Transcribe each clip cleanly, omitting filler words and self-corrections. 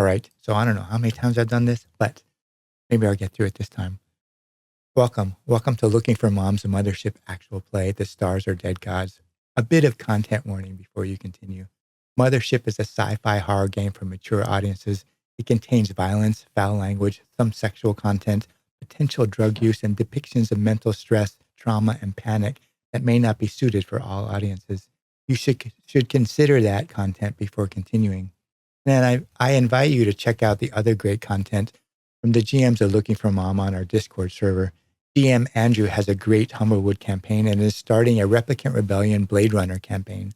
right, so I don't know how many times I've done this, but maybe I'll get through it this time. Welcome to Looking for Moms, a Mothership actual play. The stars are dead gods. A bit of content warning before you continue. Mothership is a sci-fi horror game for mature audiences. It contains violence, foul language, some sexual content, potential drug use, and depictions of mental stress, trauma, and panic that may not be suited for all audiences. You should consider that content before continuing. And I invite you to check out the other great content from the GMs of Looking for Mom on our Discord server. GM Andrew has a great Humblewood campaign and is starting a Replicant Rebellion Blade Runner campaign.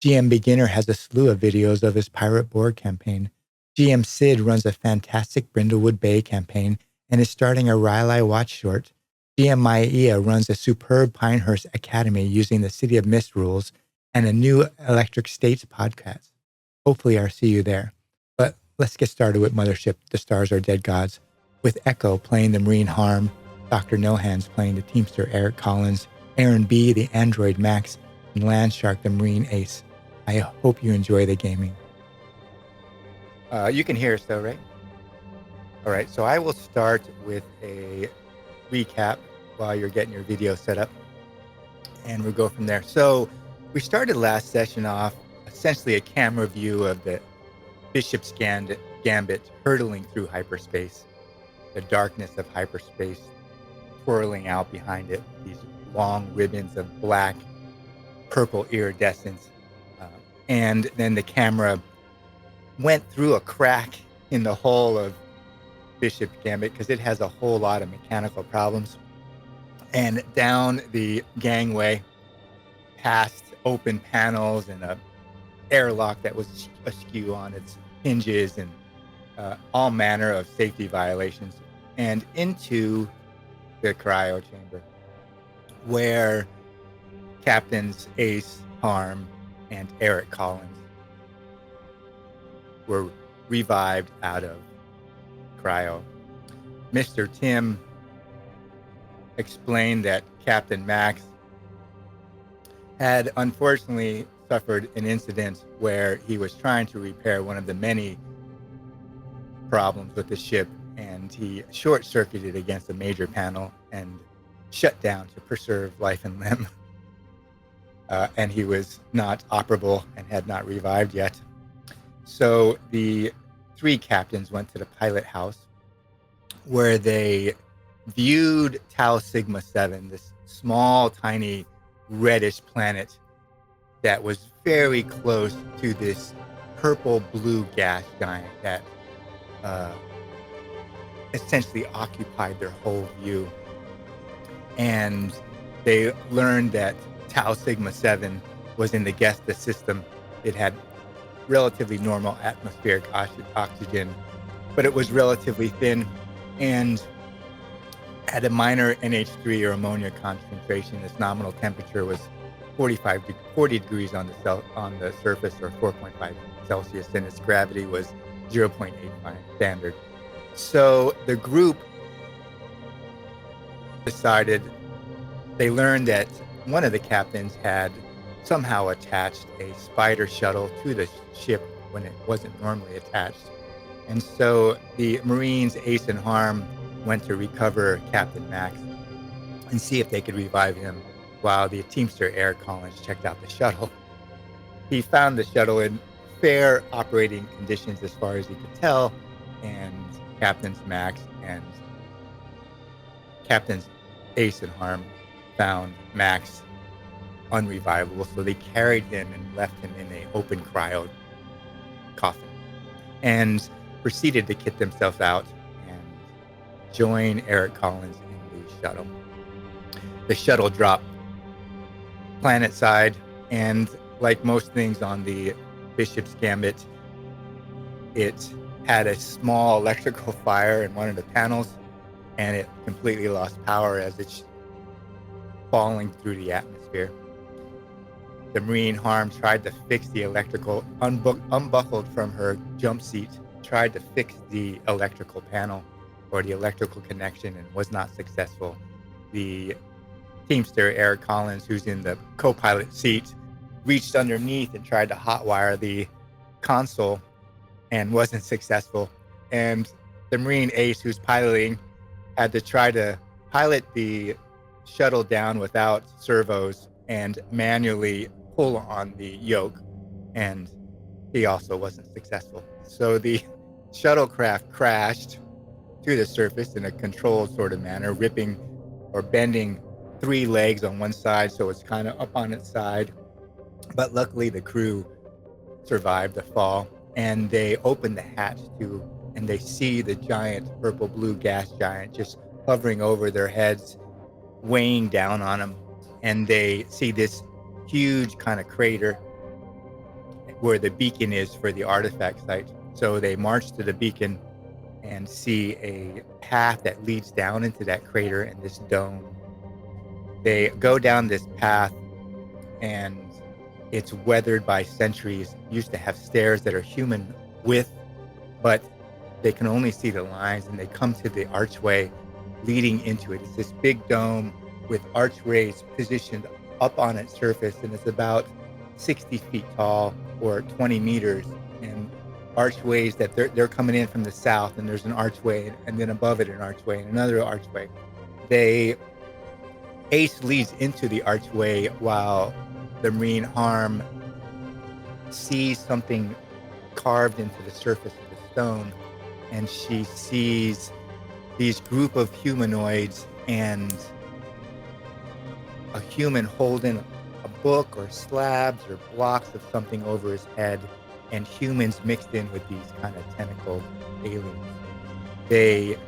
GM Beginner has a slew of videos of his Pirate Board campaign. GM Sid runs a fantastic Brindlewood Bay campaign and is starting a Riley Watch short. GM Maia runs a superb Pinehurst Academy using the City of Mist rules and a new Electric States podcast. Hopefully I'll see you there. But let's get started with Mothership, The Stars Are Dead Gods, with Echo playing the Marine Harm, Dr. No Hands playing the Teamster Eric Collins, Aaron B., the Android Max, and Landshark, the Marine Ace. I hope you enjoy the gaming. You can hear us though, right? All right, so I will start with a recap while you're getting your video set up, and we'll go from there. So we started last session off essentially a camera view of the Bishop's Gambit hurtling through hyperspace, the darkness of hyperspace twirling out behind it, these long ribbons of black, purple iridescence. And then the camera went through a crack in the hull of Bishop Gambit because it has a whole lot of mechanical problems. And down the gangway, past open panels and a airlock that was askew on its hinges and all manner of safety violations, and into the cryo chamber where Captains Ace, Harm, and Eric Collins were revived out of cryo. Mr. Tim explained that Captain Max had unfortunately suffered an incident where he was trying to repair one of the many problems with the ship, and he short-circuited against a major panel and shut down to preserve life and limb. And he was not operable and had not revived yet. So the three captains went to the pilot house where they viewed Tau Sigma 7, this small, tiny, reddish planet that was very close to this purple-blue gas giant that essentially occupied their whole view. And they learned that Tau Sigma 7 was in the Gesta system. It had relatively normal atmospheric oxygen, but it was relatively thin and had a minor NH3 or ammonia concentration. Its nominal temperature was 40 degrees on the surface, or 4.5 Celsius, and its gravity was 0.85 standard. So the group decided, they learned that one of the captains had somehow attached a spider shuttle to the ship when it wasn't normally attached. And so the Marines, Ace and Harm, went to recover Captain Max and see if they could revive him, while the Teamster Eric Collins checked out the shuttle. He found the shuttle in fair operating conditions as far as he could tell, and Captains Max and Captains Ace and Harm found Max unrevivable, so they carried him and left him in an open cryo coffin and proceeded to kit themselves out and join Eric Collins in the shuttle. The shuttle dropped Planetside, and like most things on the Bishop's Gambit, it had a small electrical fire in one of the panels, and it completely lost power as it's falling through the atmosphere. The Marine Harm tried to fix the electrical, unbuckled from her jump seat, tried to fix the electrical panel or the electrical connection, and was not successful. The Teamster Eric Collins, who's in the co-pilot seat, reached underneath and tried to hotwire the console and wasn't successful. And the Marine ace who's piloting had to try to pilot the shuttle down without servos and manually pull on the yoke. And he also wasn't successful. So the shuttlecraft crashed to the surface in a controlled sort of manner, ripping or bending 3 legs on one side, so it's kind of up on its side. But luckily, the crew survived the fall, and they open the hatch and they see the giant purple-blue gas giant just hovering over their heads, weighing down on them. And they see this huge kind of crater where the beacon is for the artifact site. So they march to the beacon and see a path that leads down into that crater and this dome. They go down this path, and it's weathered by centuries. It used to have stairs that are human width, but they can only see the lines, and they come to the archway leading into it. It's this big dome with archways positioned up on its surface, and it's about 60 feet tall or 20 meters, and archways that they're coming in from the south, and there's an archway, and then above it an archway and another archway. Ace leads into the archway while the Marine Harm sees something carved into the surface of the stone, and she sees these group of humanoids and a human holding a book or slabs or blocks of something over his head, and humans mixed in with these kind of tentacled aliens. They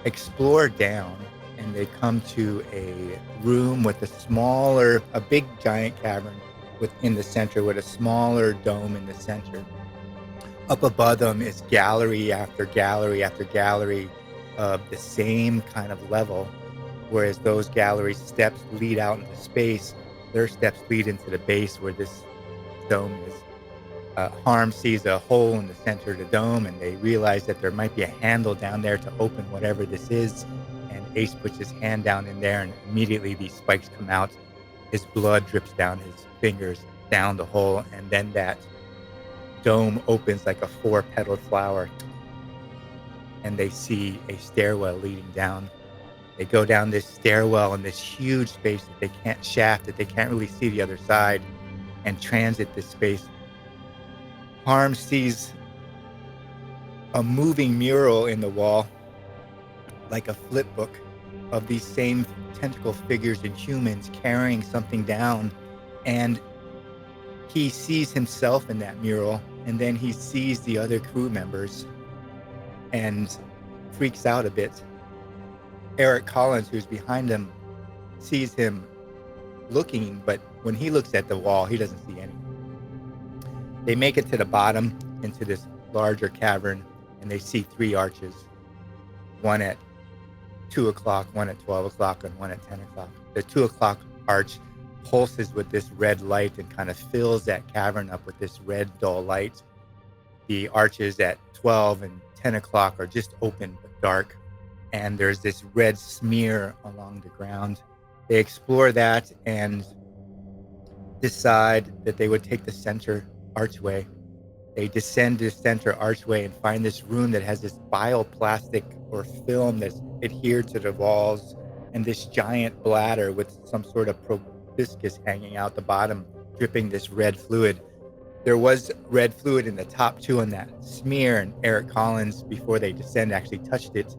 explore down, and they come to a room with a big giant cavern in the center with a smaller dome in the center. Up above them is gallery after gallery after gallery of the same kind of level, whereas those gallery steps lead out into space. Their steps lead into the base where this dome is. Harm sees a hole in the center of the dome, and they realize that there might be a handle down there to open whatever this is. And Ace puts his hand down in there, and immediately these spikes come out. His blood drips down his fingers down the hole, and then that dome opens like a 4-petaled flower, and they see a stairwell leading down. They go down this stairwell in this huge space that they can't really see the other side, and transit this space. Harm sees a moving mural in the wall, like a flip book, of these same tentacle figures and humans carrying something down. And he sees himself in that mural, and then he sees the other crew members and freaks out a bit. Eric Collins, who's behind him, sees him looking, but when he looks at the wall, he doesn't see anything. They make it to the bottom into this larger cavern, and they see 3 arches, one at 2 o'clock, one at 12 o'clock, and one at 10 o'clock. The 2 o'clock arch pulses with this red light and kind of fills that cavern up with this red dull light. The arches at 12 and 10 o'clock are just open but dark, and there's this red smear along the ground. They explore that and decide that they would take the center archway. They descend this center archway and find this room that has this bioplastic or film that's adhered to the walls, and this giant bladder with some sort of proboscis hanging out the bottom, dripping this red fluid. There was red fluid in the top 2 on that smear, and Eric Collins, before they descend, actually touched it,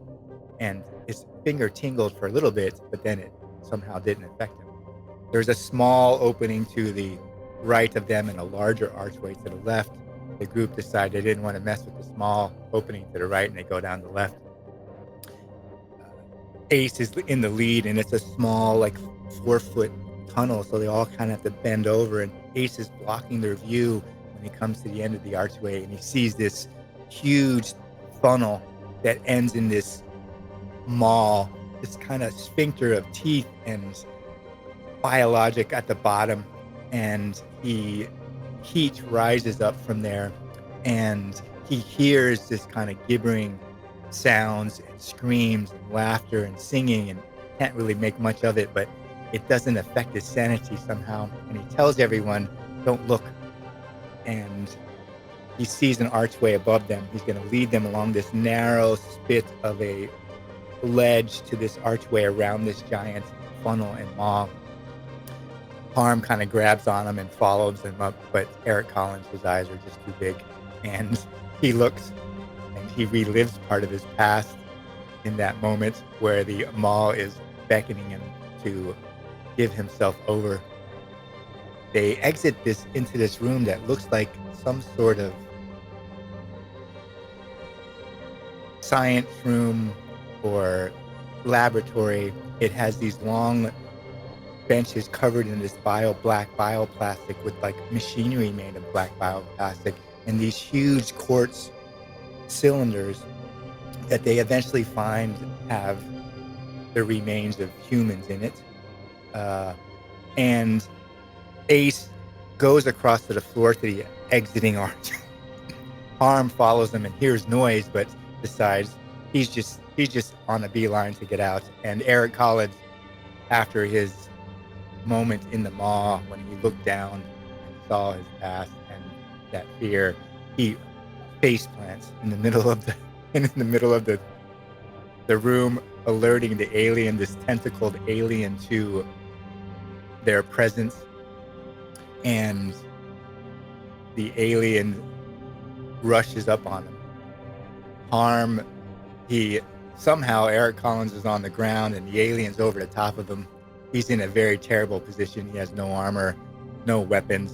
and his finger tingled for a little bit, but then it somehow didn't affect him. There's a small opening to the right of them and a larger archway to the left. The group decided they didn't want to mess with the small opening to the right, and they go down the left. Ace is in the lead, and it's a small, like 4-foot tunnel, so they all kind of have to bend over, and Ace is blocking their view when he comes to the end of the archway, and he sees this huge funnel that ends in this maw, this kind of sphincter of teeth and biologic at the bottom, and heat rises up from there, and he hears this kind of gibbering sounds and screams and laughter and singing, and can't really make much of it, but it doesn't affect his sanity somehow. And he tells everyone, don't look. And He sees an archway above them. He's going to lead them along this narrow spit of a ledge to this archway around this giant funnel and maw. Harm kind of grabs on him and follows them up, but Eric Collins, his eyes are just too big, and he looks and he relives part of his past in that moment where the maw is beckoning him to give himself over. They exit into this room that looks like some sort of science room or laboratory. It has these long benches covered in this black bioplastic with like machinery made of black bioplastic, and these huge quartz cylinders that they eventually find have the remains of humans in it. And Ace goes across to the floor to the exiting arch. Harm follows them and hears noise, but decides he's just on a beeline to get out. And Eric Collins, after his moment in the maw, when he looked down and saw his past and that fear, he face plants in the middle of the room, alerting the alien, this tentacled alien, to their presence. And the alien rushes up on him. Harm, Eric Collins is on the ground and the alien's over the top of him. He's in a very terrible position. He has no armor, no weapons.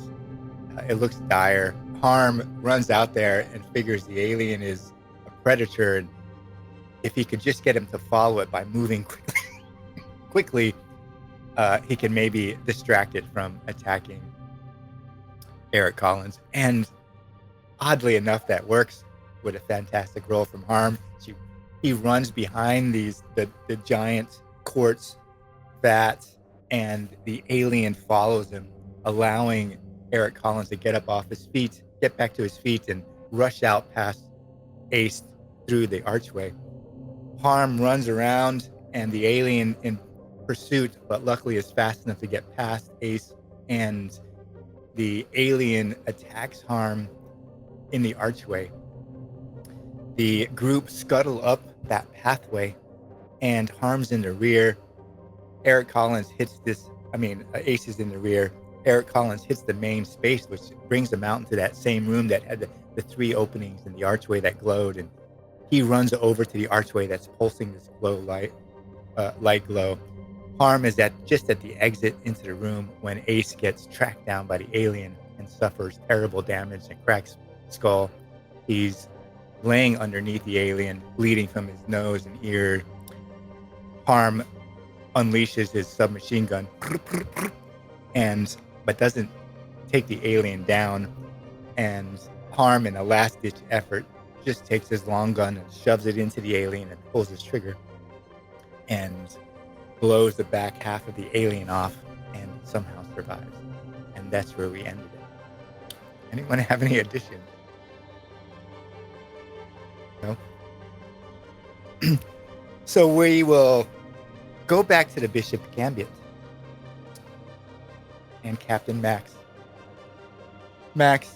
It looks dire. Harm runs out there and figures the alien is a predator, and if he could just get him to follow it by moving quickly, he can maybe distract it from attacking Eric Collins. And oddly enough, that works with a fantastic roll from Harm. He runs behind the giant quartz vat, and the alien follows him, allowing Eric Collins to get back to his feet, and rush out past Ace through the archway. Harm runs around, and the alien in pursuit, but luckily is fast enough to get past Ace, and the alien attacks Harm in the archway. The group scuttle up that pathway, and Harm's in the rear. Eric Collins hits Ace is in the rear. Eric Collins hits the main space, which brings him out into that same room that had the three openings in the archway that glowed, and he runs over to the archway that's pulsing this light glow. Harm is just at the exit into the room when Ace gets tracked down by the alien and suffers terrible damage and cracks skull. He's laying underneath the alien, bleeding from his nose and ear. Harm unleashes his submachine gun, but doesn't take the alien down. And Harm, in a last-ditch effort, just takes his long gun and shoves it into the alien and pulls his trigger and blows the back half of the alien off and somehow survives. And that's where we ended it. Anyone have any additions? No? So we will go back to the Bishop Gambit and Captain Max. Max,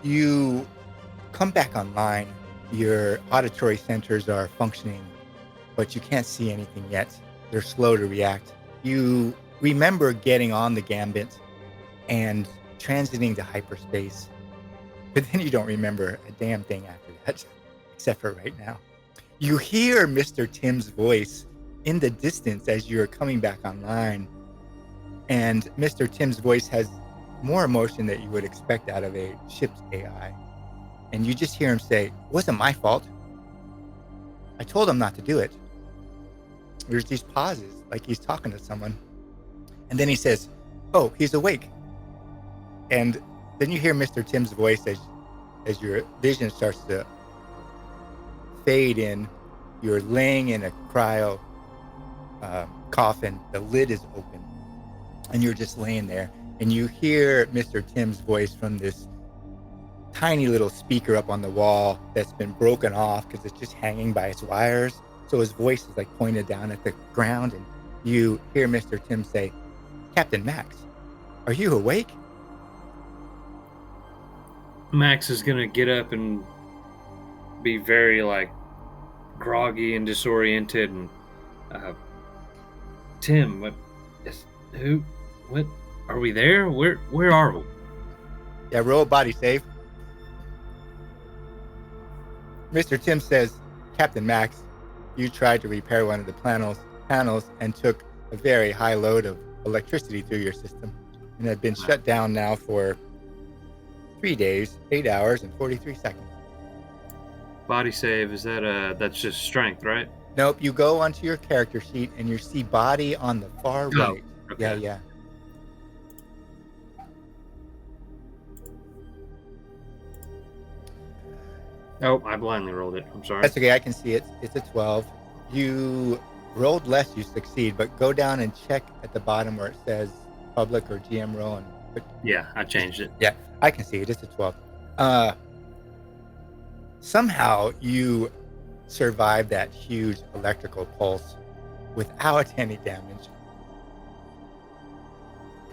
you come back online. Your auditory centers are functioning, but you can't see anything yet. They're slow to react. You remember getting on the Gambit and transiting to hyperspace, but then you don't remember a damn thing after that, except for right now. You hear Mr. Tim's voice in the distance as you're coming back online, and Mr. Tim's voice has more emotion that you would expect out of a ship's AI. And you just hear him say, "It wasn't my fault. I told him not to do it." There's these pauses, like he's talking to someone. And then he says, "Oh, he's awake." And then you hear Mr. Tim's voice as your vision starts to fade in. You're laying in a cryo coffin. The lid is open. And you're just laying there. And you hear Mr. Tim's voice from this tiny little speaker up on the wall that's been broken off because it's just hanging by its wires. So his voice is like pointed down at the ground, and you hear Mr. Tim say, "Captain Max, are you awake?" Max is gonna get up and be very like groggy and disoriented, and Tim, what are we there? Where are we? Yeah, roll a body save. Mr. Tim says, Captain Max, you tried to repair one of the panels and took a very high load of electricity through your system and have been shut down now for 3 days, 8 hours, and 43 seconds. Body save, is that that's just strength, right? Nope, you go onto your character sheet and you see body on the far right. Okay. Yeah. Oh, I blindly rolled it. I'm sorry. That's okay, I can see it. It's a 12. You rolled less, you succeed, but go down and check at the bottom where it says public or GM roll. And yeah, I changed it. Yeah, I can see it. It's a 12. Somehow you survived that huge electrical pulse without any damage.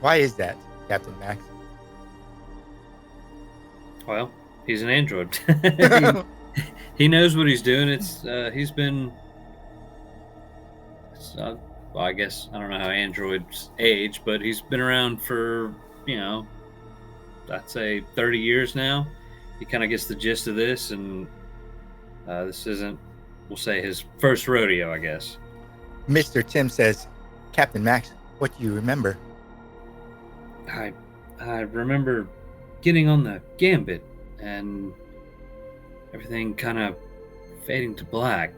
Why is that, Captain Max? Well, he's an android. He knows what he's doing. He's been. Well, I guess I don't know how androids age, but he's been around for I'd say 30 years now. He kind of gets the gist of this, and this isn't, we'll say, his first rodeo, I guess. Mr. Tim says, Captain Max, what do you remember? I remember getting on the Gambit and everything kind of fading to black.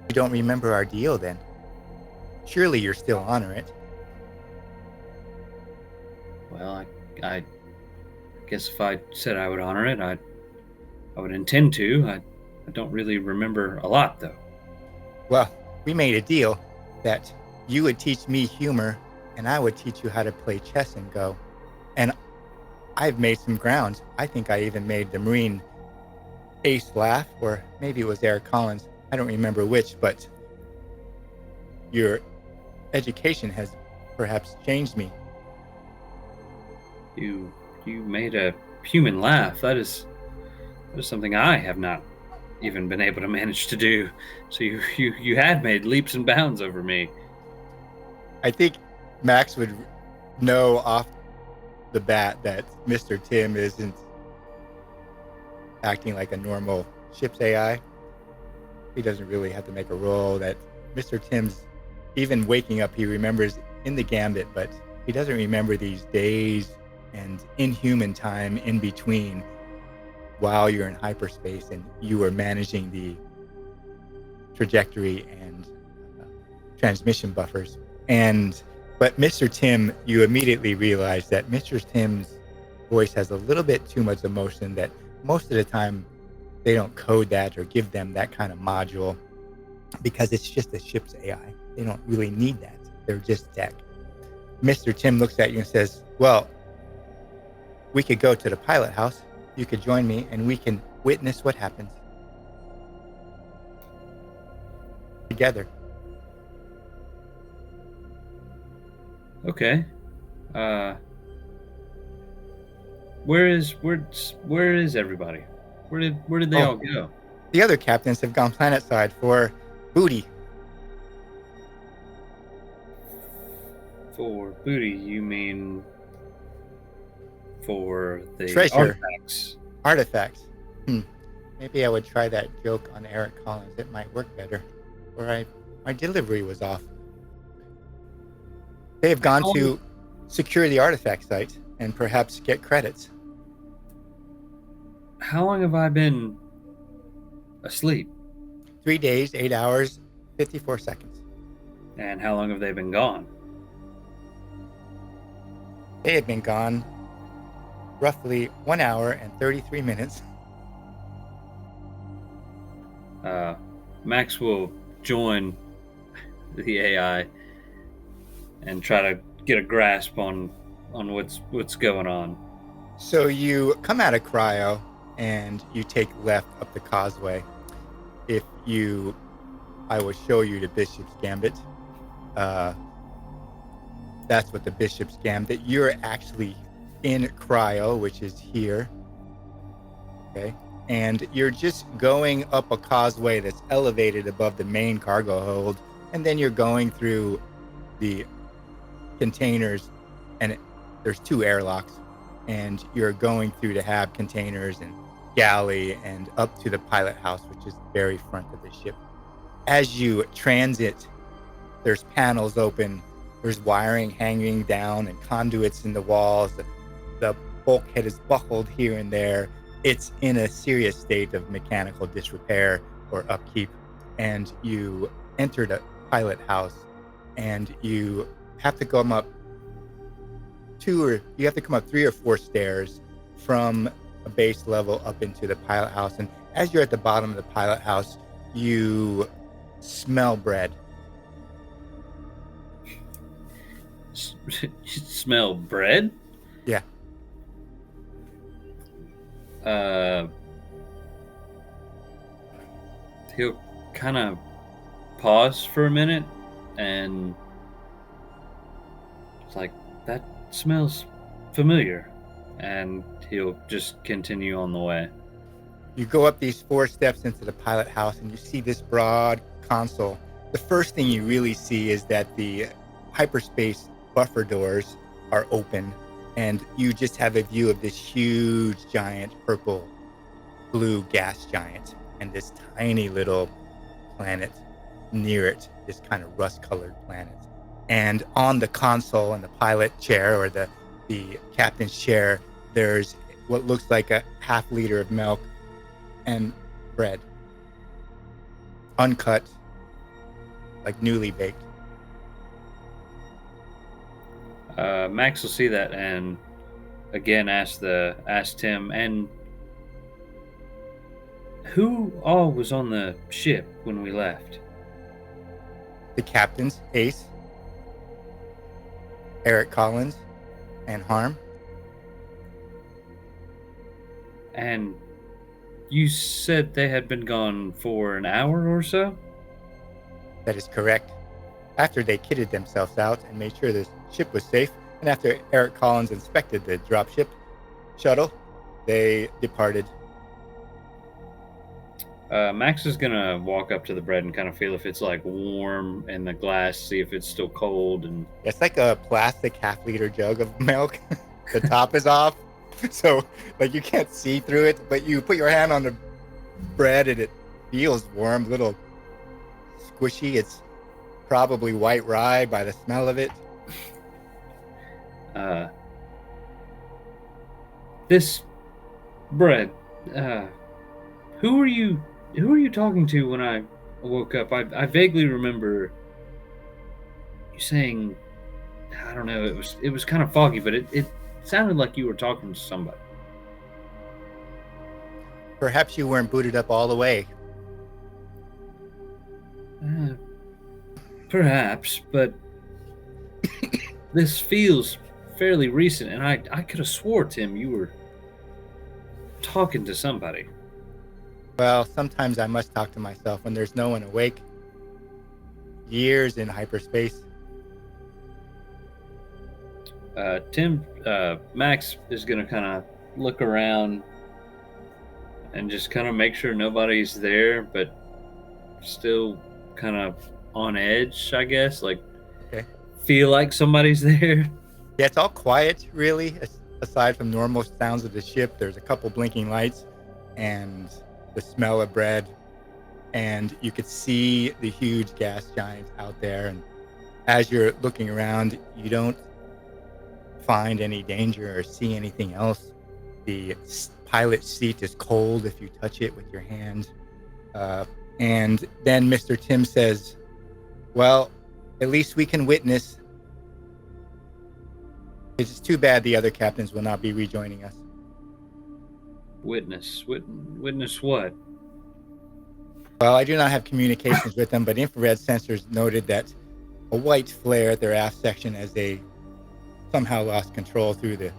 You don't remember our deal then? Surely you're still on it. Well, I guess if I said I would honor it, I would intend to. I don't really remember a lot, though. Well, we made a deal that you would teach me humor and I would teach you how to play chess and Go. And I've made some grounds. I think I even made the Marine ace laugh, or maybe it was Eric Collins. I don't remember which, but your education has perhaps changed me. You made a human laugh. That is something I have not even been able to manage to do. So you had made leaps and bounds over me. I think Max would know off the bat that Mr. Tim isn't acting like a normal ship's AI. He doesn't really have to make a roll. That Mr. Tim's, even waking up, he remembers in the Gambit, but he doesn't remember these days and inhuman time in between while you're in hyperspace and you are managing the trajectory and transmission buffers. But Mr. Tim, you immediately realize that Mr. Tim's voice has a little bit too much emotion, that most of the time they don't code that or give them that kind of module because it's just a ship's AI. They don't really need that. They're just tech. Mr. Tim looks at you and says, well, we could go to the pilot house. You could join me and we can witness what happens together. Okay. Where is everybody? Where did they all go? The other captains have gone Planetside for booty. For booty, you mean for the treasure artifacts? Maybe I would try that joke on Eric Collins. It might work better. Or my delivery was off. They have gone to secure the artifact site and perhaps get credits. How long have I been asleep? 3 days, 8 hours, 54 seconds. And how long have they been gone? They have been gone roughly 1 hour and 33 minutes. Max will join the AI and try to get a grasp on what's going on. So you come out of cryo and you take left up the causeway. I will show you the Bishop's Gambit. That's what the Bishop's Gambit. You're actually in cryo, which is here. Okay. And you're just going up a causeway that's elevated above the main cargo hold. And then you're going through the containers, and there's 2 airlocks. And you're going through the hab containers and galley and up to the pilot house, which is the very front of the ship. As you transit, there's panels open, there's wiring hanging down and conduits in the walls. The bulkhead is buckled here and there. It's in a serious state of mechanical disrepair or upkeep. And you enter the pilot house, and you have to come up 3 or 4 stairs from a base level up into the pilot house. And as you're at the bottom of the pilot house, you smell bread. You smell bread? Yeah. He'll kind of pause for a minute, and it's like, that smells familiar, and he'll just continue on the way. You go up these 4 steps into the pilot house, and you see this broad console. The first thing you really see is that the hyperspace buffer doors are open, and you just have a view of this huge, giant purple blue gas giant and this tiny little planet near it, this kind of rust-colored planet. And on the console in the pilot chair, or the captain's chair, there's what looks like a half liter of milk and bread, uncut, like newly baked. Max will see that and again ask Tim, and who all was on the ship when we left? The captains, Ace, Eric Collins, and Harm. And you said they had been gone for an hour or so? That is correct. After they kitted themselves out and made sure the ship was safe, and after Eric Collins inspected the dropship shuttle, they departed. Max is gonna walk up to the bread and kind of feel if it's like warm in the glass, see if it's still cold. And It's like a plastic half-liter jug of milk. The top is off, so like you can't see through it, but you put your hand on the bread and it feels warm, little squishy. It's probably white rye by the smell of it. This bread, who are you talking to? When I woke up, I vaguely remember you saying, I don't know, it was kind of foggy, but it sounded like you were talking to somebody. Perhaps you weren't booted up all the way. Perhaps, but this feels fairly recent, and I could have swore, Tim, you were talking to somebody. Well, sometimes I must talk to myself when there's no one awake. Years in hyperspace. Max is going to kind of look around and just kind of make sure nobody's there, but still kind of on edge, I guess. Like, Okay. Feel like somebody's there. Yeah, it's all quiet, really, aside from normal sounds of the ship. There's a couple blinking lights and the smell of bread, and you could see the huge gas giant out there. And as you're looking around, you don't find any danger or see anything else. The pilot seat is cold if you touch it with your hand. And then Mr. Tim says, well, at least we can witness. It's too bad the other captains will not be rejoining us. Witness what? Well, I do not have communications with them, but infrared sensors noted that a white flare at their aft section as they somehow lost control through the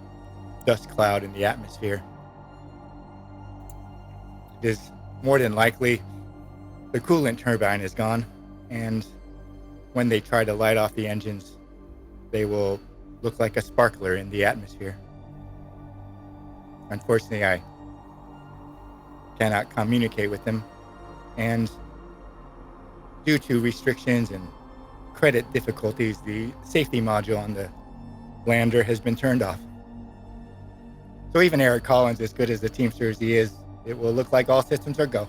dust cloud in the atmosphere. It is more than likely the coolant turbine is gone, and when they try to light off the engines, they will look like a sparkler in the atmosphere. Unfortunately, I cannot communicate with them, and due to restrictions and credit difficulties, the safety module on the lander has been turned off. So even Eric Collins, as good as the Teamsters he is, it will look like all systems are go.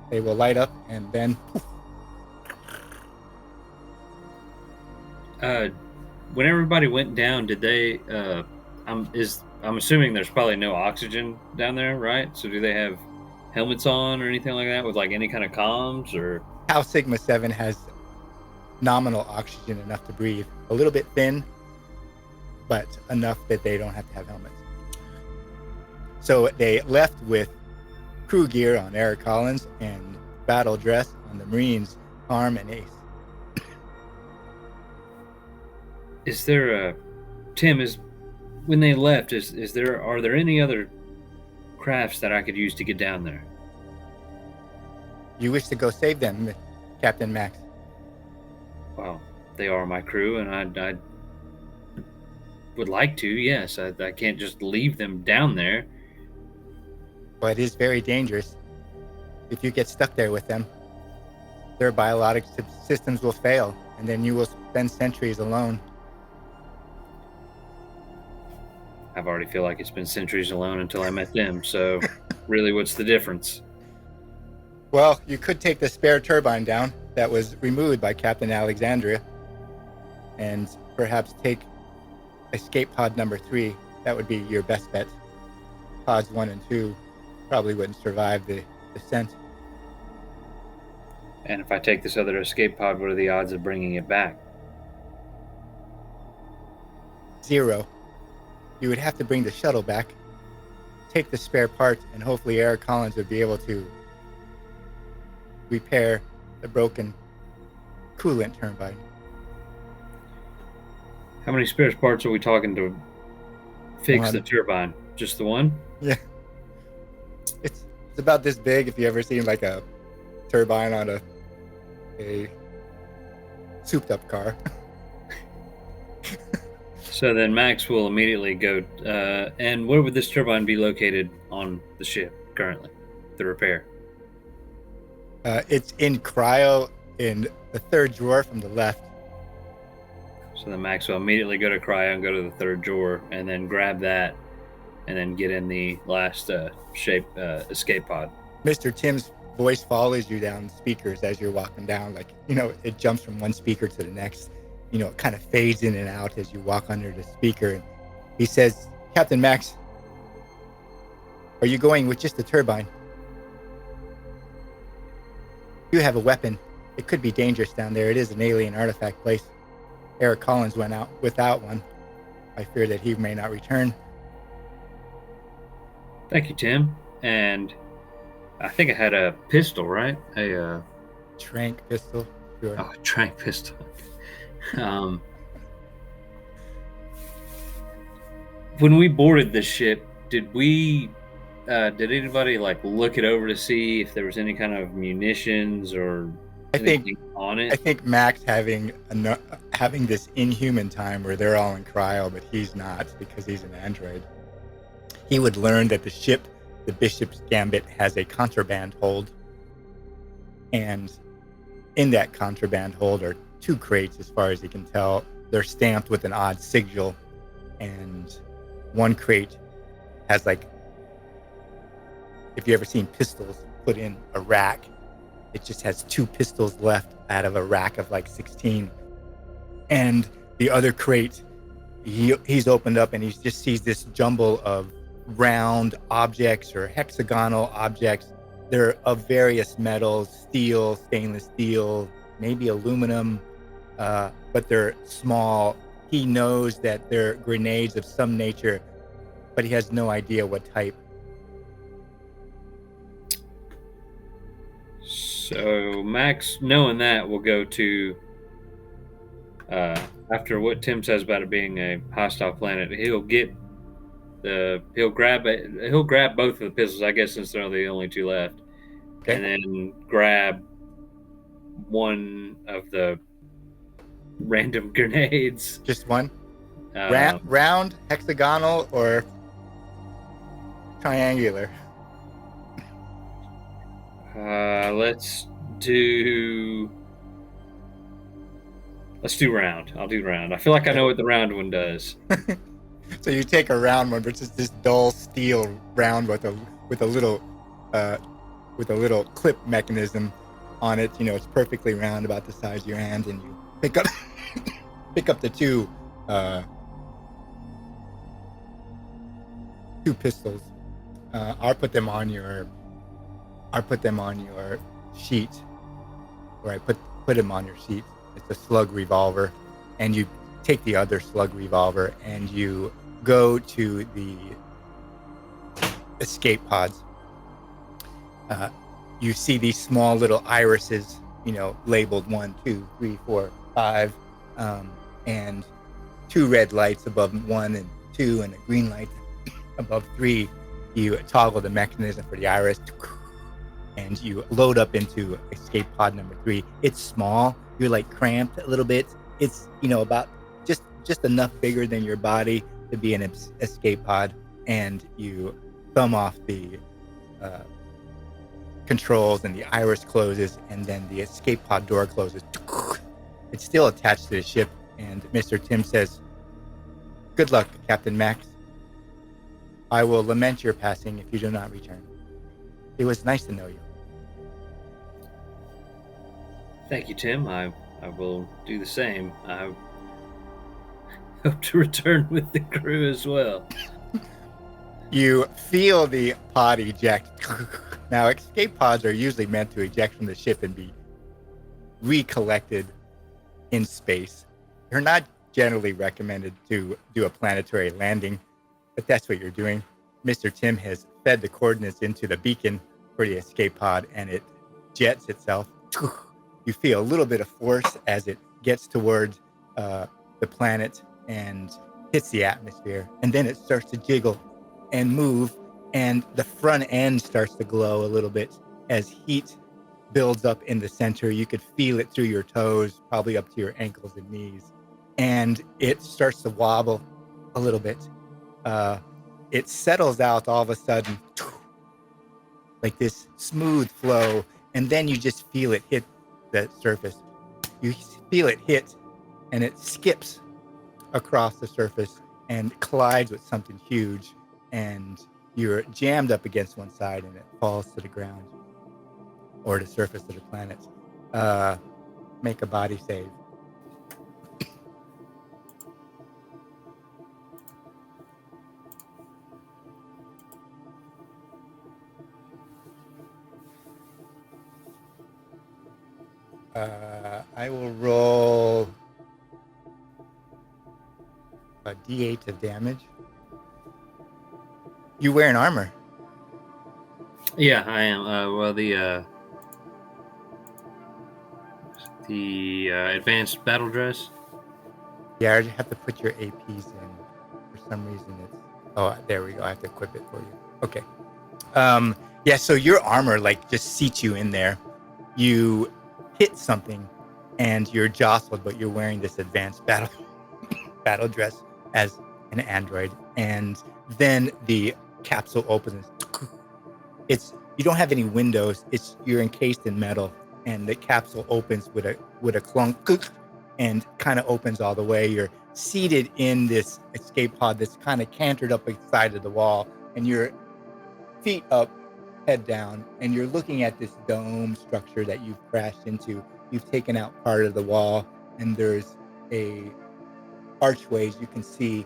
They will light up and then poof. When everybody went down, did they? I'm assuming there's probably no oxygen down there, right? So do they have helmets on or anything like that with like any kind of comms or? Tau Sigma 7 has nominal oxygen enough to breathe. A little bit thin, but enough that they don't have to have helmets. So they left with crew gear on Eric Collins and battle dress on the Marines, Arm and Ace. Is there a Tim? When they left? Are there any other crafts that I could use to get down there? You wish to go save them, Captain Max? Well, they are my crew, and I would like to. Yes, I can't just leave them down there. But it is very dangerous. If you get stuck there with them, their biologic systems will fail, and then you will spend centuries alone. I've already feel like it's been centuries alone until I met them. So, really, what's the difference? Well, you could take the spare turbine down that was removed by Captain Alexandria, and perhaps take escape pod number 3. That would be your best bet. Pods 1 and 2 probably wouldn't survive the descent. And if I take this other escape pod, what are the odds of bringing it back? 0. You would have to bring the shuttle back, take the spare parts, and hopefully Eric Collins would be able to repair the broken coolant turbine. How many spare parts are we talking to fix One. the turbine? Just the one? Yeah. It's about this big. If you ever seen like a turbine on a souped up car. So then Max will immediately go. And where would this turbine be located on the ship currently? The repair. It's in cryo in the third drawer from the left. So then Max will immediately go to cryo and go to the third drawer and then grab that and then get in the last escape pod. Mr. Tim's voice follows you down speakers as you're walking down. Like, it jumps from one speaker to the next. It kind of fades in and out as you walk under the speaker. And he says, Captain Max, are you going with just the turbine? You have a weapon. It could be dangerous down there. It is an alien artifact place. Eric Collins went out without one. I fear that he may not return. Thank you, Tim. And I think I had a pistol, right? A trank pistol. Sure. Oh, a trank pistol. When we boarded the ship, did anybody look it over to see if there was any kind of munitions or anything on it? I think Max having this inhuman time where they're all in cryo, but he's not because he's an android. He would learn that the ship, the Bishop's Gambit, has a contraband hold, and in that contraband hold are 2 crates, as far as he can tell. They're stamped with an odd sigil, and one crate has if you ever seen pistols put in a rack, it just has 2 pistols left out of a rack of 16. And the other crate, he's opened up and he just sees this jumble of round objects or hexagonal objects. They're of various metals, steel, stainless steel, maybe aluminum, but they're small. He knows that they're grenades of some nature, but he has no idea what type. So Max, knowing that, will go to, after what Tim says about it being a hostile planet, he'll grab both of the pistols, I guess, since they're the only 2 left. Okay. And then grab one of the random grenades. Just one? Round, hexagonal, or triangular? Let's do round. I'll do round. I feel like I know what the round one does. So you take a round one, which is this dull steel round with a little clip mechanism on it. You know, it's perfectly round, about the size of your hand, and you pick up the two pistols. I'll put them on your sheet, or I put them on your sheet. It's a slug revolver, and you take the other slug revolver and you go to the escape pods. You see these small little irises, you know, labeled 1, 2, 3, 4, 5, and 2 red lights above 1 and 2, and a green light above 3. You toggle the mechanism for the iris, and you load up into escape pod number 3. It's small. You're like cramped a little bit. It's, you know, about just enough bigger than your body to be an escape pod, and you thumb off the controls, and the iris closes, and then the escape pod door closes. It's still attached to the ship, and Mr. Tim says, "Good luck, Captain Max. I will lament your passing if you do not return. It was nice to know you." Thank you, Tim. I will do the same. I hope to return with the crew as well. You feel the pod eject. Now, escape pods are usually meant to eject from the ship and be recollected in space. They're not generally recommended to do a planetary landing, but that's what you're doing. Mr. Tim has fed the coordinates into the beacon for the escape pod, and it jets itself. You feel a little bit of force as it gets towards the planet and hits the atmosphere, and then it starts to jiggle and move, and the front end starts to glow a little bit as heat builds up in the center. You could feel it through your toes, probably up to your ankles and knees, and it starts to wobble a little bit. It settles out all of a sudden, like this smooth flow, and then you just feel it hit the surface. You feel it hit, and it skips across the surface and collides with something huge, and you're jammed up against one side, and it falls to the ground or the surface of the planet. Make a body save. I will roll a D8 of damage. You wearing armor? Yeah, I am. Well, the advanced battle dress. Yeah, I have to put your APs in. For some reason, it's... Oh, there we go. I have to equip it for you. Okay. Yeah, so your armor, like, just seats you in there. You hit something, and you're jostled, but you're wearing this advanced battle dress as an android. And then the capsule opens. You don't have any windows. You're encased in metal, and the capsule opens with a clunk, and kind of opens all the way. You're seated in this escape pod that's kind of cantered up inside of the wall, and your feet up, head down, and you're looking at this dome structure that you've crashed into. You've taken out part of the wall, and there's archways you can see.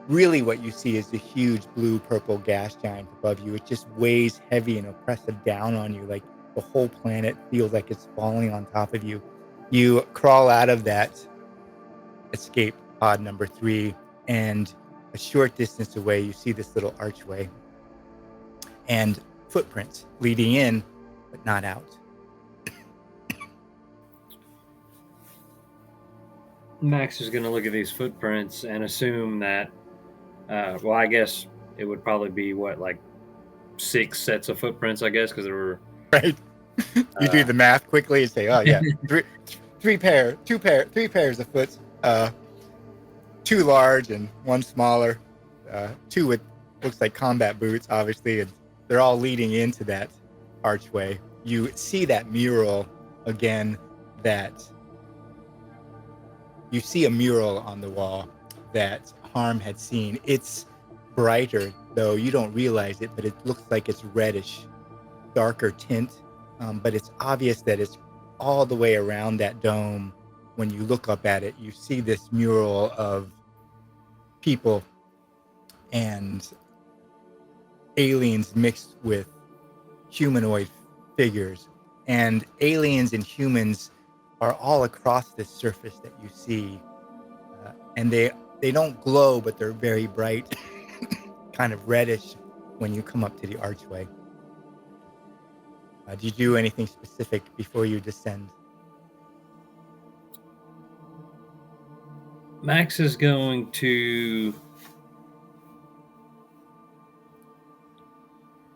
Really what you see is the huge blue-purple gas giant above you. It just weighs heavy and oppressive down on you, like the whole planet feels like it's falling on top of you. You crawl out of that escape pod number 3, and a short distance away, you see this little archway and footprints leading in, but not out. Max is going to look at these footprints and assume that, well, I guess it would probably be like 6 sets of footprints, I guess, because there were... Right. You do the math quickly and say, oh, yeah, three pairs of foot, 2 large and 1 smaller, 2 with looks like combat boots, obviously, and they're all leading into that archway. You see that mural again, that you see a mural on the wall that Harm had seen. It's brighter, though you don't realize it, but it looks like it's reddish, darker tint. But it's obvious that it's all the way around that dome. When you look up at it, you see this mural of people and aliens mixed with humanoid figures. And aliens and humans are all across this surface that you see. And they don't glow, but they're very bright, kind of reddish when you come up to the archway. Do you do anything specific before you descend? Max is going to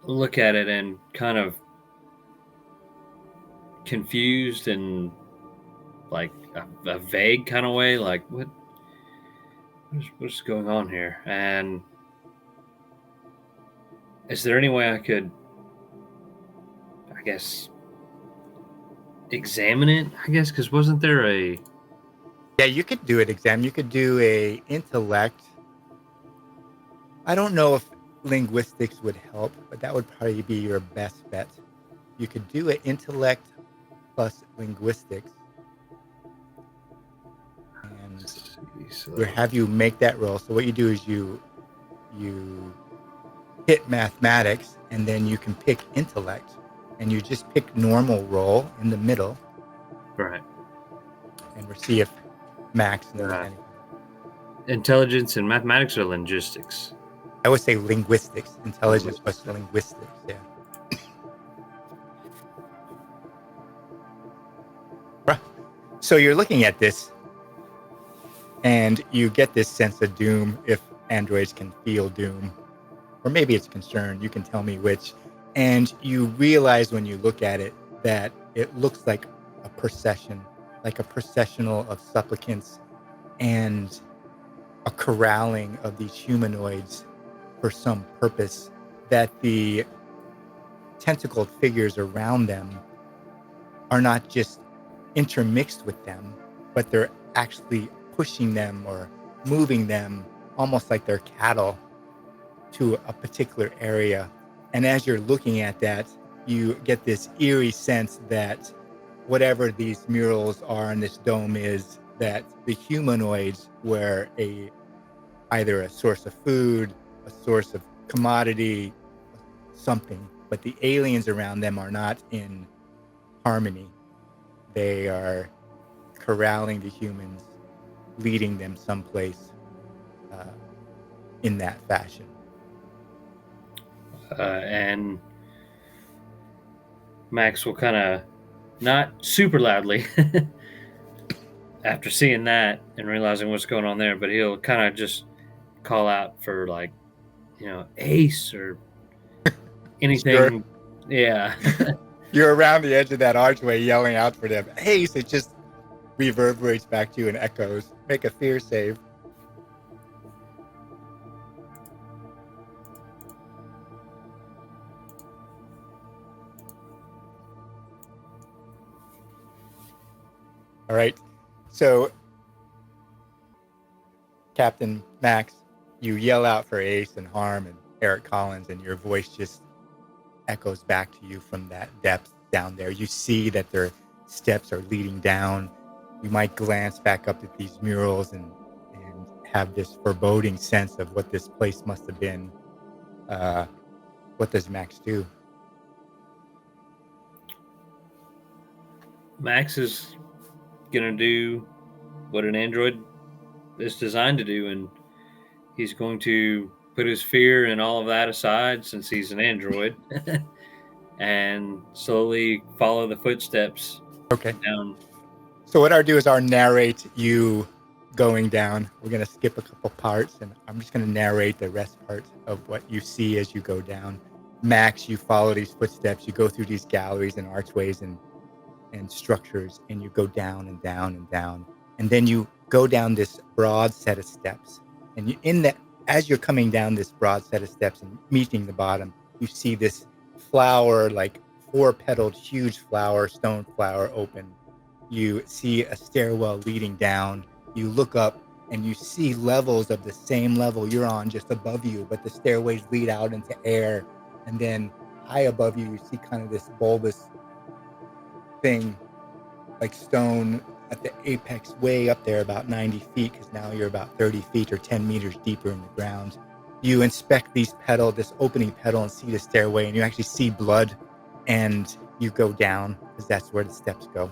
look at it and kind of confused and like a vague kind of way, like what's going on here? And is there any way I could, I guess, examine it? I guess because wasn't there a? Yeah, you could do an exam. You could do a intellect. I don't know if linguistics would help, but that would probably be your best bet. You could do an intellect plus linguistics, and we'll have you make that roll. So what you do is you hit mathematics, and then you can pick intellect, and you just pick normal roll in the middle. Right. And we'll see if Max knows anything. Intelligence and mathematics or linguistics? I would say linguistics. Intelligence plus linguistics, yeah. So you're looking at this, and you get this sense of doom, if androids can feel doom. Or maybe it's concern. You can tell me which. And you realize when you look at it that it looks like a procession, like a processional of supplicants and a corralling of these humanoids for some purpose, that the tentacled figures around them are not just intermixed with them, but they're actually pushing them or moving them almost like they're cattle to a particular area. And as you're looking at that, you get this eerie sense that whatever these murals are in this dome is, that the humanoids were either a source of food, a source of commodity, something, but the aliens around them are not in harmony. They are corralling the humans, leading them someplace in that fashion. And Max will kind of, not super loudly, after seeing that and realizing what's going on there, but he'll kind of just call out for, like, Ace or anything. Sure. Yeah. You're around the edge of that archway yelling out for them. Ace, it just reverberates back to you and echoes. Make a fear save. All right. So, Captain Max, you yell out for Ace and Harm and Eric Collins, and your voice just echoes back to you from that depth down there. You see that their steps are leading down. You might glance back up at these murals and have this foreboding sense of what this place must have been. What does Max do? Max is going to do what an android is designed to do, and he's going to put his fear and all of that aside, since he's an android, and slowly follow the footsteps. Okay. Down. So what I'll do is I'll narrate you going down. We're going to skip a couple parts, and I'm just going to narrate the rest part of what you see as you go down. Max, you follow these footsteps. You go through these galleries and archways and structures, and you go down and down and down. And then you go down this broad set of steps. And in as you're coming down this broad set of steps and meeting the bottom, you see this flower, like four-petaled, huge flower, stone flower open. You see a stairwell leading down. You look up and you see levels of the same level you're on just above you, but the stairways lead out into air. And then high above you, you see kind of this bulbous thing, like stone at the apex way up there, about 90 feet, because now you're about 30 feet or 10 meters deeper in the ground. You inspect this opening petal, and see the stairway, and you actually see blood, and you go down because that's where the steps go.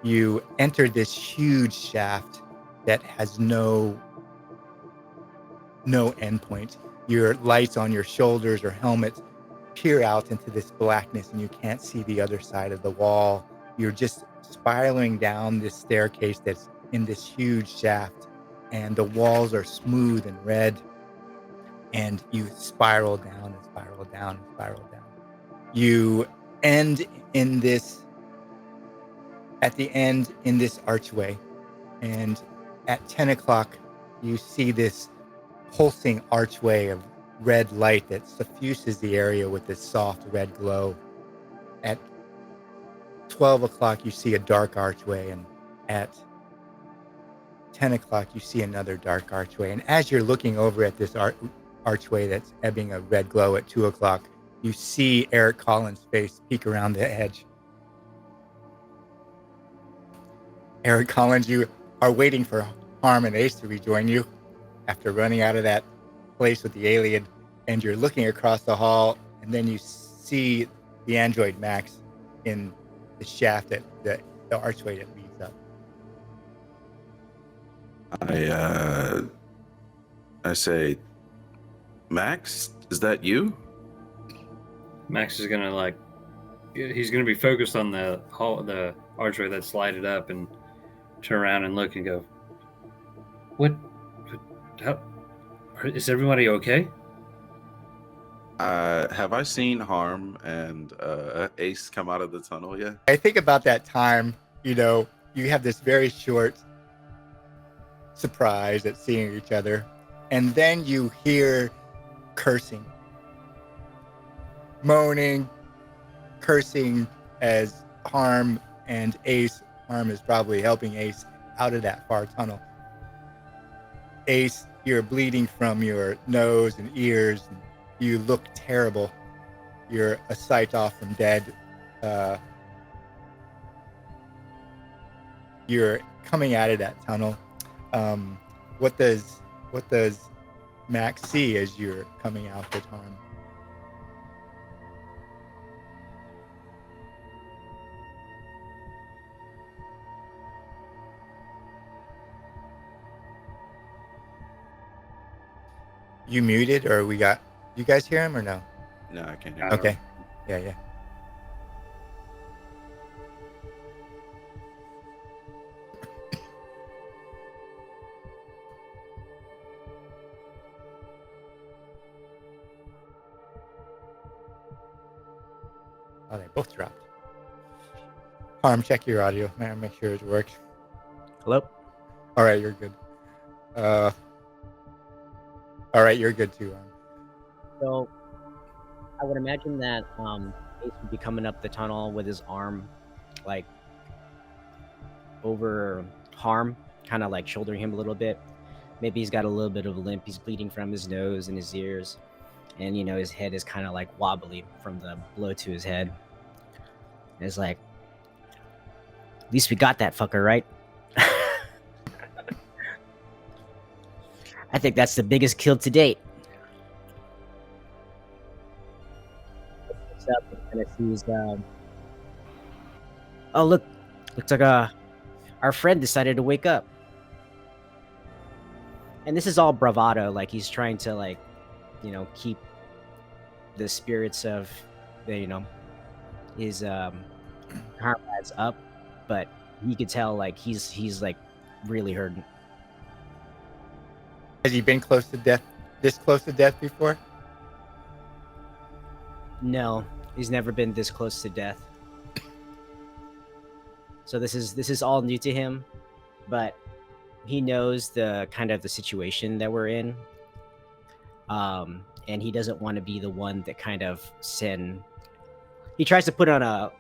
You enter this huge shaft that has no endpoint. Your lights on your shoulders or helmets peer out into this blackness, and you can't see the other side of the wall. You're just spiraling down this staircase that's in this huge shaft, and the walls are smooth and red, and you spiral down and spiral down and spiral down. You end in this, at the end in this archway, and at 10 o'clock, you see this pulsing archway of red light that suffuses the area with this soft red glow. At 12 o'clock, you see a dark archway, and at 10 o'clock, you see another dark archway. And as you're looking over at this archway that's ebbing a red glow at 2 o'clock, you see Eric Collins' face peek around the edge. Eric Collins, you are waiting for Harm and Ace to rejoin you after running out of that place with the alien, and you're looking across the hall, and then you see the android Max in the shaft, that the archway that leads up. I say, Max, is that you? Max is gonna he's gonna be focused on the archway that's lighted up, and turn around and look and go, "What? How is everybody okay?" Have I seen Harm and Ace come out of the tunnel yet? I think about that time, you have this very short surprise at seeing each other, and then you hear cursing, moaning, cursing as Harm and Ace. Harm is probably helping Ace out of that far tunnel. Ace, you're bleeding from your nose and ears, and you look terrible. You're a sight off from dead. You're coming out of that tunnel. What does Max see as you're coming out with Harm? You muted, or you guys hear him or no? No, I can't hear him. Okay. Yeah. Oh, they both dropped. Harm, check your audio, man. Make sure it works. Hello? All right, you're good. All right, you're good too, Harm. So, I would imagine that Ace would be coming up the tunnel with his arm, like, over Harm, kind of like shouldering him a little bit. Maybe he's got a little bit of a limp. He's bleeding from his nose and his ears. And, his head is kind of like wobbly from the blow to his head. And it's like, at least we got that fucker, right? I think that's the biggest kill to date. Looks up and it sees, oh, look. Looks like our friend decided to wake up. And this is all bravado. Like, he's trying to, keep the spirits of, his comrades up. But you could tell, he's really hurting. Has he been this close to death before? No, he's never been this close to death. So this is all new to him, but he knows the kind of the situation that we're in. and he doesn't want to be the one that kind of he tries to put on a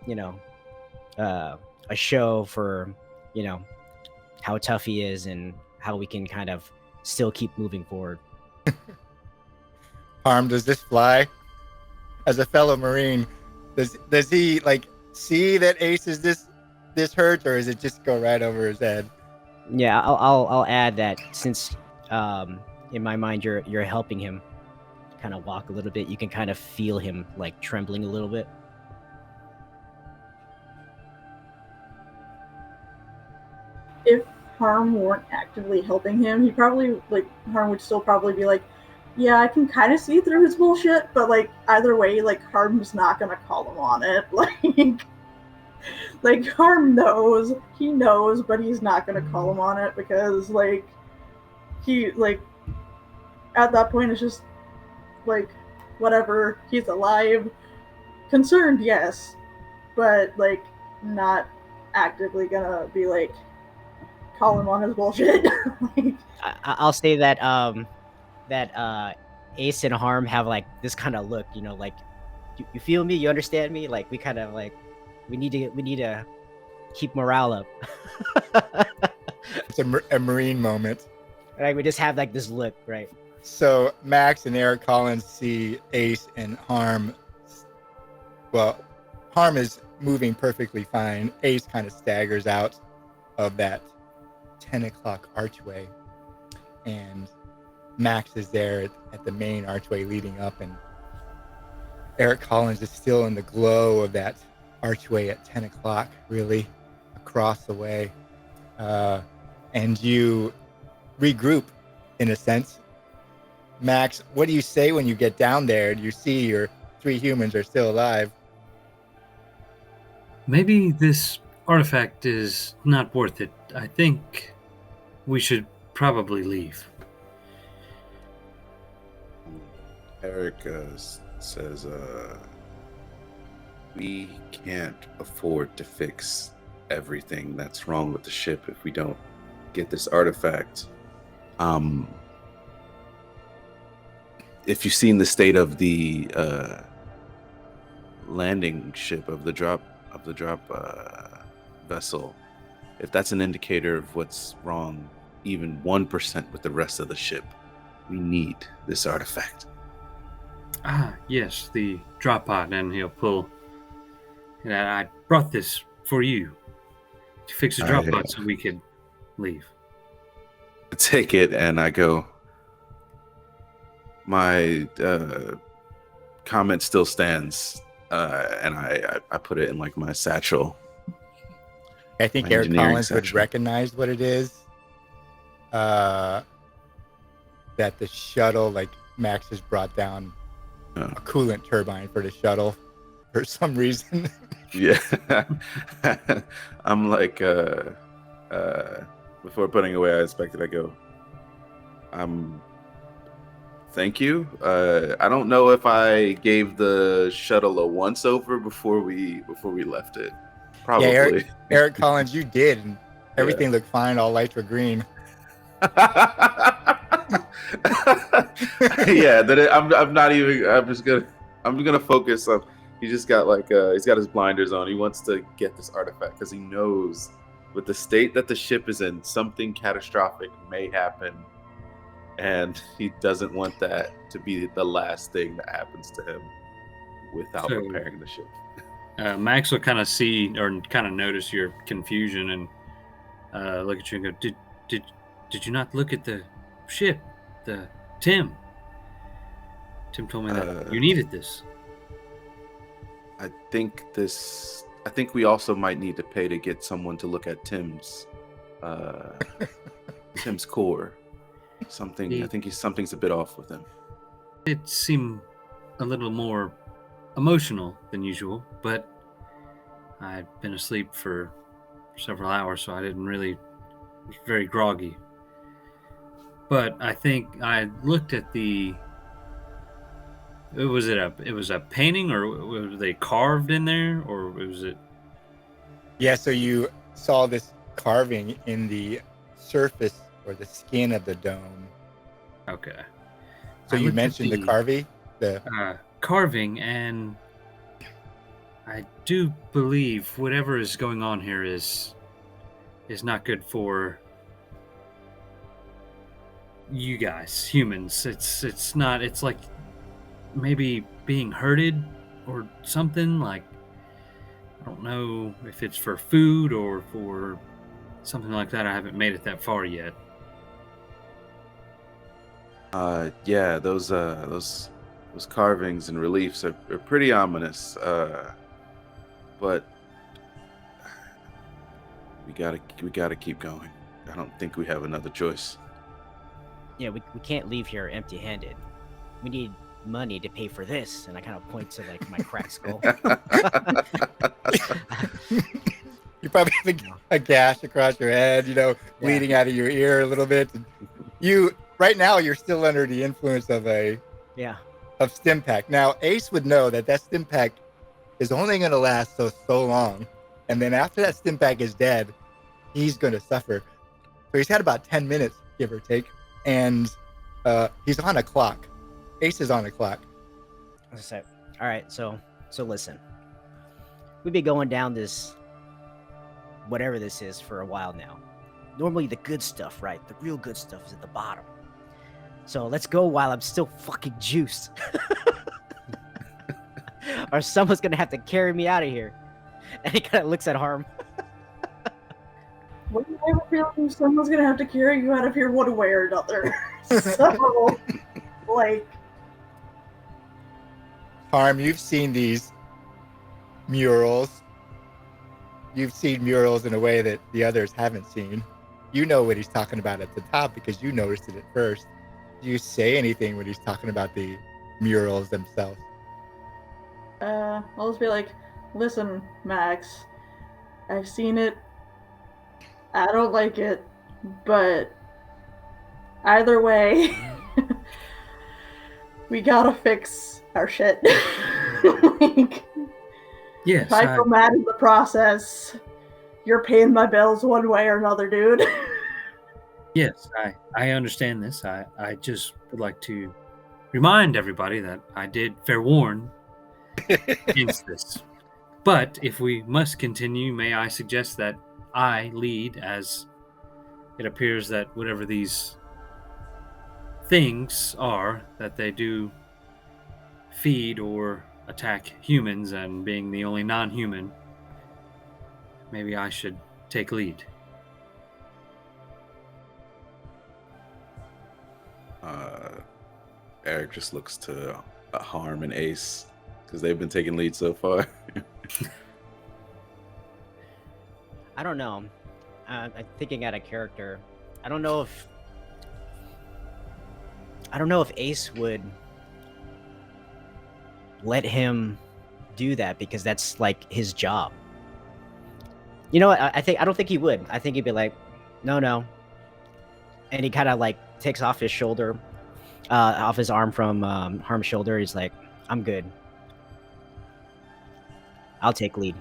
show for how tough he is and how we can kind of still keep moving forward. Harm, does this fly? As a fellow Marine, does he like see that Ace is this hurt, or does it just go right over his head? Yeah, I'll add that since in my mind you're helping him kind of walk a little bit, you can kind of feel him like trembling a little bit. If Harm weren't actively helping him, he probably Harm would still probably be like, yeah, I can kind of see through his bullshit, but like either way, like Harm's not gonna call him on it. Like Harm knows, but he's not gonna call him on it because like he like at that point it's just like whatever, he's alive, concerned, yes, but like not actively gonna be like call him on his bullshit. I'll say that Ace and Harm have like this kind of look, like you feel me, you understand me, like we kind of like we need to keep morale up. It's a Marine moment. Right, we just have like this look, right? So Max and Eric Collins see Ace and Harm. Well, Harm is moving perfectly fine. Ace kind of staggers out of that 10 o'clock archway, and Max is there at the main archway leading up, and Eric Collins is still in the glow of that archway at 10 o'clock, really across the way. And you regroup in a sense. Max, what do you say when you get down there and you see your 3 humans are still alive? Maybe this artifact is not worth it. I think we should probably leave. Eric says, we can't afford to fix everything that's wrong with the ship if we don't get this artifact. If you've seen the state of the landing ship of the drop vessel, if that's an indicator of what's wrong, even 1% with the rest of the ship, we need this artifact. Ah, yes, the drop pod, and he'll pull. I brought this for you to fix the drop pod so we could leave. I take it and I go, my comment still stands, and I put it in like my satchel. I think Eric Collins would recognize what it is. That the shuttle, like Max has brought down a coolant turbine for the shuttle for some reason. Yeah. I'm like, before putting away, I inspected, I go, thank you. I don't know if I gave the shuttle a once over before we left it. Probably. Yeah, Eric Collins, you did, and everything looked fine. All lights were green. Yeah, I'm not even. I'm gonna focus on. He just got like he's got his blinders on. He wants to get this artifact because he knows with the state that the ship is in, something catastrophic may happen, and he doesn't want that to be the last thing that happens to him without repairing the ship. Max will kind of see or kind of notice your confusion and look at you and go, Did you not look at the ship? Tim told me that you needed this. I think we also might need to pay to get someone to look at Tim's core. I think something's a bit off with him. It seemed a little more emotional than usual, but I'd been asleep for several hours, so I was very groggy. But I think I looked at it was a painting, or were they carved in there, or was it? Yeah, so you saw this carving in the surface or the skin of the dome. Okay. So I you looked at mentioned the carving. carving, and I do believe whatever is going on here is not good for you guys, humans. It's not. It's like maybe being herded or something. Like, I don't know if it's for food or for something like that. I haven't made it that far yet. Yeah, those carvings and reliefs are pretty ominous. But we gotta keep going. I don't think we have another choice. Yeah, we can't leave here empty-handed. We need money to pay for this. And I kind of point to like my cracked skull. You probably have a gash across your head, bleeding out of your ear a little bit. You right now you're still under the influence of stim pack. Now Ace would know that stim pack is only going to last so long, and then after that stim pack is dead, he's going to suffer. So he's had about 10 minutes, give or take, and he's on a clock. Ace is on a clock. So, all right, so listen, we've been going down this whatever this is for a while now. Normally the good stuff, right? The real good stuff is at the bottom. So let's go while I'm still fucking juiced. Or someone's gonna have to carry me out of here. And he kind of looks at Harm. When you ever feel like someone's gonna have to carry you out of here one way or another. So, like... Harm, you've seen these murals. You've seen murals in a way that the others haven't seen. You know what he's talking about at the top because you noticed it at first. Do you say anything when he's talking about the murals themselves? I'll just be like, listen, Max, I've seen it. I don't like it, but either way, we gotta fix our shit. Like, Yes, if I go mad in the process, you're paying my bills one way or another, dude. Yes, I understand this. I just would like to remind everybody that I did fair warn against this. But if we must continue, may I suggest that I lead, as it appears that whatever these things are, that they do feed or attack humans, and being the only non-human, maybe I should take lead. Eric just looks to Harm and Ace because they've been taking lead so far. I don't know. I'm thinking out of character. I don't know if Ace would let him do that because that's like his job. You know what? I don't think he would. I think he'd be like, no. And he kind of like takes off his shoulder, off his arm from Harm's shoulder. He's like, I'm good. I'll take lead.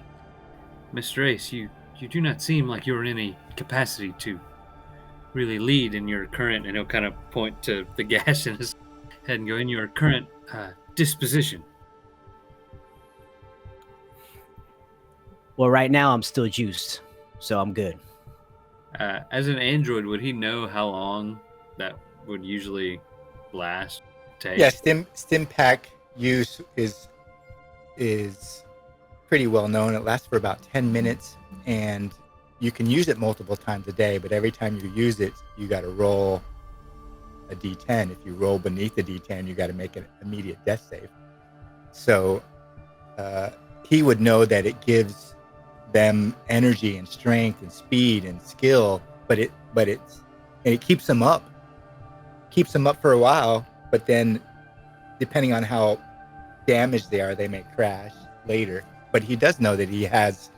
Mr. Ace, you do not seem like you're in any capacity to really lead in your current, and he'll kind of point to the gash in his head and go, in your current disposition. Well, right now I'm still juiced, so I'm good. As an android, would he know how long that would usually take? Yeah, stim pack use is pretty well known. It lasts for about 10 minutes, and you can use it multiple times a day, but every time you use it, you got to roll a d10. If you roll beneath the d10, you got to make an immediate death save. So he would know that it gives them energy and strength and speed and skill, but it keeps them up for a while, but then depending on how damaged they are, they may crash later. But he does know that he has,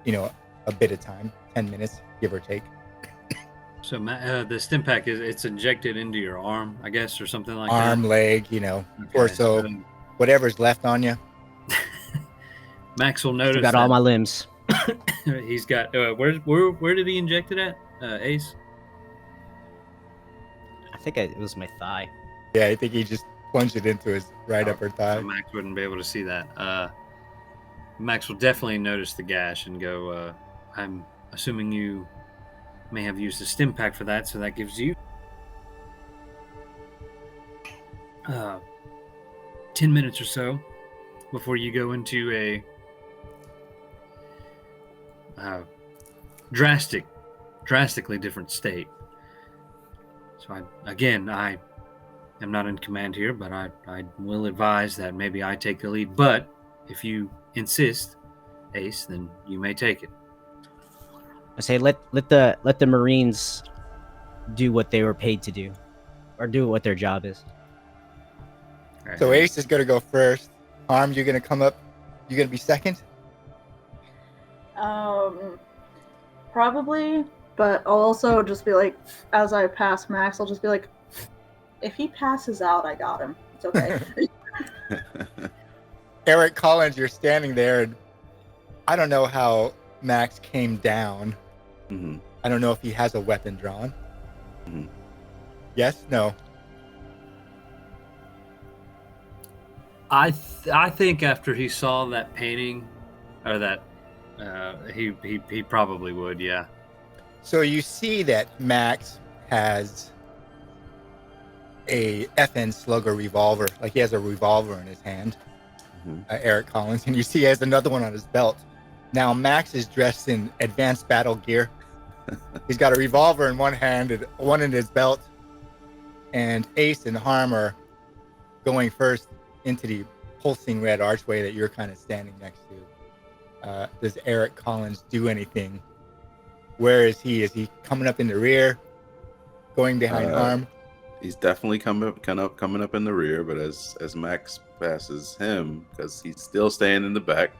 a bit of time, 10 minutes, give or take. So the stim pack it's injected into your arm, I guess, or something like that. Arm, leg, torso, whatever's left on you. Max will notice. Got all my limbs. He's got. Where did he inject it at? Ace. I think it was my thigh. Yeah, I think he just plunged it into his right upper thigh. So Max wouldn't be able to see that. Max will definitely notice the gash and go, I'm assuming you may have used a stim pack for that, so that gives you 10 minutes or so before you go into a drastically different state. So I am not in command here, but I will advise that maybe I take the lead. But if you insist, Ace, then you may take it. I say let the Marines do what they were paid to do, or do what their job is. All So right. Ace is going to go first. Arm, you're going to come up. You're going to be second? Probably, but I'll also just be like, as I pass Max, I'll just be like, if he passes out, I got him. It's okay. Eric Collins, you're standing there, and I don't know how Max came down. Mm-hmm. I don't know if he has a weapon drawn. Mm-hmm. Yes? No? I think after he saw that painting, or that he probably would, yeah. So you see that Max has a FN Slugger revolver. Like he has a revolver in his hand, Eric Collins. And you see he has another one on his belt. Now Max is dressed in advanced battle gear. He's got a revolver in one hand and one in his belt. And Ace and Harm are going first into the pulsing red archway that you're kind of standing next to. Does Eric Collins do anything? Where is he? Is he coming up in the rear? Going behind Harm? He's definitely coming up in the rear, but as Max passes him, because he's still staying in the back,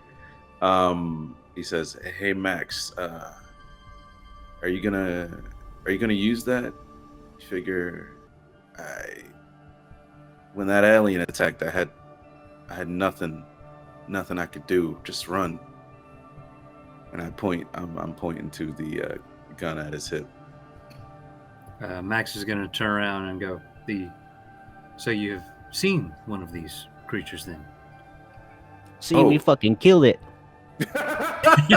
he says, "Hey Max, are you gonna use that? You figure when that alien attacked, I had nothing I could do, just run." And I'm pointing to the gun at his hip. Max is going to turn around and go, so you've seen one of these creatures then? See me fucking kill it. I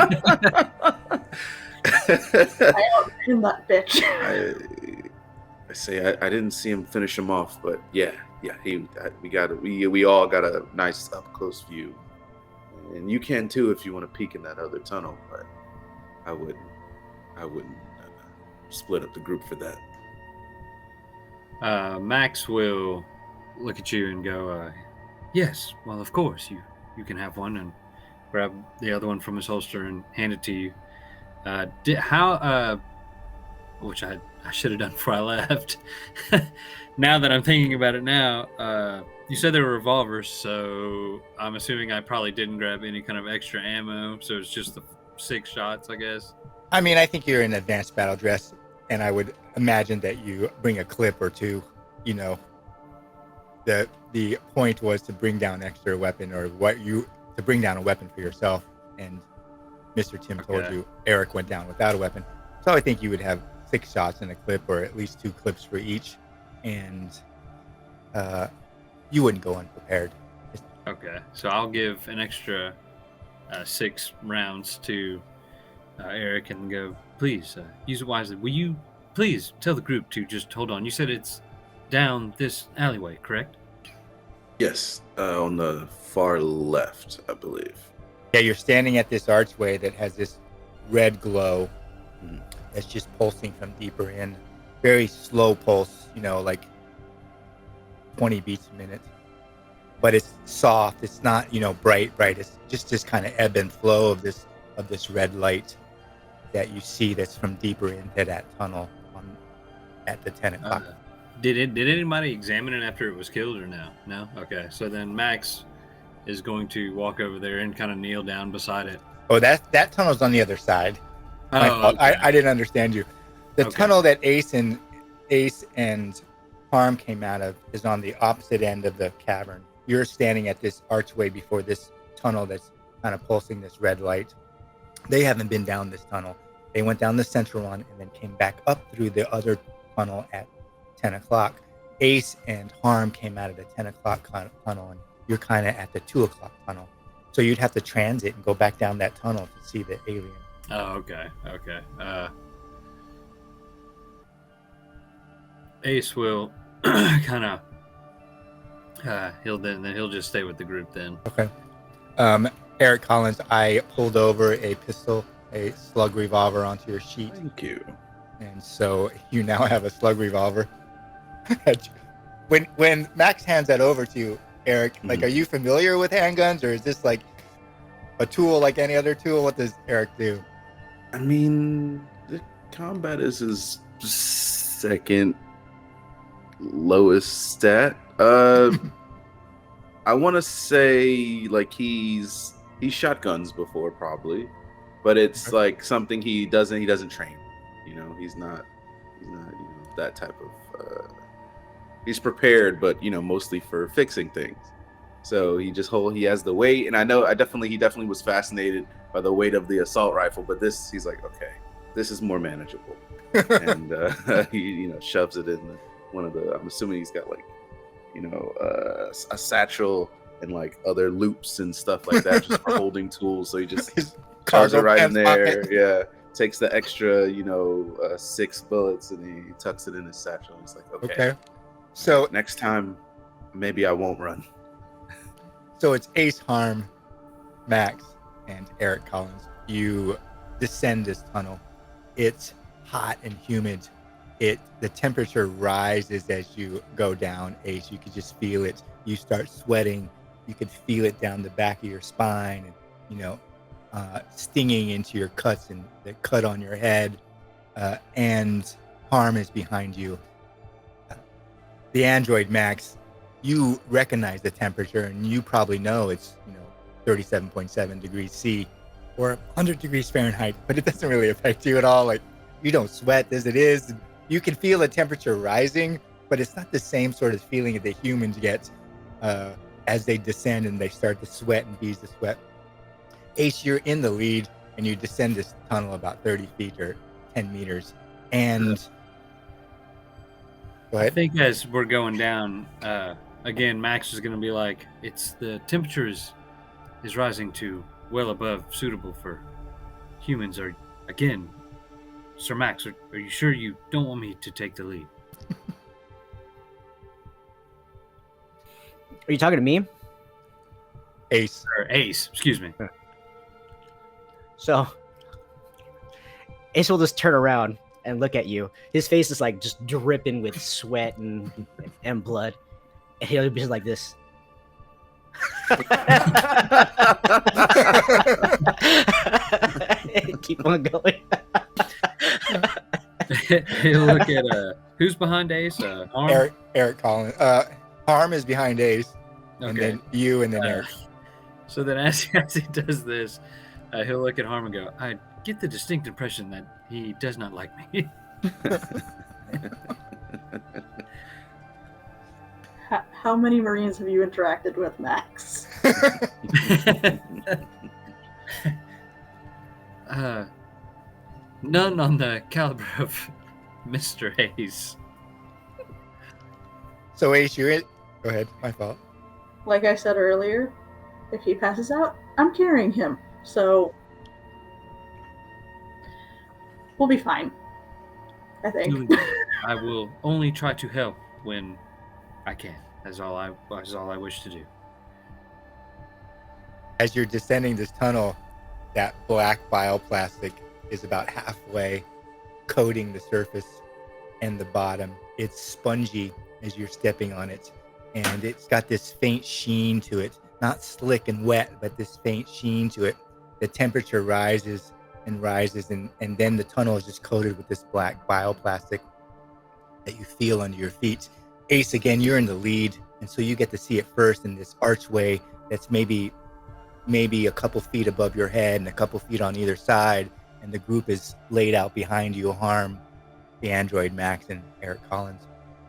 outran that bitch. I say I didn't see him finish him off, but yeah, we all got a nice up close view, and you can too if you want to peek in that other tunnel. But I wouldn't split up the group for that. Max will look at you and go, yes, well, of course, you can have one, and grab the other one from his holster and hand it to you. Which I should have done before I left. Now that I'm thinking about it now, you said they were revolvers, so I'm assuming I probably didn't grab any kind of extra ammo, so it's just the 6 shots, I guess. I mean, I think you're in advanced battle dress, and I would imagine that you bring a clip or two. You know, the point was to bring down extra weapon, or to bring down a weapon for yourself. And Mr. Tim told you Eric went down without a weapon, so I think you would have 6 shots in a clip, or at least 2 clips for each, and you wouldn't go unprepared. Okay, so I'll give an extra 6 rounds to Eric and go, please use it wisely. Will you please tell the group to just hold on? You said it's down this alleyway, correct? Yes, on the far left, I believe. Yeah, you're standing at this archway that has this red glow that's just pulsing from deeper in. Very slow pulse, like 20 beats a minute. But it's soft. It's not, bright. It's just kind of ebb and flow of this red light that you see that's from deeper into that tunnel at the 10 o'clock. Did anybody examine it after it was killed or no? No? Okay. So then Max is going to walk over there and kind of kneel down beside it. Oh, that tunnel's on the other side. Oh, okay. I didn't understand you. The tunnel that Ace and Harm came out of is on the opposite end of the cavern. You're standing at this archway before this tunnel that's kind of pulsing this red light. They haven't been down this tunnel. They went down the central one and then came back up through the other tunnel at 10 o'clock. Ace and Harm came out of the 10 o'clock tunnel, and you're kind of at the 2 o'clock tunnel. So you'd have to transit and go back down that tunnel to see the alien. Oh, okay. Ace will kind of he'll just stay with the group then. Okay. Eric Collins, I pulled over a pistol, a slug revolver onto your sheet. Thank you. And so you now have a slug revolver. when Max hands that over to you, Eric, like, are you familiar with handguns, or is this like a tool like any other tool? What does Eric do? I mean, the combat is his second lowest stat. I want to say like he's shotguns before probably, but it's like something he doesn't train. You know, he's not that type of. He's prepared, but mostly for fixing things. So he has the weight, and he definitely was fascinated by the weight of the assault rifle. But he's like, okay, this is more manageable, and he shoves it in one of the. I'm assuming he's got like, a satchel and like other loops and stuff like that, just for holding tools. So he just shoves it right in there. Pocket. Yeah, takes the extra 6 bullets and he tucks it in his satchel. And he's like, okay. So next time, maybe I won't run. So it's Ace, Harm, Max, and Eric Collins. You descend this tunnel. It's hot and humid. The temperature rises as you go down, Ace. You could just feel it. You start sweating. You could feel it down the back of your spine, and stinging into your cuts and the cut on your head. And Harm is behind you. The android, Max, you recognize the temperature, and you probably know it's 37.7 degrees C or 100 degrees Fahrenheit, but it doesn't really affect you at all. Like, you don't sweat as it is. You can feel the temperature rising, but it's not the same sort of feeling that humans get as they descend and they start to sweat and beads of sweat. Ace, you're in the lead, and you descend this tunnel about 30 feet or 10 meters. And go ahead. I think as we're going down, again, Max is going to be like, the temperature is rising to well above suitable for humans. Or again, Sir Max, are you sure you don't want me to take the lead? Are you talking to me? Ace. Or Ace, excuse me. So Ace will just turn around and look at you. His face is like just dripping with sweat and blood. And he'll be just like this. Keep on going. He'll look at who's behind Ace? Harm? Eric Collins. Harm is behind Ace, okay. And then you, and then Eric. So then as he does this, he'll look at Harm and go, I get the distinct impression that he does not like me. How many Marines have you interacted with, Max? None on the caliber of Mr. Hayes. So Ace, you're in. Go ahead. My fault. Like I said earlier, if he passes out, I'm carrying him. So we'll be fine, I think. I will only try to help when I can. That's all I wish to do. As you're descending this tunnel, that black bioplastic is about halfway coating the surface and the bottom. It's spongy as you're stepping on it, and it's got this faint sheen to it. Not slick and wet, but this faint sheen to it. The temperature rises and rises, and then the tunnel is just coated with this black bioplastic that you feel under your feet. Ace, again, you're in the lead, and so you get to see it first in this archway that's maybe a couple feet above your head and a couple feet on either side, and the group is laid out behind you, Harm, the android, Max, and Eric Collins.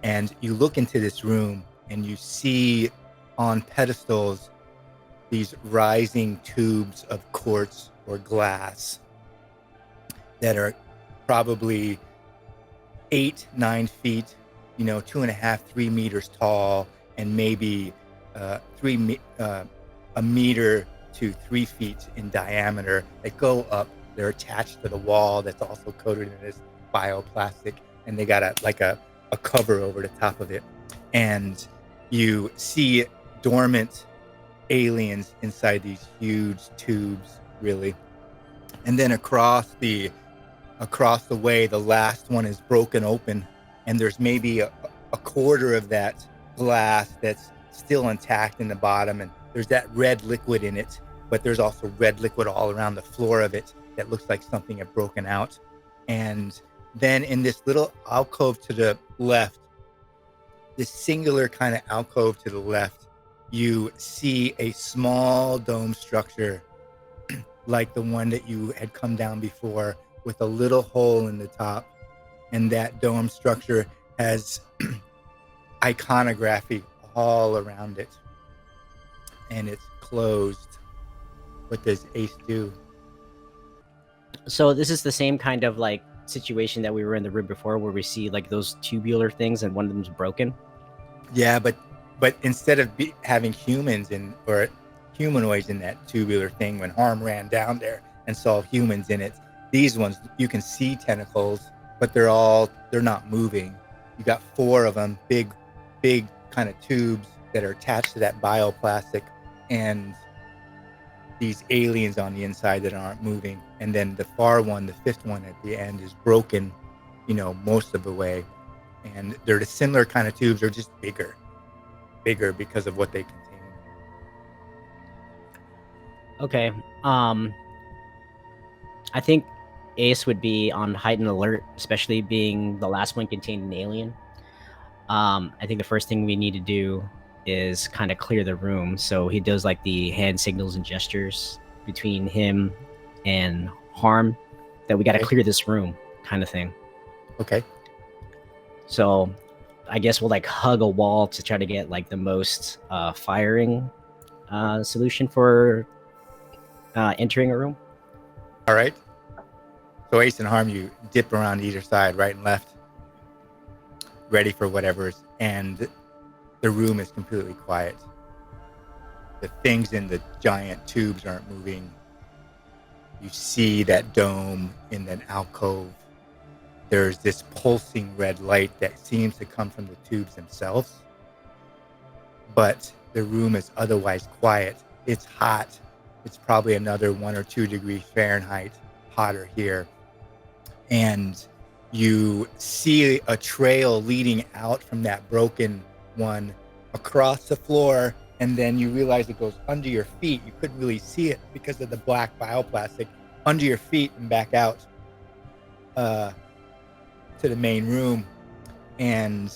And you look into this room, and you see on pedestals these rising tubes of quartz or glass that are probably 8-9 feet 2.5, 3 meters tall, and maybe a meter to 3 feet in diameter that go up. They're attached to the wall that's also coated in this bioplastic, and they got a cover over the top of it. And you see dormant aliens inside these huge tubes, really. And then across the way, the last one is broken open, and there's maybe a quarter of that glass that's still intact in the bottom, and there's that red liquid in it, but there's also red liquid all around the floor of it that looks like something had broken out. And then in this little alcove to the left, this singular kind of alcove to the left, you see a small dome structure like the one that you had come down before, with a little hole in the top. And that dome structure has iconography all around it. And it's closed. What does Ace do? So this is the same kind of like situation that we were in the room before, where we see like those tubular things and one of them's broken. Yeah, but instead of having humans or humanoids in that tubular thing, when Harm ran down there and saw humans in it, these ones, you can see tentacles, but they're not moving. You got 4 of them, big kind of tubes that are attached to that bioplastic, and these aliens on the inside that aren't moving. And then the far one, the 5th one at the end, is broken, most of the way. And they're the similar kind of tubes, they're just bigger because of what they contain. Okay. I think Ace would be on heightened alert, especially being the last one contained an alien. I think the first thing we need to do is kind of clear the room. So he does like the hand signals and gestures between him and Harm that we got to clear this room kind of thing. Okay. So I guess we'll like hug a wall to try to get like the most firing solution for entering a room. All right. So Ace and Harm, you dip around either side, right and left, ready for whatever's, and the room is completely quiet. The things in the giant tubes aren't moving. You see that dome in that alcove. There's this pulsing red light that seems to come from the tubes themselves. But the room is otherwise quiet. It's hot. It's probably another 1 or 2 degrees Fahrenheit hotter here. And you see a trail leading out from that broken one across the floor, and then you realize it goes under your feet. You couldn't really see it because of the black bioplastic, under your feet and back out to the main room. And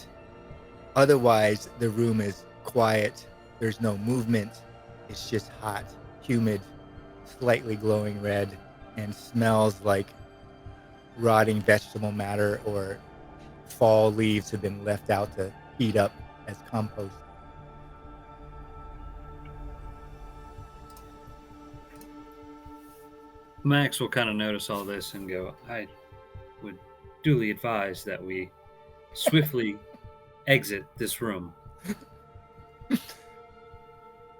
otherwise the room is quiet. There's no movement. It's just hot, humid, slightly glowing red, and smells like rotting vegetable matter or fall leaves have been left out to heat up as compost. Max will kind of notice all this and go, I would duly advise that we swiftly exit this room.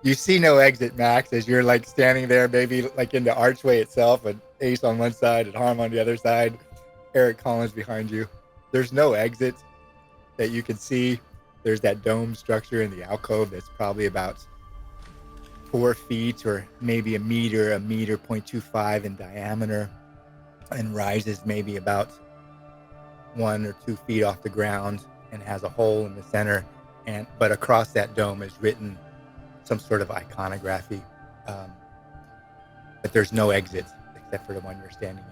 You see no exit, Max, as you're like standing there, maybe like in the archway itself, and Ace on one side and Harm on the other side, Eric Collins behind you. There's no exit that you can see. There's that dome structure in the alcove that's probably about 4 feet or maybe a meter 0.25 in diameter, and rises maybe about 1 or 2 feet off the ground and has a hole in the center. But across that dome is written some sort of iconography, but there's no exit except for the one you're standing in.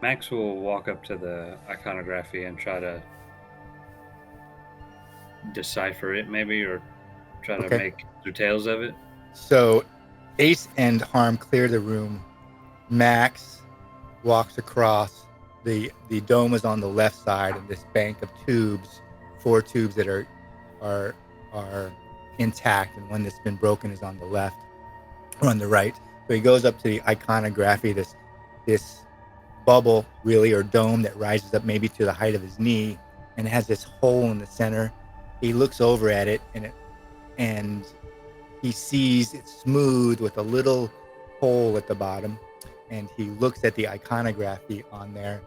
Max will walk up to the iconography and try to decipher it, maybe, or try to make details of it. So Ace and Harm clear the room. Max walks across. The dome is on the left side of this bank of tubes, 4 tubes that are intact, and one that's been broken is on the left or on the right. So he goes up to the iconography, this bubble, really, or dome that rises up maybe to the height of his knee, and it has this hole in the center. He looks over at it, and he sees it's smooth with a little hole at the bottom, and he looks at the iconography on there.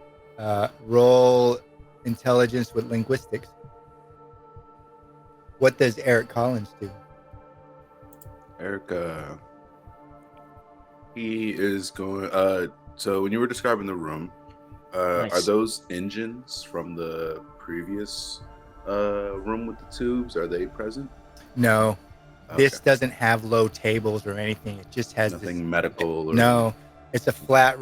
Roll intelligence with linguistics. What does Eric Collins do? Eric, he is going. So when you were describing the room, Nice. are those engines from the previous room with the tubes? Are they present? No, this Okay. doesn't have low tables or anything. It just has Nothing medical. Or No, it's a flat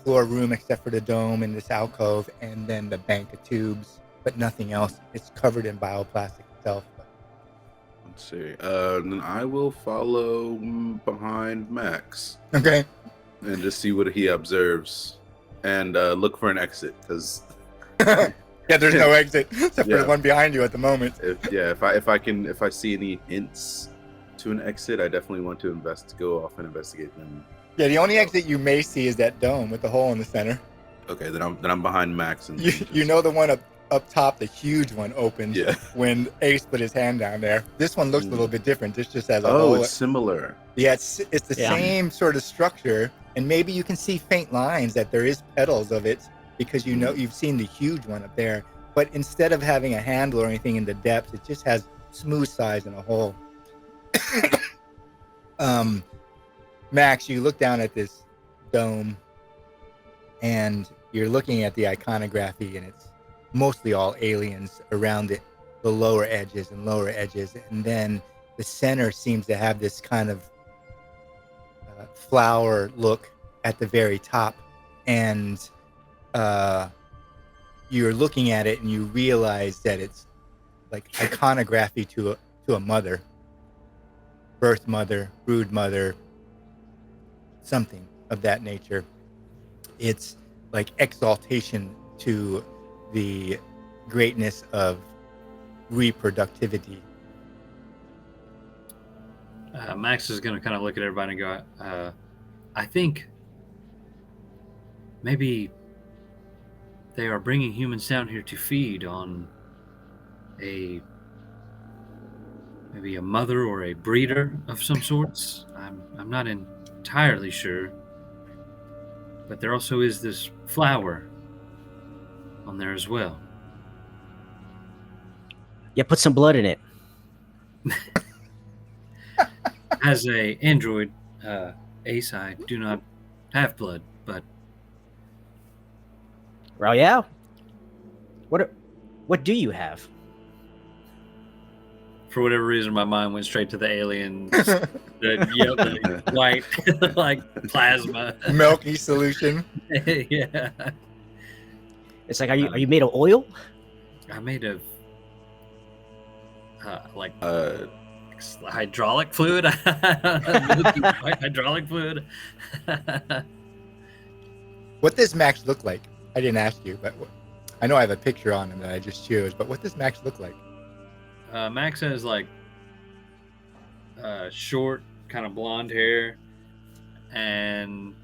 floor room except for the dome and this alcove, and then the bank of tubes, but nothing else. It's covered in bioplastic itself. Let's see. Then I will follow behind Max Okay. and just see what he observes, and look for an exit. Because Yeah, there's no exit except for Yeah. the one behind you at the moment. if I see any hints to an exit, I definitely want to go off and investigate them. Yeah, the only exit you may see is that dome with the hole in the center. Okay, then I'm behind Max, and You know the one up top, the huge one opens Yeah. when Ace put his hand down there. This one looks a little bit different. This just has a Oh, hole. it's similar. Yeah, it's the Yeah. same sort of structure, and maybe you can see faint lines that there is petals of it because you've seen the huge one up there. But instead of having a handle or anything in the depths, it just has smooth sides and a hole. Max, you look down at this dome, and you're looking at the iconography, and it's mostly all aliens around it, the lower edges, and then the center seems to have this kind of flower look at the very top, and you're looking at it and you realize that it's like iconography to a mother, birth mother, brood mother, something of that nature. It's like exaltation to the greatness of reproductivity. Max is going to kind of look at everybody and go, I think maybe they are bringing humans down here to feed on maybe a mother or a breeder of some sorts. I'm not entirely sure. But there also is this flower on there as well. Yeah, put some blood in it. As a android, Ace, I do not have blood, but Well, yeah. What do you have? for whatever reason, my mind went straight to the aliens, the white, like plasma. Milky solution. Yeah. It's like, are you made of oil? I'm made of hydraulic fluid. Hydraulic fluid. What does Max look like? I didn't ask you, but I know I have a picture on him that I just chose, but what does Max look like? Max has like short, kind of blonde hair, and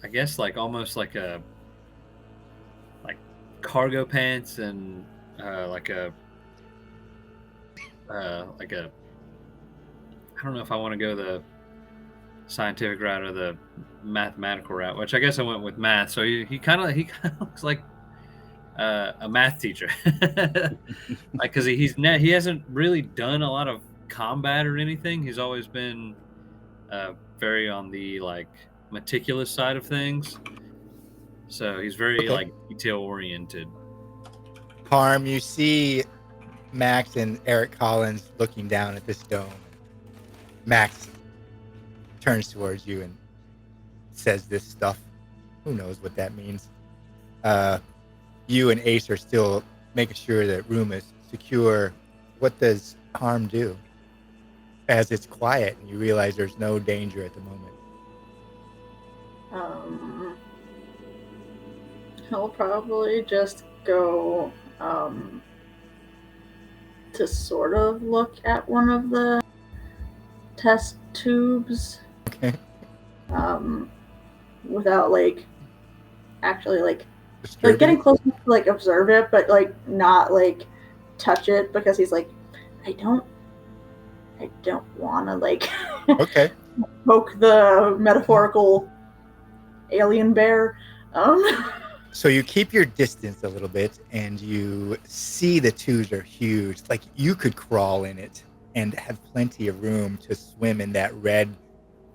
I guess like almost like cargo pants and like a I don't know if I want to go the scientific route or the mathematical route, which I guess I went with math. So he kind of looks like a math teacher, like because he hasn't really done a lot of combat or anything. He's always been very on the like meticulous side of things. So he's very like detail oriented. Parm, you see Max and Eric Collins looking down at this dome. Max turns towards you and says this stuff. Who knows what that means? You and Ace are still making sure that room is secure. What does Parm do? As it's quiet and you realize there's no danger at the moment. He'll probably just go to sort of look at one of the test tubes. Okay. Without like actually like Disturbing getting it? close enough to like observe it, but like not like touch it because he's like, I don't want to like Okay. poke the metaphorical alien bear. So you keep your distance a little bit, and you see the tubes are huge. Like you could crawl in it and have plenty of room to swim in that red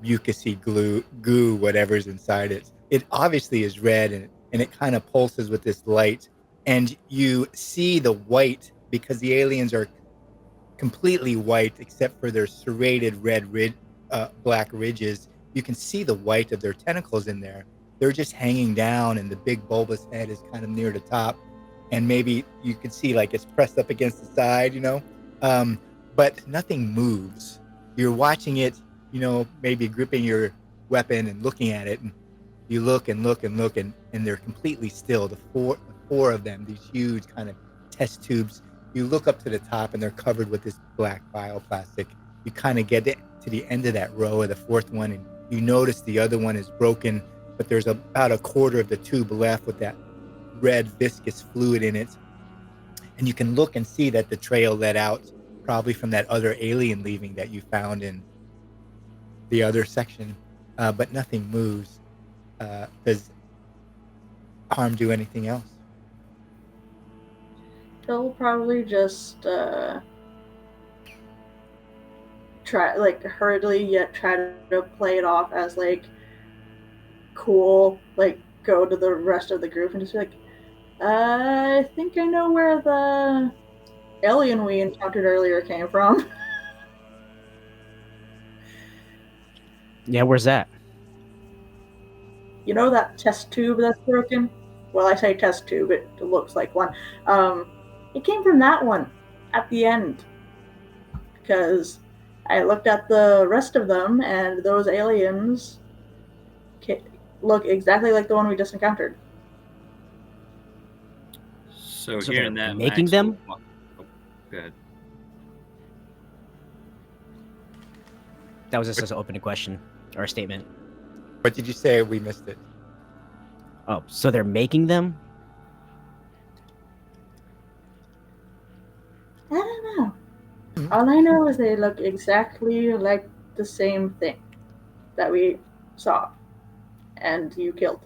mucousy goo, whatever's inside it. It obviously is red, and it kind of pulses with this light. And you see the white because the aliens are completely white except for their serrated black ridges. You can see the white of their tentacles in there. They're just hanging down, and the big bulbous head is kind of near the top. And maybe you can see like it's pressed up against the side, but nothing moves. You're watching it, maybe gripping your weapon and looking at it. And you look and look and look, and they're completely still. The four of them, these huge kind of test tubes. You look up to the top, and they're covered with this black bioplastic. You kind of get to the end of that row of the fourth one, and you notice the other one is broken, but there's about a quarter of the tube left with that red viscous fluid in it. And you can look and see that the trail led out probably from that other alien leaving that you found in the other section, but nothing moves. Does harm do anything else? He'll probably just try like hurriedly yet try to play it off as like cool, like go to the rest of the group and just be like, I think I know where the alien we encountered earlier came from. Yeah, where's that? You know that test tube that's broken? Well, I say test tube, it looks like one. It came from that one at the end. Because I looked at the rest of them, and those aliens look exactly like the one we just encountered. So So hearing they're that, making Max them? will- Oh, go ahead. That was just an opening question or a statement. What did you say? We missed it. Oh, so they're making them? I don't know. All I know is they look exactly like the same thing that we saw and you killed.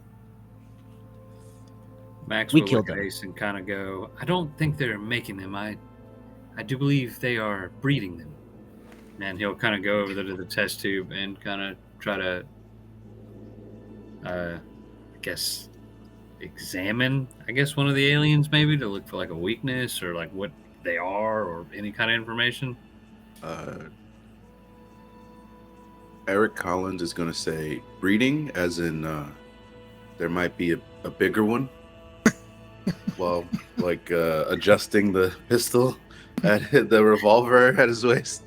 Max We will killed look at them. Ace and kind of go, I don't think they're making them. I do believe they are breeding them. And he'll kind of go over to the test tube and kind of try to, I guess, examine, one of the aliens maybe to look for like a weakness or like what they are or any kind of information. Eric Collins is going to say breeding, as in there might be a bigger one. Well, like adjusting the pistol at the revolver at his waist.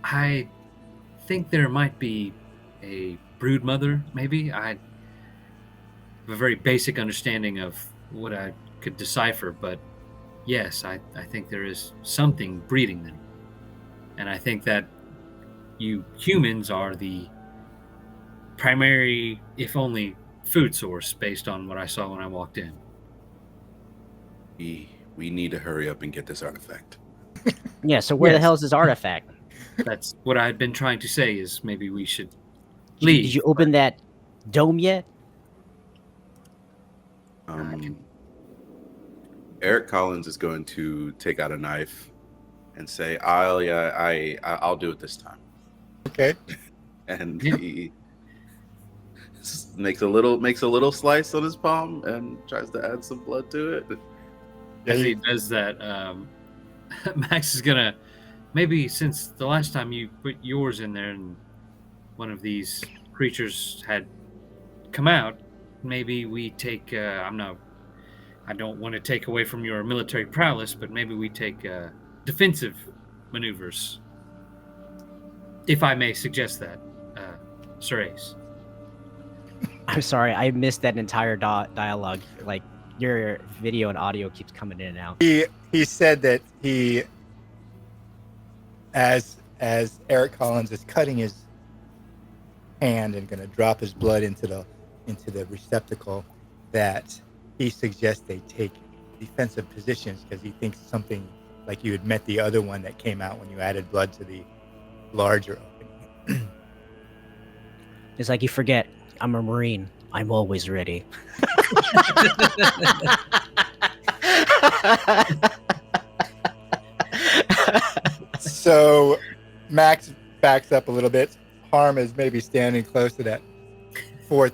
I think there might be a brood mother, maybe. I have a very basic understanding of what I could decipher, but yes, I think there is something breeding them. And I think that you humans are the primary, if only, food source based on what I saw when I walked in. We need to hurry up and get this artifact. Yeah, so where the Yes. hell is this artifact? That's what I had been trying to say is maybe we should Did leave. you open that dome yet? Eric Collins is going to take out a knife and say, I'll do it this time. Okay. And Yeah. he makes a little slice on his palm and tries to add some blood to it. As he does that, Max is gonna, maybe since the last time you put yours in there and one of these creatures had come out, maybe we take, I don't want to take away from your military prowess, but maybe we take defensive maneuvers. If I may suggest that, Sir Ace. I'm sorry, I missed that entire dialogue. Like, your video and audio keeps coming in and out. He said that he, as Eric Collins is cutting his hand and going to drop his blood into the into the receptacle that he suggests they take defensive positions because he thinks something like you had met the other one that came out when you added blood to the larger opening. It's like you forget, I'm a Marine. I'm always ready. So Max backs up a little bit. Harm is maybe standing close to that fourth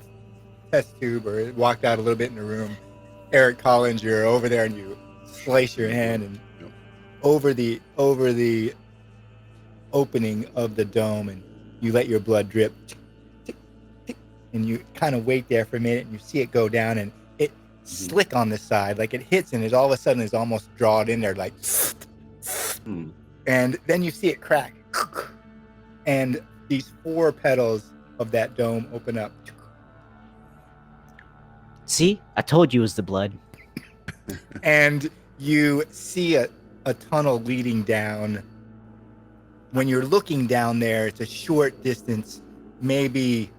test tube or walked out a little bit in the room. Eric Collins, you're over there and you slice your hand and over the opening of the dome, and you let your blood drip, and you kind of wait there for a minute and you see it go down, and it slick on the side, like it hits and it all of a sudden is almost drawn in there, like and then you see it crack, and these 4 petals of that dome open up. See, I told you it was the blood. And you see a tunnel leading down. When you're looking down there, it's a short distance, maybe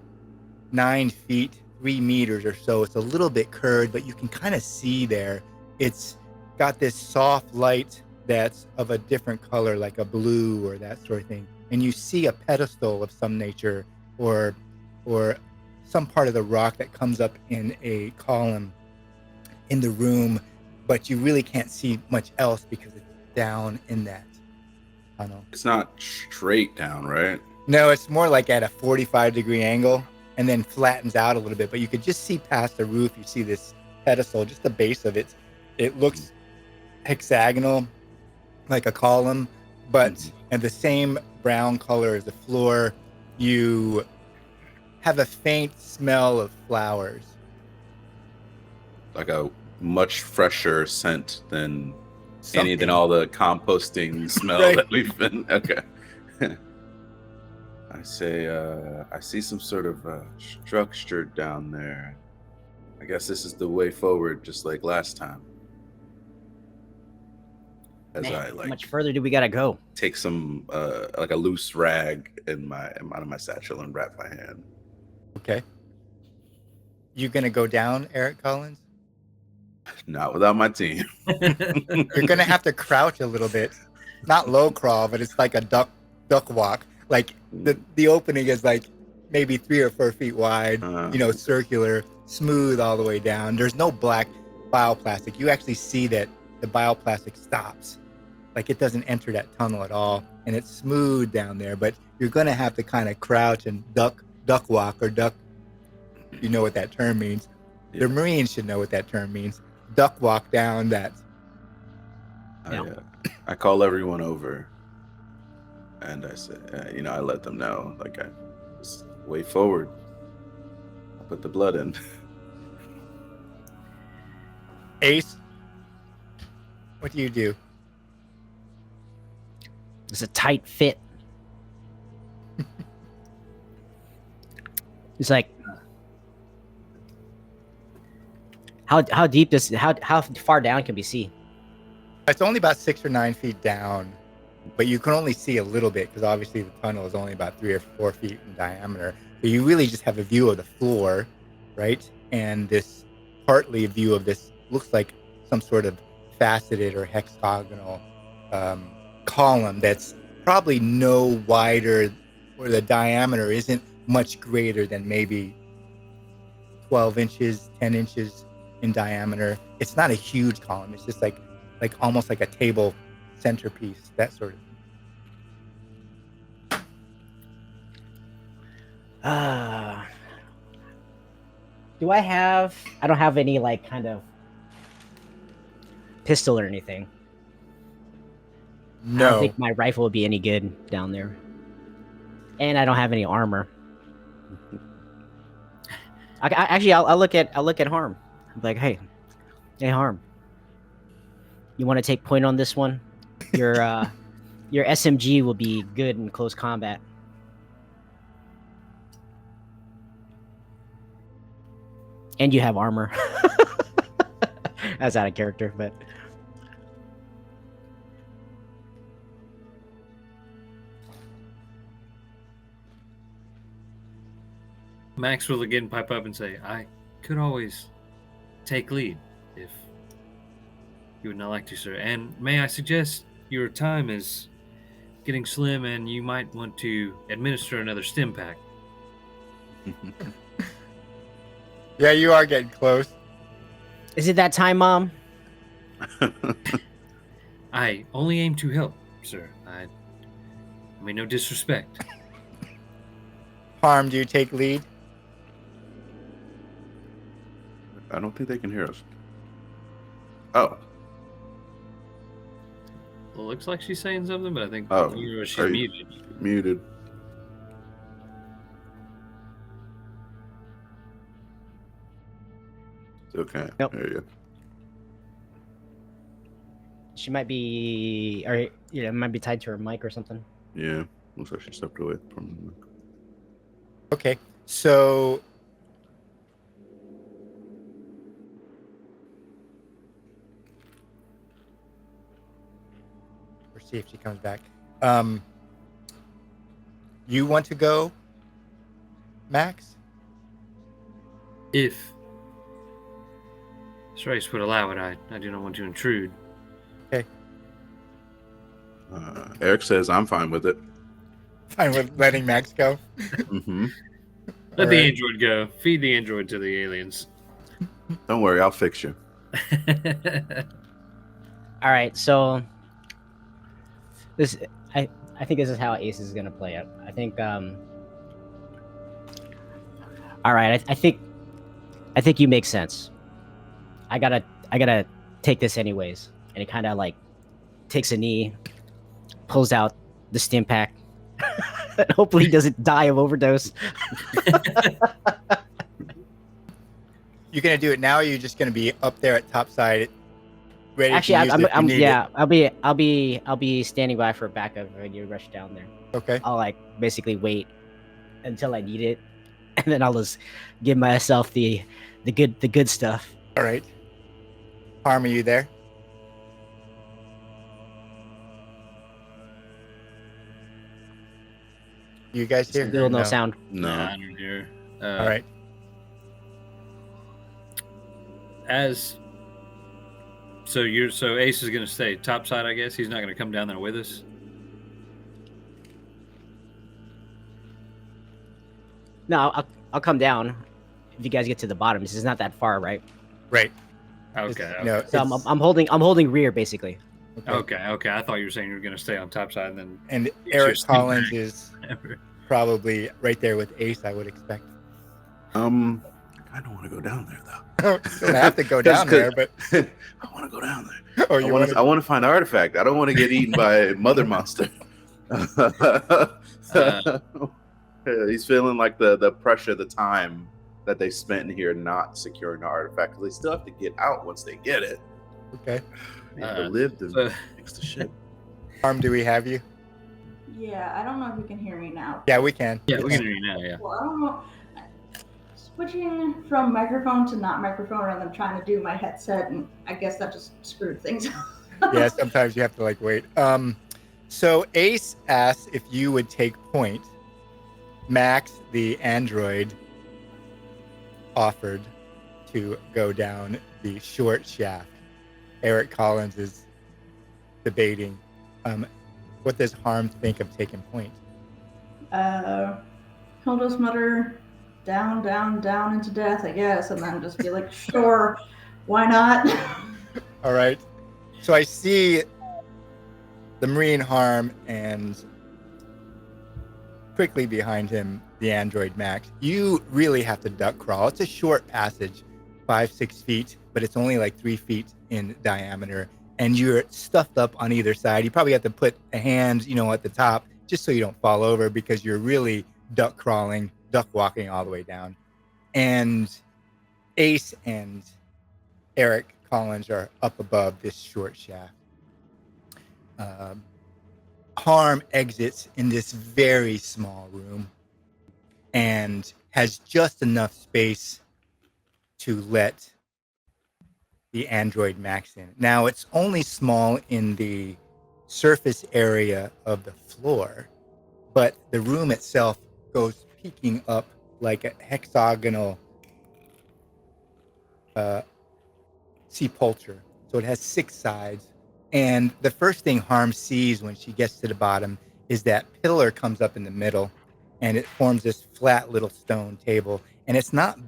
9 feet, 3 meters or so. It's a little bit curved, but you can kind of see there. It's got this soft light that's of a different color, like a blue or that sort of thing. And you see a pedestal of some nature or some part of the rock that comes up in a column in the room, but you really can't see much else because it's down in that tunnel. It's not straight down, right? No, it's more like at a 45-degree angle and then flattens out a little bit, but you could just see past the roof. You see this pedestal, just the base of it. It looks hexagonal, like a column, but and the same brown color as the floor. You have a faint smell of flowers. Like a much fresher scent than all the composting smell Right. that we've been. Okay. I say, I see some sort of structure down there. I guess this is the way forward, just like last time. As Man, I how like much further do we gotta go? take some like a loose rag out of my satchel and wrap my hand. Okay. You gonna go down, Eric Collins? Not without my team. You're gonna have to crouch a little bit. Not low crawl, but it's like a duck walk. Like the opening is like maybe 3 or 4 feet wide, circular, smooth all the way down. There's no black bioplastic. You actually see that the bioplastic stops. Like it doesn't enter that tunnel at all, and it's smooth down there, but you're gonna have to kind of crouch and duck walk or duck. You know what that term means. Yeah. The Marines should know what that term means. Duck walk down that. I call everyone over, and I say, I let them know, like, I just way forward. I'll put the blood in. Ace, what do you do? It's a tight fit. It's like, how deep how far down can we see? It's only about 6 or 9 feet down, but you can only see a little bit because obviously the tunnel is only about 3 or 4 feet in diameter. So you really just have a view of the floor, right? And this partly a view of this looks like some sort of faceted or hexagonal column that's probably no wider, or the diameter isn't much greater than maybe 12 inches, 10 inches in diameter. It's not a huge column. It's just like almost like a table centerpiece, that sort of thing. Do I don't have any like kind of pistol or anything. I don't think my rifle would be any good down there. And I don't have any armor. I'll look at Harm. I'm like, hey Harm, you want to take point on this one? Your SMG will be good in close combat. And you have armor. That's out of character, but Max will again pipe up and say, I could always take lead if you would not like to, sir. And may I suggest your time is getting slim and you might want to administer another stim pack. Yeah, you are getting close. Is it that time, Mom? I only aim to help, sir. I mean, no disrespect. Harm, do you take lead? I don't think they can hear us. Oh. Well, looks like she's saying something, but I think Oh, she's are you- muted. Muted. Okay. Nope. There you go. She might be, or might be tied to her mic or something. Yeah. Looks like she stepped away from. Okay, so we'll see if she comes back. You want to go, Max? If Strace would allow it, I do not want to intrude. Eric says, I'm fine with it. Fine with letting Max go. Mm-hmm. Let the Alright. android go. Feed the android to the aliens. Don't worry, I'll fix you. All right, so this I think this is how Ace is gonna play it. I think all right, I think you make sense. I gotta take this anyways, and he kind of like takes a knee, pulls out the stim pack. Hopefully, he doesn't die of overdose. You gonna do it now, or are you just gonna be up there at topside, ready Actually, to use it if you need it? I'll be standing by for backup when you rush down there. Okay. I'll like basically wait until I need it, and then I'll just give myself the good stuff. All right. Harm, are you there? You guys hear? her? Still no sound. No. I don't hear. All right. So Ace is going to stay topside, I guess. He's not going to come down there with us. No, I'll come down if you guys get to the bottom. This is not that far, right? Right. Okay. No, So I'm holding rear basically. Okay. I thought you were saying you were going to stay on topside and then. And It's Eric just Collins feedback. is probably right there with Ace, I would expect. I don't want to go down there though. You don't have to go down there, but I want to go down there. or I you want want to. I want to find the artifact. I don't want to get eaten by a mother monster. He's feeling like the pressure, the time that they spent in here not securing the artifact, because they still have to get out once they get it. Okay. They have to live to so- fix the ship. Harm, do we have you? Yeah, I don't know if you can hear me now. Yeah, we can. Yeah, we can hear you now, yeah. Well, I don't know. Switching from microphone to not microphone and then trying to do my headset, and I guess that just screwed things up. Yeah, sometimes you have to like wait. So Ace asks if you would take point. Max, the android, offered to go down the short shaft. Eric Collins is debating. What does Harm think of taking point? He'll just mutter, down, down, down into death, I guess, and then just be like, sure, why not? All right. So I see the Marine Harm and quickly behind him, the android Max. You really have to duck crawl. It's a short passage, 5-6 feet, but it's only like 3 feet in diameter. And you're stuffed up on either side. You probably have to put a hand, at the top, just so you don't fall over, because you're really duck crawling, duck walking all the way down. And Ace and Eric Collins are up above this short shaft. Harm exits in this very small room and has just enough space to let the android Max in. Now, it's only small in the surface area of the floor, but the room itself goes peeking up like a hexagonal sepulchre. So it has 6 sides. And the first thing Harm sees when she gets to the bottom is that pillar comes up in the middle, and it forms this flat little stone table. And it's not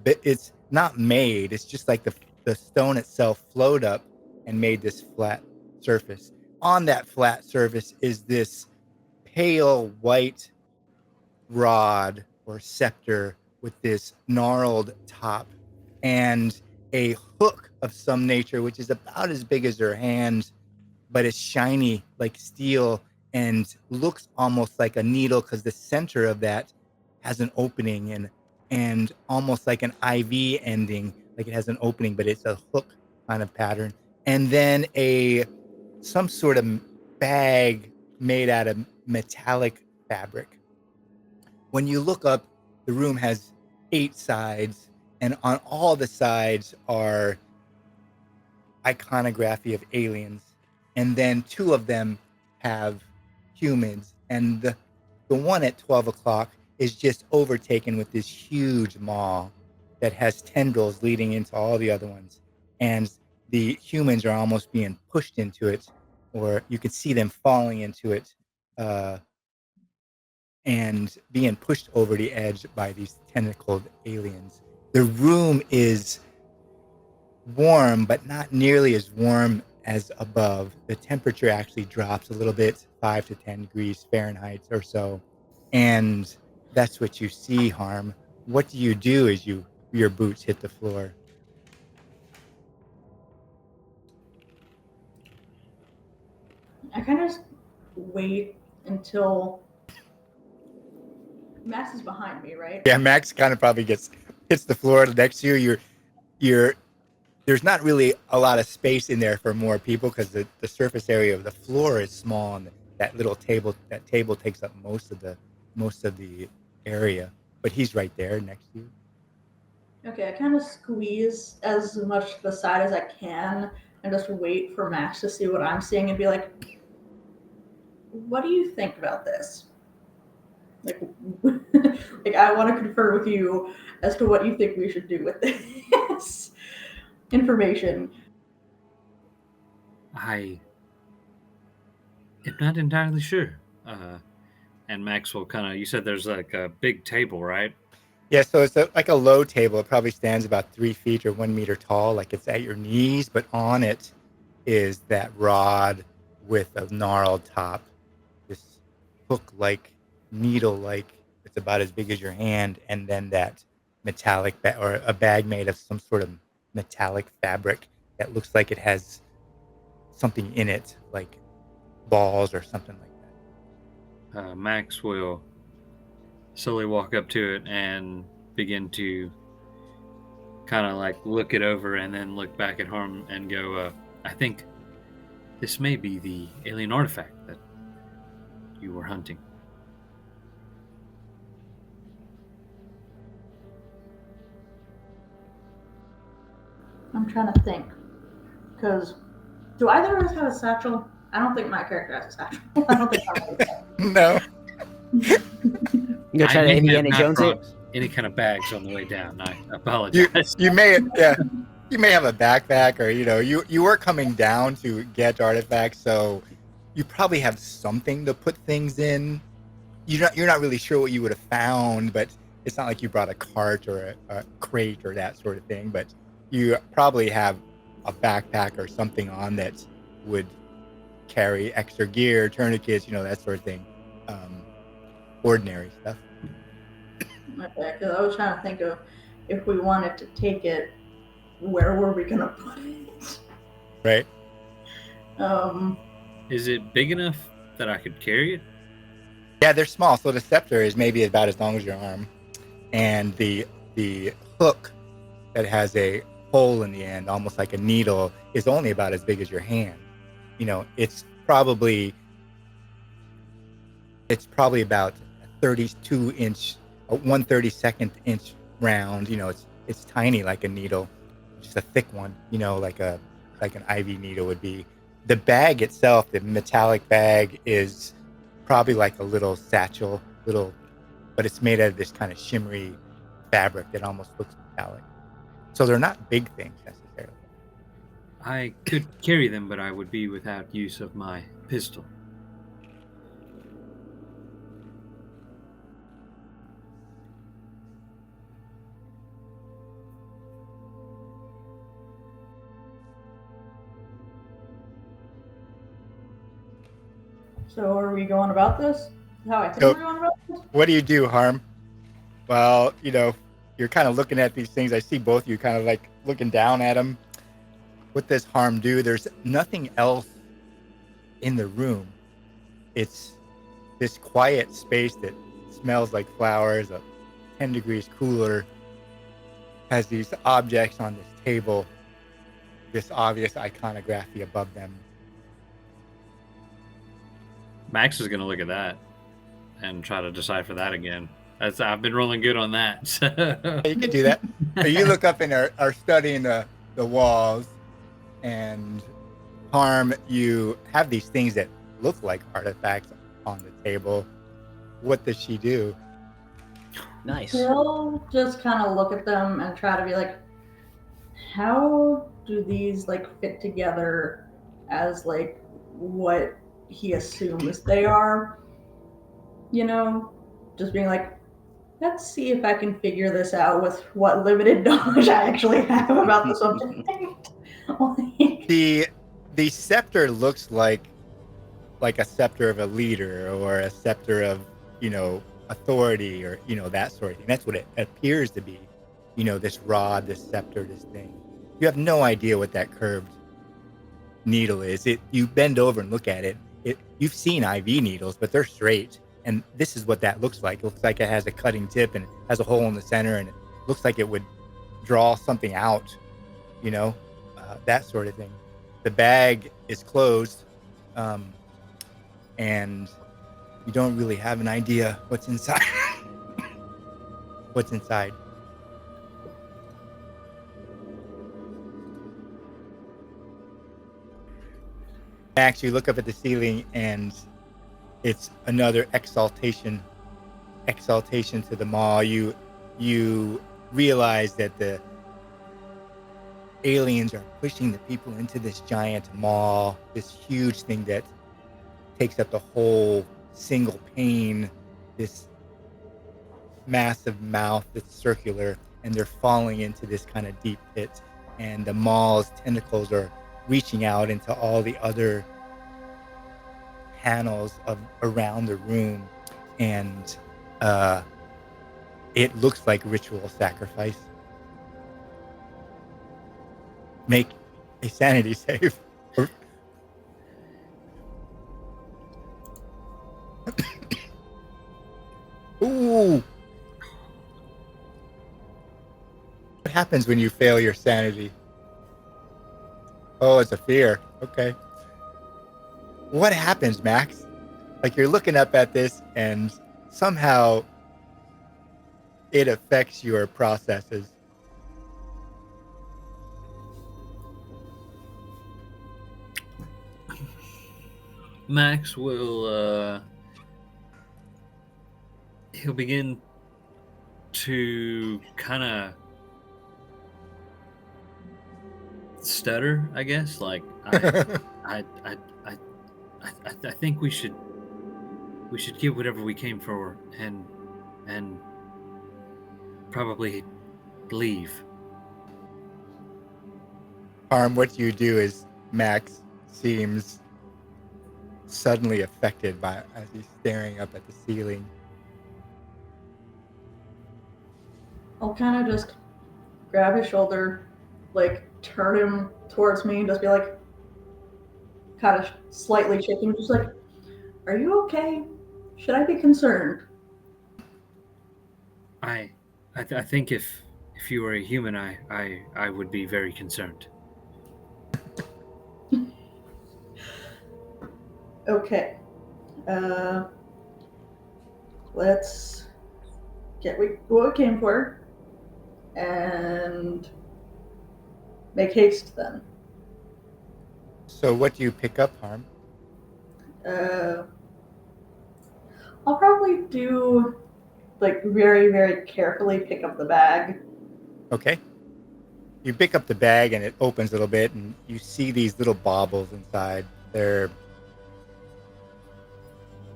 made. It's just like the stone itself flowed up and made this flat surface. On that flat surface is this pale white rod or scepter with this gnarled top and a hook of some nature, which is about as big as her hand, but it's shiny like steel and looks almost like a needle because the center of that has an opening and almost like an IV ending, like it has an opening, but it's a hook kind of pattern. And then some sort of bag made out of metallic fabric. When you look up, the room has 8 sides, and on all the sides are iconography of aliens, and then 2 of them have humans, and the one at 12 o'clock is just overtaken with this huge maw that has tendrils leading into all the other ones, and the humans are almost being pushed into it, or you could see them falling into it, and being pushed over the edge by these tentacled aliens. The room is warm, but not nearly as warm as above. The temperature actually drops a little bit, 5 to 10 degrees Fahrenheit or so. And that's what you see, Harm. What do you do as your boots hit the floor? I kind of wait until Max is behind me, right? Yeah, Max kind of probably hits the floor next to you. There's not really a lot of space in there for more people because the surface area of the floor is small, and that table takes up most of the area. But he's right there next to you. Okay, I kind of squeeze as much to the side as I can and just wait for Max to see what I'm seeing and be like, what do you think about this? Like, like I want to confer with you as to what you think we should do with this information. I am not entirely sure. And Maxwell you said there's like a big table, right? Yeah, so it's like a low table. It probably stands about 3 feet or 1 meter tall, like it's at your knees, but on it is that rod with a gnarled top, this hook-like, needle-like, it's about as big as your hand, and then that metallic or a bag made of some sort of metallic fabric that looks like it has something in it, like balls or something like that. Max will slowly walk up to it and begin to kind of like look it over and then look back at Harm and go, I think this may be the alien artifact that you were hunting. I'm trying to think. Because do either of us have a satchel? I don't think my character has a satchel. I don't think I have a No. You gonna try to Indiana Jones it? Any kind of bags on the way down. I apologize. You may have a backpack, or you were coming down to get artifacts, so you probably have something to put things in. You're not really sure what you would have found, but it's not like you brought a cart or a crate or that sort of thing. But you probably have a backpack or something on that would carry extra gear, tourniquets, that sort of thing. Ordinary stuff. Okay, because I was trying to think of if we wanted to take it, where were we gonna put it? Right. Is it big enough that I could carry it? Yeah, they're small. So the scepter is maybe about as long as your arm, and the hook that has a hole in the end, almost like a needle, is only about as big as your hand. It's probably about 32-inch, 1/32 inch round. It's tiny like a needle, just a thick one. Like an IV needle would be. The bag itself, the metallic bag, is probably like a little satchel, but it's made out of this kind of shimmery fabric that almost looks metallic. So they're not big things necessarily. I could carry them, but I would be without use of my pistol. So are we going about this? How I think So- we're going about this? What do you do, Harm? Well, you're kind of looking at these things. I see both of you kind of like looking down at them. What does Harm do? There's nothing else in the room. It's this quiet space that smells like flowers, 10 degrees cooler, has these objects on this table, this obvious iconography above them. Max is going to look at that and try to decipher that again. I've been rolling good on that. So. You can do that. So you look up and are studying the walls, and Harm, you have these things that look like artifacts on the table. What does she do? Nice. He'll just kind of look at them and try to be like, how do these like fit together as like what he assumes they are? Just being like, let's see if I can figure this out with what limited knowledge I actually have about the subject. The scepter looks like a scepter of a leader, or a scepter of authority, or that sort of thing. That's what it appears to be. This rod, this scepter, this thing. You have no idea what that curved needle is. You bend over and look at it. You've seen IV needles, but they're straight. And this is what that looks like. It looks like it has a cutting tip and it has a hole in the center, and it looks like it would draw something out, that sort of thing. The bag is closed, and you don't really have an idea what's inside. What's inside? Max, you look up at the ceiling, and it's another exaltation to the maw. You realize that the aliens are pushing the people into this giant maw, this huge thing that takes up the whole single pane, this massive mouth that's circular, and they're falling into this kind of deep pit, and the maw's tentacles are reaching out into all the other panels around the room, and it looks like ritual sacrifice. Make a sanity save. Ooh. What happens when you fail your sanity? Oh, it's a fear. Okay. What happens, Max? Like, you're looking up at this, and somehow it affects your processes. Max will he'll begin to kind of stutter, I guess. Like, I think we should get whatever we came for and probably leave. What you do is Max seems suddenly affected by as he's staring up at the ceiling. I'll kind of just grab his shoulder, like turn him towards me, and just be like, kind of slightly shaking, just like, "Are you okay? Should I be concerned?" I think if you were a human, I would be very concerned. Okay. Let's get what we came for and make haste then. So what do you pick up, Harm? I'll probably do like very, very carefully pick up the bag. Okay. You pick up the bag and it opens a little bit, and you see these little baubles inside. They're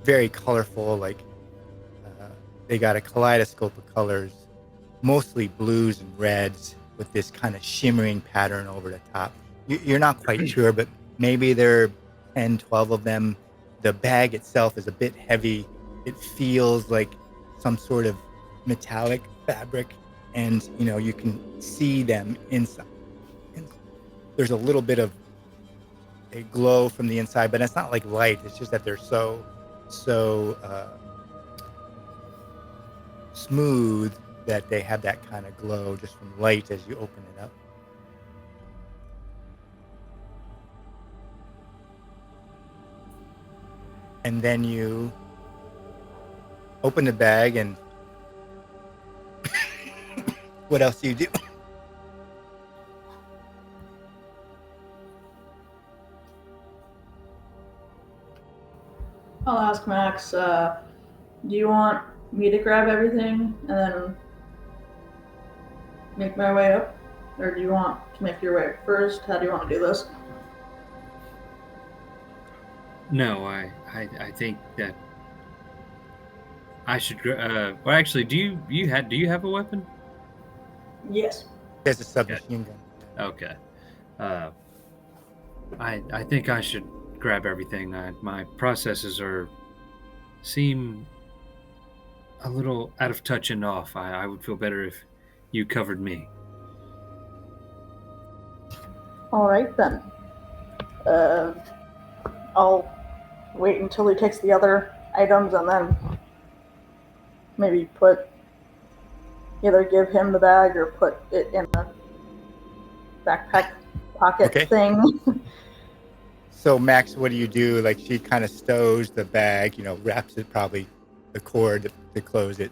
very colorful, like they got a kaleidoscope of colors, mostly blues and reds, with this kind of shimmering pattern over the top. You're not quite sure, but maybe there are 10, 12 of them. The bag itself is a bit heavy. It feels like some sort of metallic fabric, and you can see them inside. There's a little bit of a glow from the inside, but it's not like light. It's just that they're so smooth that they have that kind of glow just from light as you open it up. And then you open the bag, and what else do you do? I'll ask Max, do you want me to grab everything and then make my way up? Or do you want to make your way up first? How do you want to do this? No, I think that I should. Well, actually, do you have a weapon? Yes. There's a submachine gun. Okay. I think I should grab everything. My processes seem a little out of touch and off. I would feel better if you covered me. All right then. I'll wait until he takes the other items and then maybe either give him the bag or put it in a backpack pocket thing. So Max, what do you do? Like, she kind of stows the bag, wraps it, probably the cord to close it.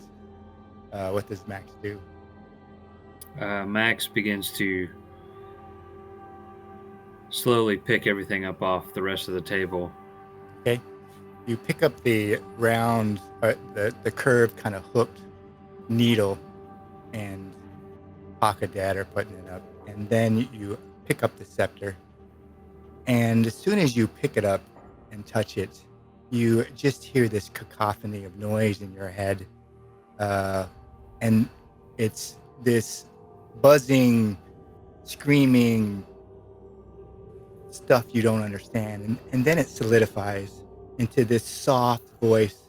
What does Max do? Max begins to slowly pick everything up off the rest of the table. Okay. You pick up the round, the curved kind of hooked needle and pocket dad are putting it up. And then you pick up the scepter. And as soon as you pick it up and touch it, you just hear this cacophony of noise in your head. And it's this buzzing, screaming stuff you don't understand. And then it solidifies into this soft voice,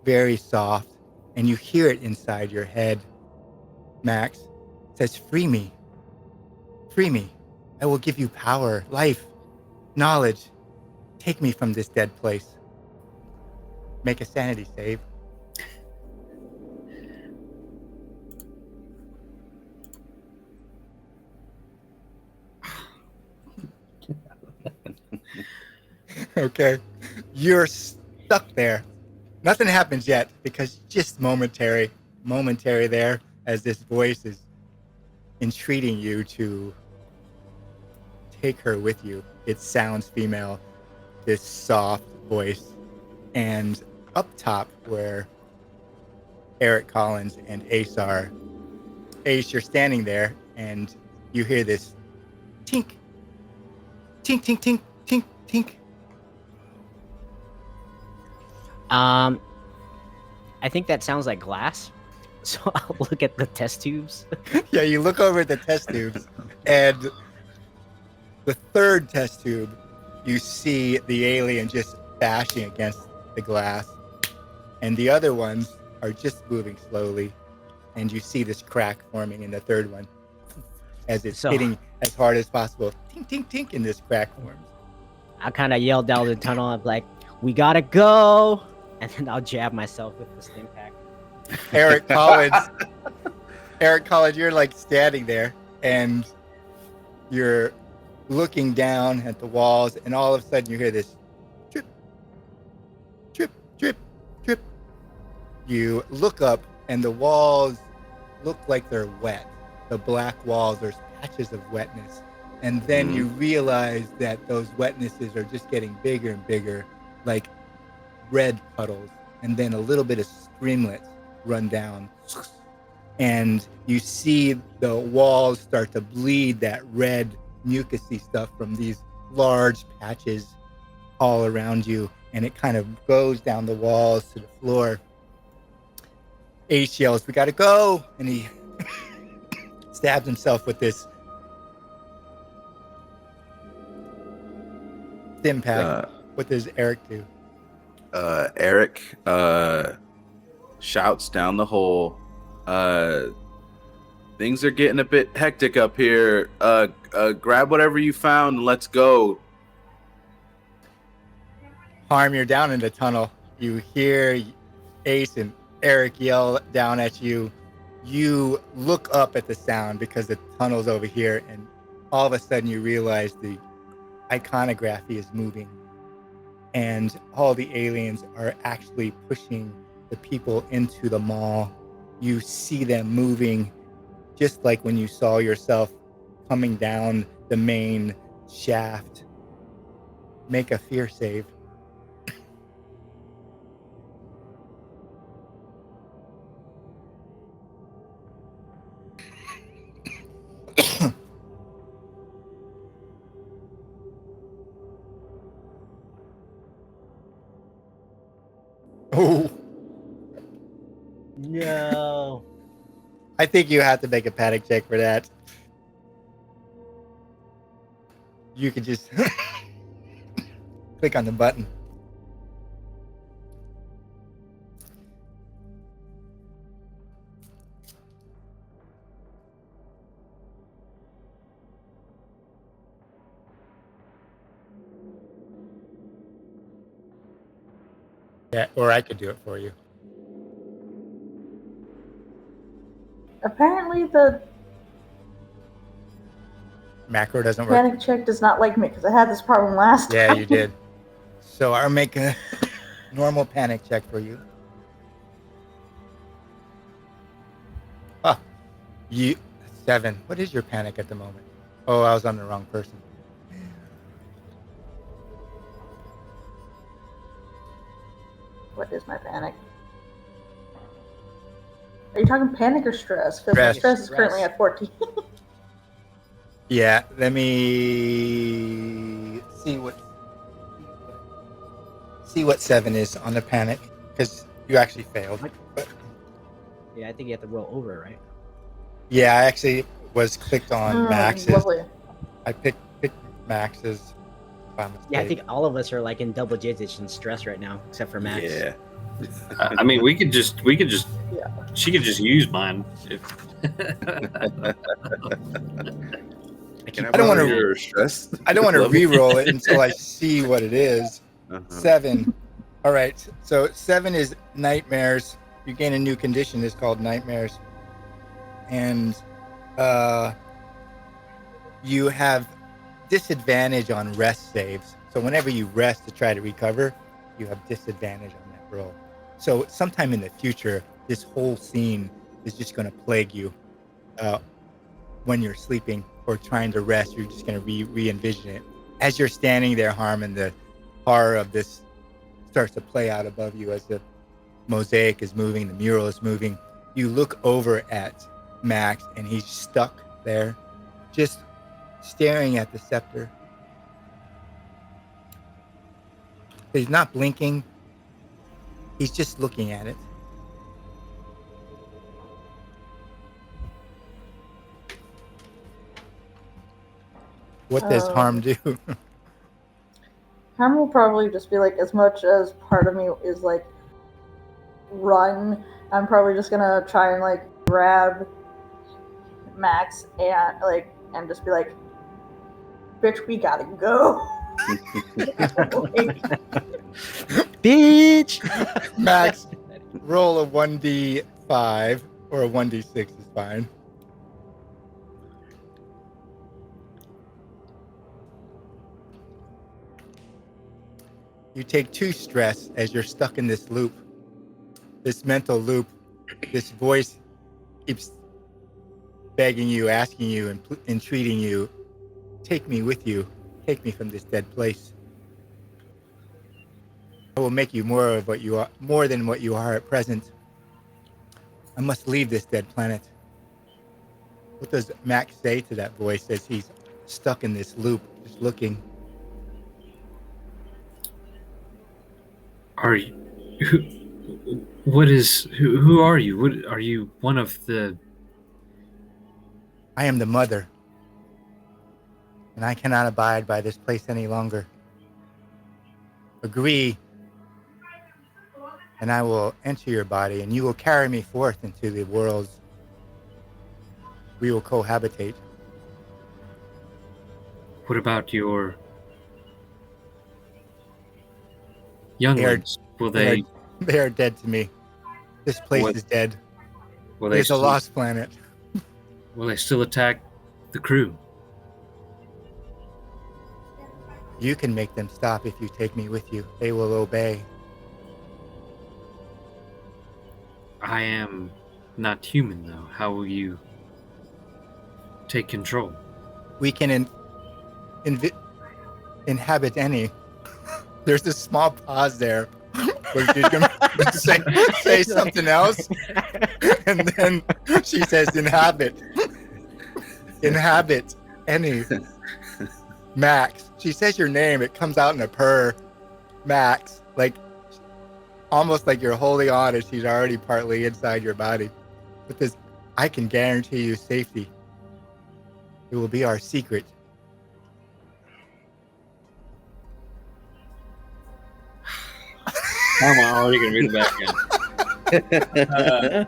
very soft. And you hear it inside your head. Max, it says, "Free me. Free me. I will give you power, life, knowledge. Take me from this dead place." Make a sanity save. Okay. You're stuck there. Nothing happens yet because just momentary there as this voice is entreating you to take her with you. It sounds female, this soft voice. And up top where Eric Collins and Ace are, Ace, you're standing there and you hear this tink, tink, tink, tink, tink, tink. I think that sounds like glass. So I'll look at the test tubes. Yeah, you look over at the test tubes, and the third test tube, you see the alien just bashing against the glass, and the other ones are just moving slowly, and you see this crack forming in the third one as it's hitting as hard as possible. Tink, tink, tink, and this crack forms. I kind of yelled down the tunnel. I'm like, "We gotta go!" And then I'll jab myself with the stim pack. Eric Collins, you're like standing there and you're looking down at the walls, and all of a sudden you hear this drip, drip, drip, drip. You look up and the walls look like they're wet. The black walls, there's patches of wetness. And then you realize that those wetnesses are just getting bigger and bigger, like red puddles, and then a little bit of streamlets. run down. And you see the walls start to bleed that red mucousy stuff from these large patches all around you, and it kind of goes down the walls to the floor. Ace yells, "We gotta go!" And he stabs himself with this stim pack. What does Eric do? Eric shouts down the hole. Things are getting a bit hectic up here. Grab whatever you found and let's go. Harm, you're down in the tunnel. You hear Ace and Eric yell down at you. You look up at the sound because the tunnel's over here, and all of a sudden you realize the iconography is moving, and all the aliens are actually pushing the people into the mall. You see them moving just like when you saw yourself coming down the main shaft. Make a fear save. Oh, No. I think you have to make a panic check for that. You can just click on the button. Yeah, or I could do it for you. Apparently, the Macro doesn't work. panic check does not like me because I had this problem last Yeah, time. you did. So I'll make a normal panic check for you. Ah, you 7. What is your panic at the moment? Oh, I was on the wrong person. What is my panic? Are you talking panic or stress? Because my Stress. stress is currently at 14. Yeah, let me see what 7 is on the panic, because you actually failed. But Yeah, I think you have to roll over, right? yeah, I actually was clicked on Max's. Lovely. I picked Max's by mistake. Yeah, I think all of us are like in double digits in stress right now, except for Max. Yeah. I mean, we could just. Yeah. She could just use mine. If... Can I don't wanna- your stress? I don't want to level? re-roll it until I see what it is. Uh-huh. 7. All right. So 7 is nightmares. You gain a new condition. It's called nightmares. And you have disadvantage on rest saves. So whenever you rest to try to recover, you have disadvantage on that roll. So sometime in the future, this whole scene is just going to plague you when you're sleeping or trying to rest. You're just going to re-envision it. As you're standing there, Harm, and the horror of this starts to play out above you as the mosaic is moving, the mural is moving. You look over at Max, and he's stuck there, just staring at the scepter. He's not blinking. He's just looking at it. What does Harm do? Harm will probably just be like, as much as part of me is like, run, I'm probably just gonna try and like grab Max and just be like, bitch, we gotta go. Bitch! Max, roll a 1d5 or a 1d6 is fine. You take 2 stress as you're stuck in this loop, this mental loop. This voice keeps begging you, asking you, and entreating you, take me with you. Take me from this dead place. I will make you more than what you are at present. I must leave this dead planet. What does Max say to that voice as he's stuck in this loop, just looking? Are you? Who are you? What are you? One of the? I am the mother, and I cannot abide by this place any longer. Agree, and I will enter your body, and you will carry me forth into the worlds. We will cohabitate. What about your younglings? Will they? They are dead to me. This place is dead. Will It is a lost planet. Will they still attack the crew? You can make them stop if you take me with you. They will obey. I am not human, though. How will you take control? We can inhabit any. There's this small pause there where she's going to say something else. And then she says, inhabit. Inhabit any. Max. She says your name. It comes out in a purr. Max. Like, almost like you're holding on and she's already partly inside your body. But this, I can guarantee you safety. It will be our secret. I'm already going to read it back in.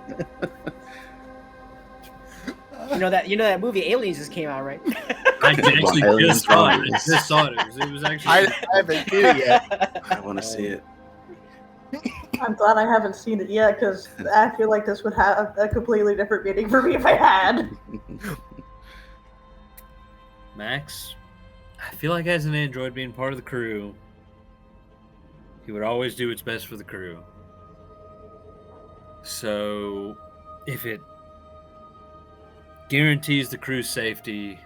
You know that movie Aliens just came out, right? I actually just saw it. I just saw it. It was actually. I haven't seen it yet. I want to see it. I'm glad I haven't seen it yet because I feel like this would have a completely different meaning for me if I had. Max, I feel like as an android being part of the crew, he would always do what's best for the crew. So, if it guarantees the crew's safety,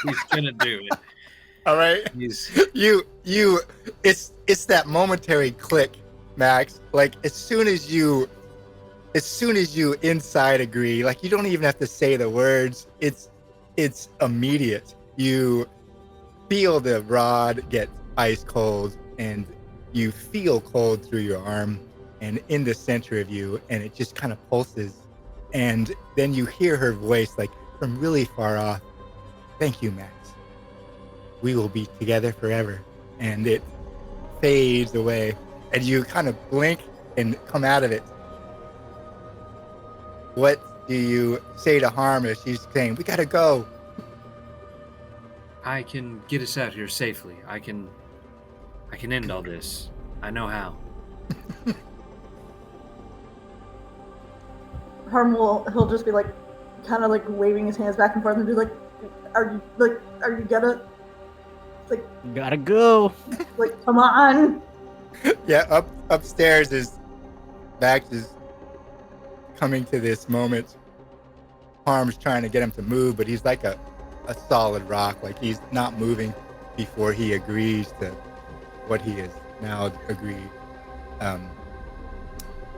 he's gonna do it. All right. It's that momentary click, Max. Like as soon as you inside agree, like you don't even have to say the words. It's immediate. You feel the rod get ice cold and you feel cold through your arm and in the center of you, and it just kind of pulses. And then you hear her voice like from really far off. Thank you, Max. We will be together forever. And it fades away. And you kind of blink and come out of it. What do you say to Harm as she's saying, we gotta go? I can get us out here safely. I can end all this. I know how. Harm he'll just be like, kind of like waving his hands back and forth and be like, are you gonna? Like, You gotta go. like, come on. Yeah, upstairs is Max is coming to this moment. Harm's trying to get him to move, but he's like a solid rock. Like he's not moving before he agrees to what he has now agreed.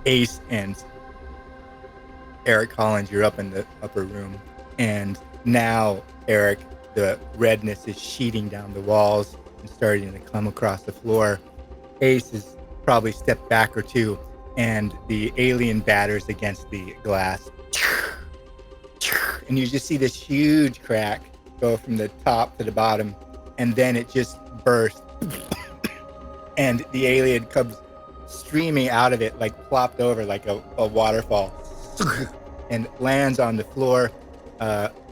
Ace and Eric Collins, you're up in the upper room, and now Eric, the redness is sheeting down the walls and starting to come across the floor. Ace has probably stepped back or two, and the alien batters against the glass. And you just see this huge crack go from the top to the bottom, and then it just bursts. And the alien comes streaming out of it, like plopped over like a waterfall, and lands on the floor.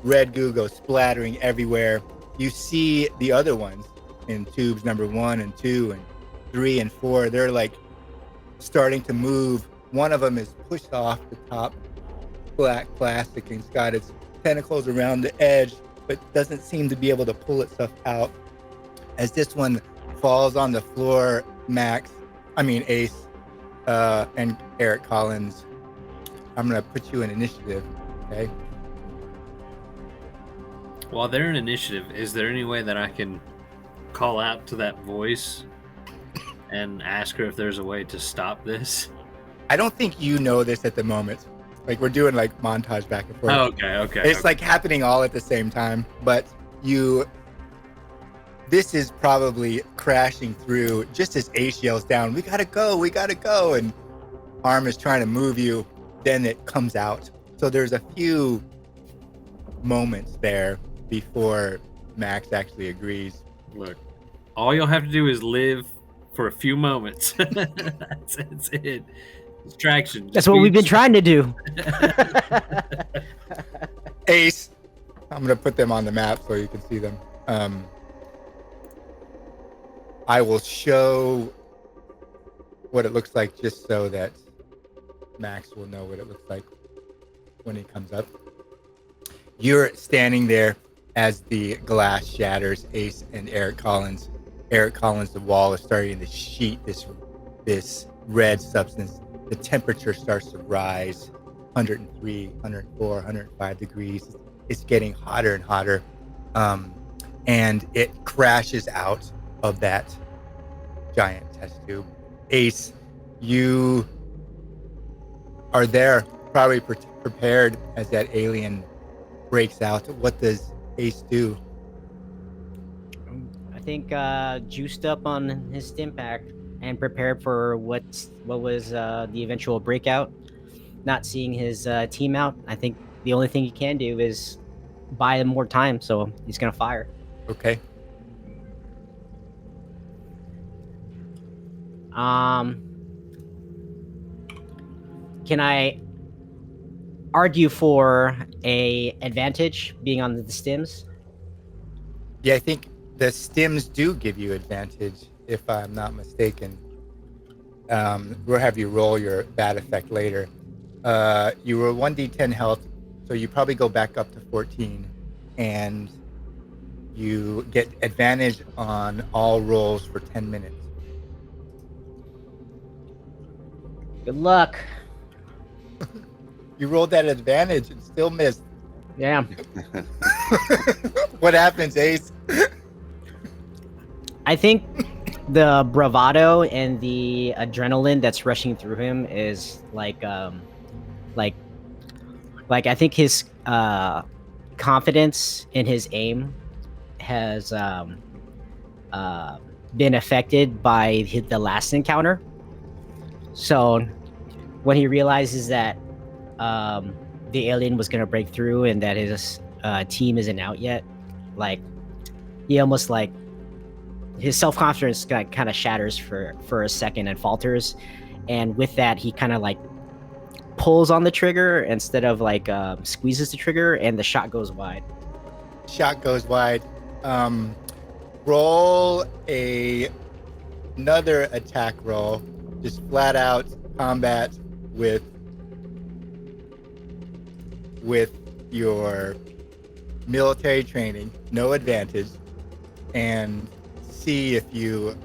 Red goo goes splattering everywhere. You see the other ones in tubes number 1 and 2 and 3 and 4. They're like starting to move. One of them is pushed off the top black plastic and it's got its tentacles around the edge, but doesn't seem to be able to pull itself out. As this one falls on the floor, Ace, and Eric Collins, I'm gonna put you in initiative, okay? While they're in initiative, is there any way that I can call out to that voice and ask her if there's a way to stop this? I don't think you know this at the moment. Like we're doing like montage back and forth. Oh, okay. It's like happening all at the same time, but this is probably crashing through just as Ace yells down, we gotta go, and Arm is trying to move you, then it comes out. So there's a few moments there before Max actually agrees. Look, all you'll have to do is live for a few moments. That's it. Distraction. That's what we've been trying to do. Ace, I'm gonna put them on the map so you can see them. I will show what it looks like just so that Max will know what it looks like when he comes up. You're standing there as the glass shatters, Ace and Eric Collins. Eric Collins, the wall is starting to sheet this red substance. The temperature starts to rise, 103, 104, 105 degrees. It's getting hotter and hotter. And it crashes out of that giant test tube. Ace, you are there, probably prepared as that alien breaks out. What does Ace do? I think juiced up on his stim pack and prepared for what was the eventual breakout. Not seeing his team out, I think the only thing he can do is buy him more time, so he's gonna fire. Okay. Can I argue for a advantage being on the stims? Yeah, I think the stims do give you advantage, if I'm not mistaken. We'll have you roll your bad effect later. You were 1d10 health, so you probably go back up to 14, and you get advantage on all rolls for 10 minutes. Good luck. You rolled that advantage and still missed. Yeah. What happens, Ace? I think the bravado and the adrenaline that's rushing through him is like I think his confidence in his aim has been affected by the last encounter. So when he realizes that the alien was gonna break through and that his team isn't out yet, like he almost like his self-confidence kind of shatters for a second and falters, and with that he kind of like pulls on the trigger instead of like squeezes the trigger, and the shot goes wide. Shot goes wide. Roll another attack roll, just flat out combat with your military training, no advantage, and see if you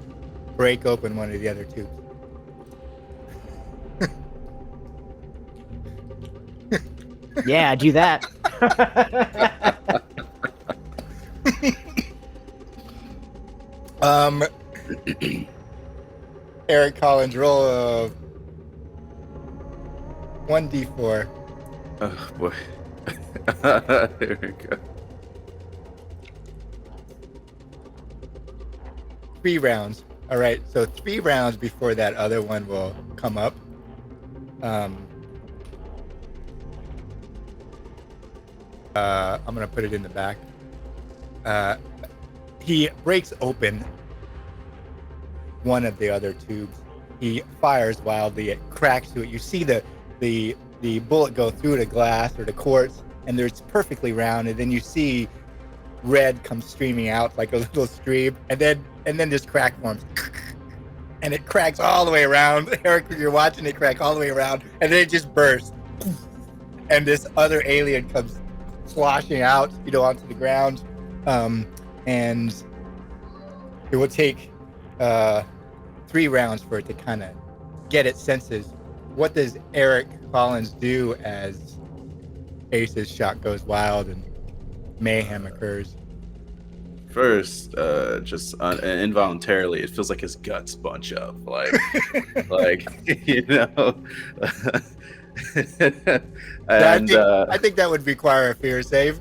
break open one of the other tubes. Yeah, do that. Eric Collins, roll a 1d4. Oh boy. There we go. 3 rounds. All right, so 3 rounds before that other one will come up. I'm gonna put it in the back. He breaks open one of the other tubes. He fires wildly. It cracks to it. You see the bullet go through the glass or the quartz, and it's perfectly round. And then you see red come streaming out like a little stream, and then this crack forms, and it cracks all the way around. Eric, you're watching it crack all the way around, and then it just bursts, and this other alien comes sloshing out, onto the ground, and it will take 3 rounds for it to kind of get its senses. What does Eric Collins do as Ace's shot goes wild and mayhem occurs? First, just involuntarily, it feels like his guts bunch up, like you know. And I think that would require a fear save.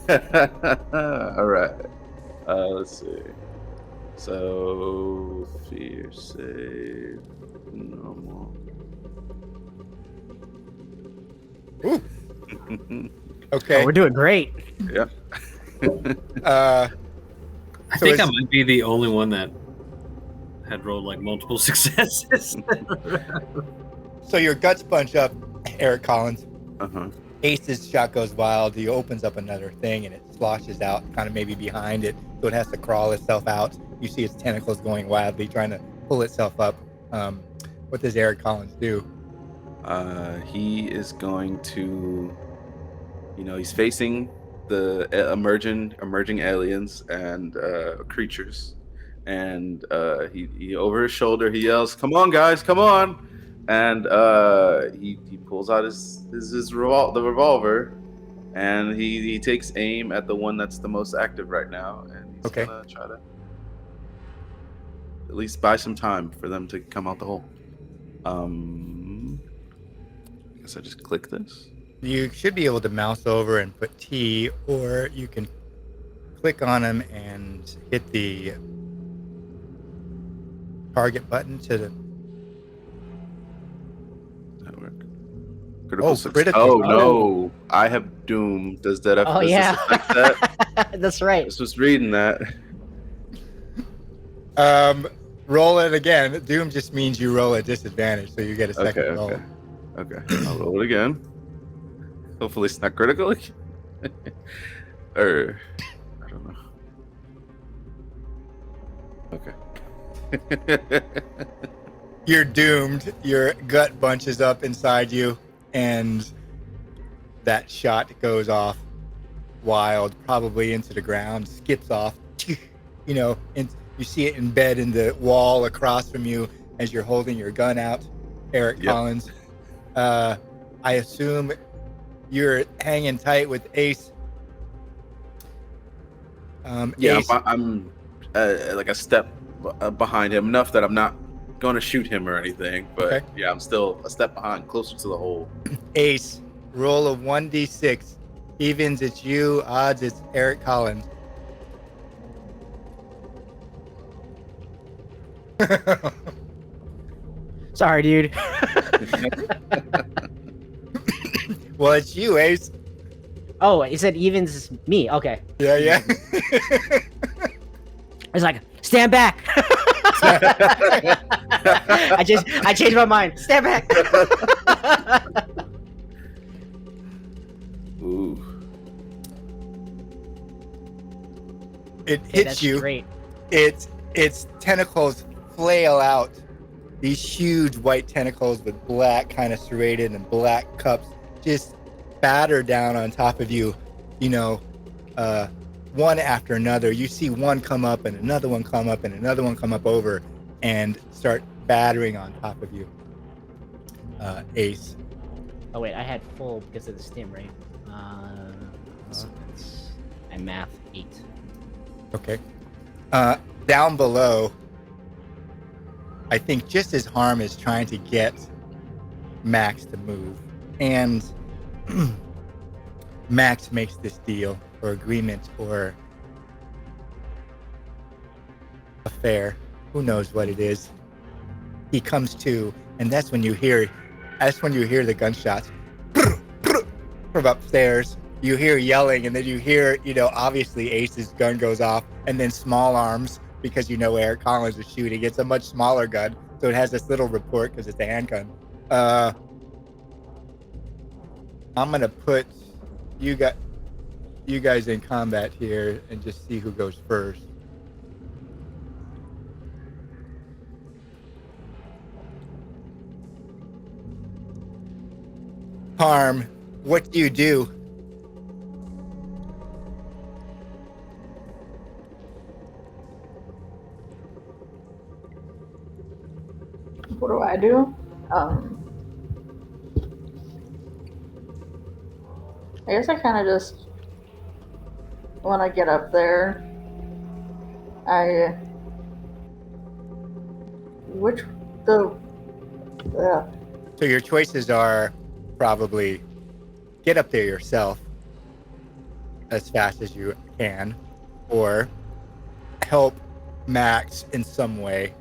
all right. Let's see. So fear save normal. Ooh. Okay. Oh, we're doing great. Yep. I So think I it's- might be the only one that had rolled like multiple successes. So your guts bunch up, Eric Collins. Uh-huh. Ace's shot goes wild. He opens up another thing and it sloshes out, kind of maybe behind it, so it has to crawl itself out. You see its tentacles going wildly, trying to pull itself up. What does Eric Collins do? He is going to, he's facing the emerging aliens and creatures, and he over his shoulder he yells, "Come on, guys, come on!" And he pulls out the revolver, and he takes aim at the one that's the most active right now, and he's gonna try to at least buy some time for them to come out the hole. I guess I just click this. You should be able to mouse over and put T, or you can click on him and hit the target button to the. Does that work? Success. critical. Oh no! I have Doom. Does that? Oh does yeah, this affect that? that's right. I was just reading that. Roll it again. Doom just means you roll at disadvantage, so you get a second roll. Okay. I'll roll it again. Hopefully it's not critical. Or I don't know. Okay. You're doomed. Your gut bunches up inside you, and that shot goes off wild, probably into the ground, skips off. And you see it embed in the wall across from you as you're holding your gun out, Eric Collins. I assume you're hanging tight with Ace. Ace, I'm like a step behind him, enough that I'm not going to shoot him or anything. But Okay. yeah, I'm still a step behind, closer to the hole. Ace, roll a 1d6. Evens, it's you. Odds, it's Eric Collins. Sorry, dude. Well, it's you, Ace. Oh, it said evens is me. Okay. Yeah. It's like, stand back. I changed my mind. Stand back. Ooh. It Hey, hits that's you. great. Its tentacles flail out. These huge white tentacles with black kind of serrated and black cups just batter down on top of you, one after another. You see one come up and another one come up and another one come up over and start battering on top of you. Ace. Oh wait, I had full because of the stim, right? So that's I math 8. Okay. Down below, I think just as Harm is trying to get Max to move, and Max makes this deal or agreement or affair, who knows what it is. He comes to, and that's when you hear the gunshots from upstairs. You hear yelling, and then you hear, obviously Ace's gun goes off, and then small arms, because Eric Collins is shooting. It's a much smaller gun, so it has this little report because it's a handgun. I'm gonna put you guys in combat here and just see who goes first. Harm, what do you do? What do I do? I guess I kind of just want to get up there I which the So your choices are probably get up there yourself as fast as you can, or help Max in some way.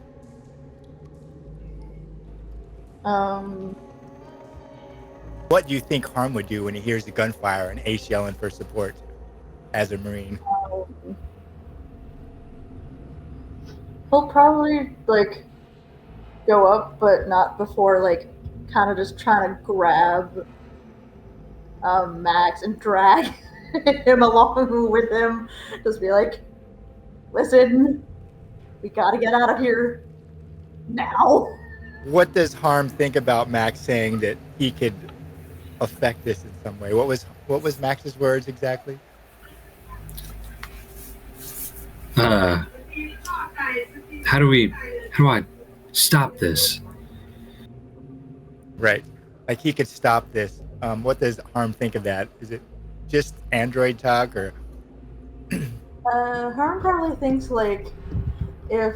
What do you think Harm would do when he hears the gunfire and Ace yelling for support as a Marine? He'll probably like go up, but not before like kind of just trying to grab Max and drag him along with him. Just be like, listen, we gotta get out of here now. What does Harm think about Max saying that he could affect this in some way? What was Max's words exactly? How do I stop this? Right. Like he could stop this. What does Harm think of that? Is it just android talk, or Harm probably thinks like if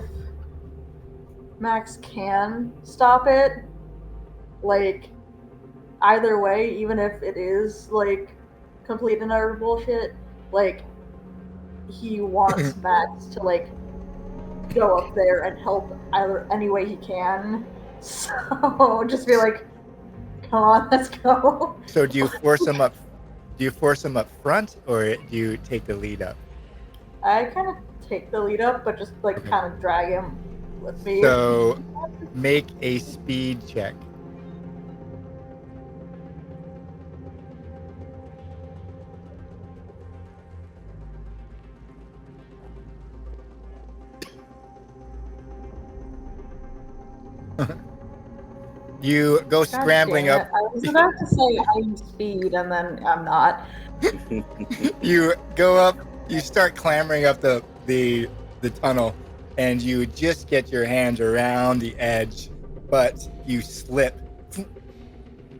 Max can stop it, like either way, even if it is like complete and utter bullshit, like he wants Max to like go up there and help either any way he can. So just be like, come on, let's go. so do you force him up? Do you force him up front, or do you take the lead up? I kind of take the lead up, but just like Okay. kind of drag him with me. So make a speed check. You go God scrambling damn up. it. I was about to say I'm speed, and then I'm not. You go up. You start clambering up the tunnel, and you just get your hands around the edge, but you slip.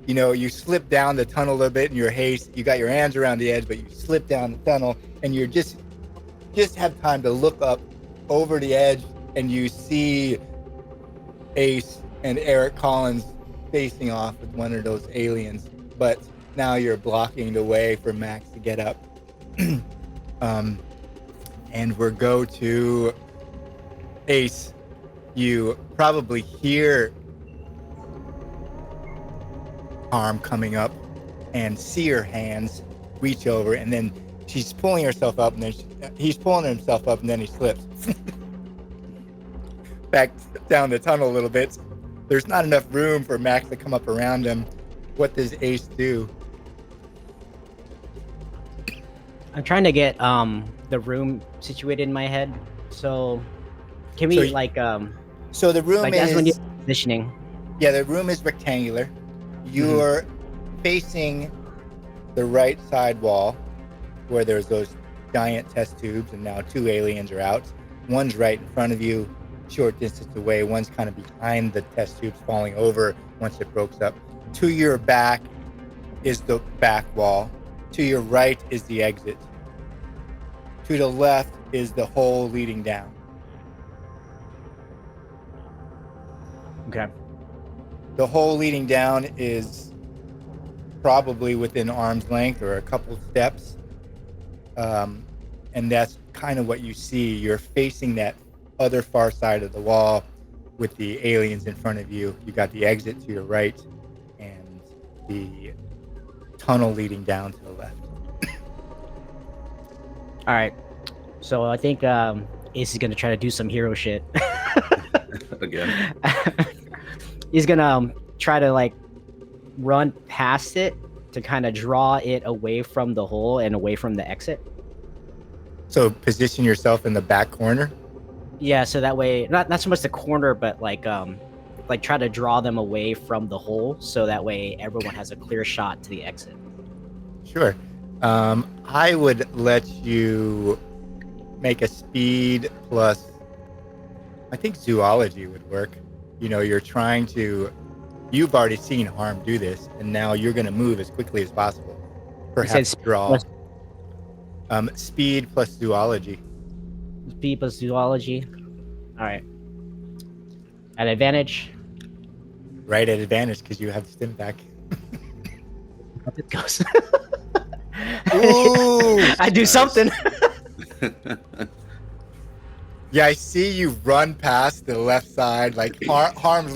You know, you slip down the tunnel a little bit in your haste. You got your hands around the edge, but you slip down the tunnel, and you're just have time to look up over the edge, and you see Ace and Eric Collins facing off with one of those aliens. But now you're blocking the way for Max to get up. And we'll go to Ace. You probably hear Harm coming up and see her hands reach over, and then she's pulling herself up, and then he's pulling himself up, and then he slips back down the tunnel a little bit. There's not enough room for Max to come up around him. What does Ace do? I'm trying to get the room situated in my head. So can we So the room that's when is you're positioning. Yeah, the room is rectangular. You're facing the right side wall where there's those giant test tubes, and now two aliens are out. One's right in front of you, short distance away. One's kind of behind the test tubes, falling over once it breaks up. To your back is the back wall. To your right is the exit. To the left is the hole leading down. Okay. The hole leading down is probably within arm's length or a couple steps. And that's kind of what you see. You're facing that other far side of the wall with the aliens in front of you. You got the exit to your right and the tunnel leading down to the left. All right. So I think Ace is gonna try to do some hero shit. Again. He's gonna try to like run past it to kind of draw it away from the hole and away from the exit. So position yourself in the back corner. Yeah, so that way, not so much the corner, but like try to draw them away from the hole, so that way everyone has a clear shot to the exit. Sure. I would let you make a speed plus, I think zoology would work. You know, you've already seen Harm do this, and now you're going to move as quickly as possible. Perhaps draw. Speed plus zoology. Speed plus zoology. All right. At advantage. Right at advantage because you have stim back. Up it goes. Ooh! I do Nice. something. Yeah, I see you run past the left side, like Harm's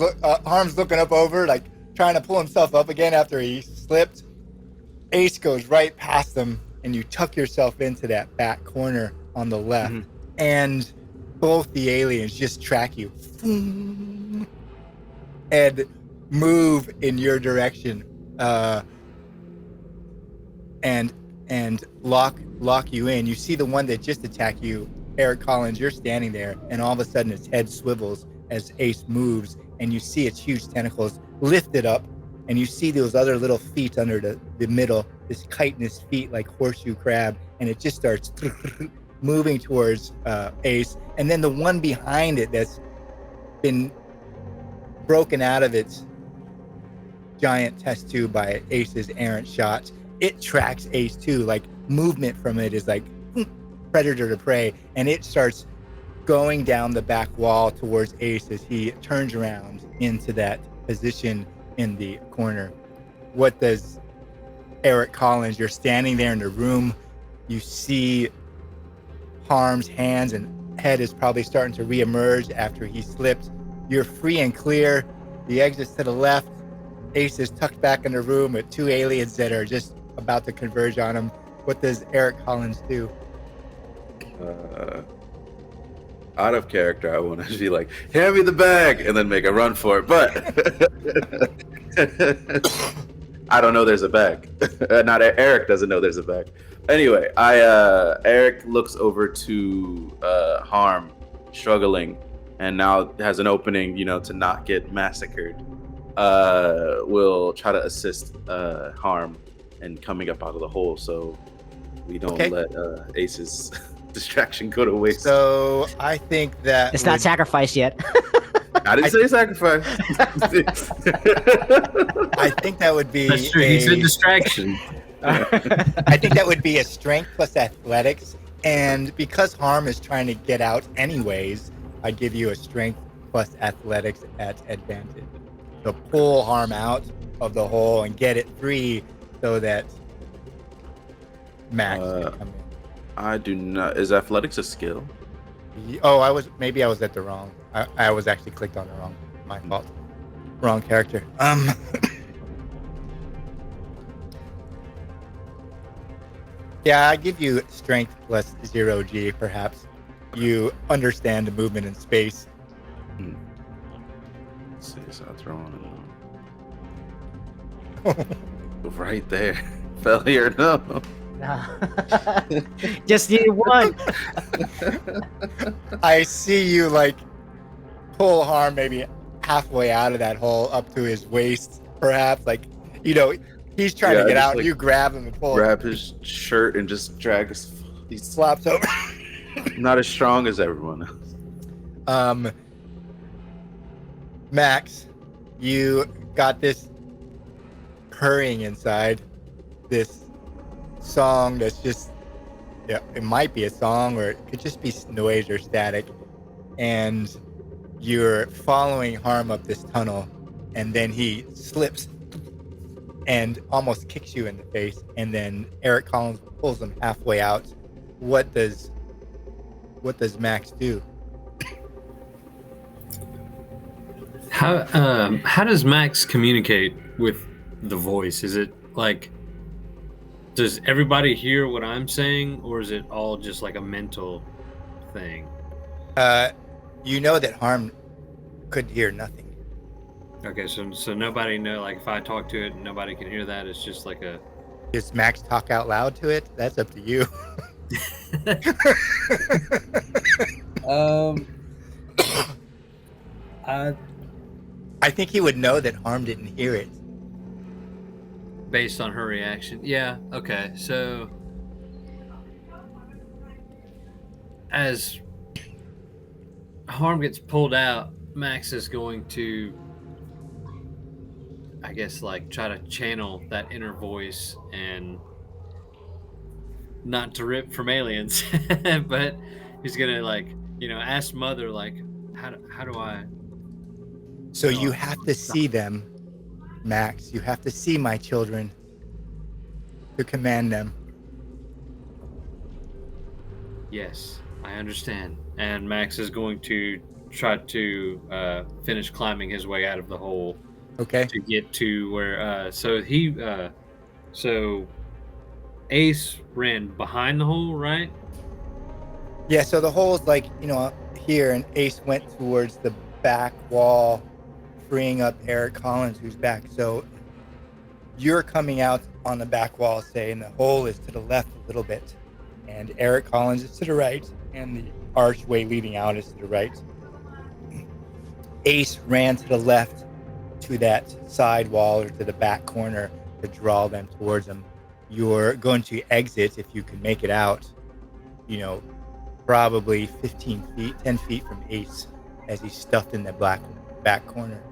looking up over, like trying to pull himself up again after he slipped. Ace goes right past him, and you tuck yourself into that back corner on the left, and both the aliens just track you and move in your direction, and lock you in. You see the one that just attacked you, Eric Collins. You're standing there, and all of a sudden its head swivels as Ace moves, and you see its huge tentacles lifted up, and you see those other little feet under the middle, this chitinous feet like horseshoe crab, and it just starts moving towards Ace. And then the one behind it that's been broken out of its giant test tube by Ace's errant shots, it tracks Ace too. Like movement from it is like predator to prey, and it starts going down the back wall towards Ace as he turns around into that position in the corner. What does Eric Collins? You're standing there in the room. You see Harm's hands and head is probably starting to reemerge after he slipped. You're free and clear. The exit's to the left. Ace is tucked back in the room with two aliens that are just about to converge on him. What does Eric Collins do? Out of character, I want to be like, hand me the bag, and then make a run for it. But I don't know there's a bag. Not Eric doesn't know there's a bag. Anyway, Eric looks over to Harm, struggling, and now has an opening, to not get massacred. Will try to assist Harm in coming up out of the hole, so we don't let Ace's distraction go to waste. So I think that It's not sacrificed yet. I didn't say sacrifice. I think that would be That's true. He's a distraction. I think that would be a strength plus athletics, and because Harm is trying to get out anyways, I give you a strength plus athletics at advantage. So pull Harm out of the hole and get it free so that Max can come in. I do not. Is athletics a skill? Oh, I was at the wrong. I was actually clicked on the wrong. My fault. Wrong character. Yeah, I give you strength plus 0G, perhaps. You understand the movement in space. Let's see, so I'll throw on right there. Failure, no. Just need one. I see you pull Harm maybe halfway out of that hole up to his waist, perhaps. He's trying to get out. You grab him and pull him. Grab his shirt and just drag his. He slaps over. Not as strong as everyone else. Max, you got this purring inside, this song that's just, it might be a song or it could just be noise or static, and you're following Harm up this tunnel, and then he slips and almost kicks you in the face, and then Eric Collins pulls him halfway out. What does Max do? How does Max communicate with the voice? Is it does everybody hear what I'm saying, or is it all just like a mental thing? You know that Harm could hear nothing. Okay, so nobody know, if I talk to it, nobody can hear that. It's just like a. Does Max talk out loud to it? That's up to you. I think he would know that Harm didn't hear it. Based on her reaction. Yeah, okay. So as Harm gets pulled out, Max is going to, I guess, try to channel that inner voice, and not to rip from Aliens, but he's gonna like, ask Mother like, how do I? So No, you have to see them, Max. You have to see my children to command them. Yes, I understand. And Max is going to try to finish climbing his way out of the hole Okay. to get to where. So Ace ran behind the hole, right? Yeah. So the hole's like here, and Ace went towards the back wall, freeing up Eric Collins, who's back. So you're coming out on the back wall, say, and the hole is to the left a little bit, and Eric Collins is to the right, and the archway leading out is to the right. Ace ran to the left to that side wall or to the back corner to draw them towards him. You're going to exit, if you can make it out, probably 15 feet, 10 feet from Ace as he's stuffed in the back corner.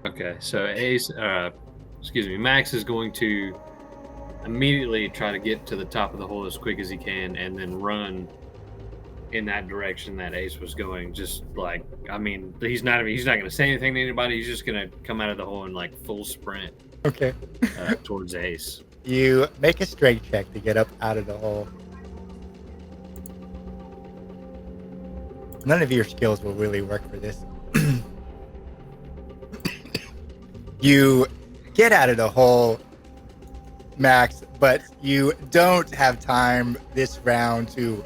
Okay, so Max is going to immediately try to get to the top of the hole as quick as he can, and then run in that direction that Ace was going. Just like, he's not going to say anything to anybody. He's just going to come out of the hole in like full sprint. Okay. Towards Ace. You make a strength check to get up out of the hole. None of your skills will really work for this. You get out of the hole, Max, but you don't have time this round to...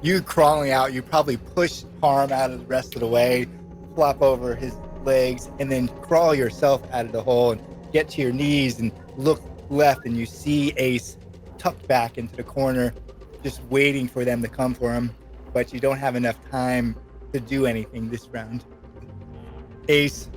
You crawling out, you probably push Harm out of the rest of the way, flop over his legs, and then crawl yourself out of the hole and get to your knees and look left, and you see Ace tucked back into the corner, just waiting for them to come for him, but you don't have enough time to do anything this round. Ace,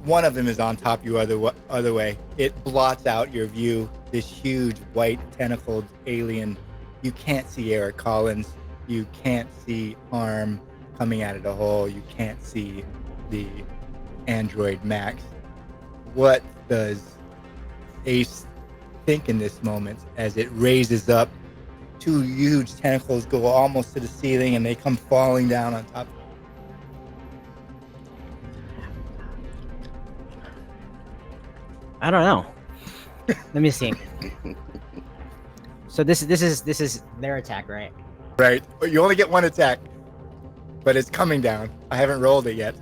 one of them is on top you other way. It blots out your view, this huge white tentacled alien. You can't see Eric Collins. You can't see Harm coming out of the hole. You can't see the android Max. What does Ace think in this moment as it raises up? Two huge tentacles go almost to the ceiling, and they come falling down on top. I don't know. Let me see. So this is their attack, right? Right. But you only get one attack, but it's coming down. I haven't rolled it yet.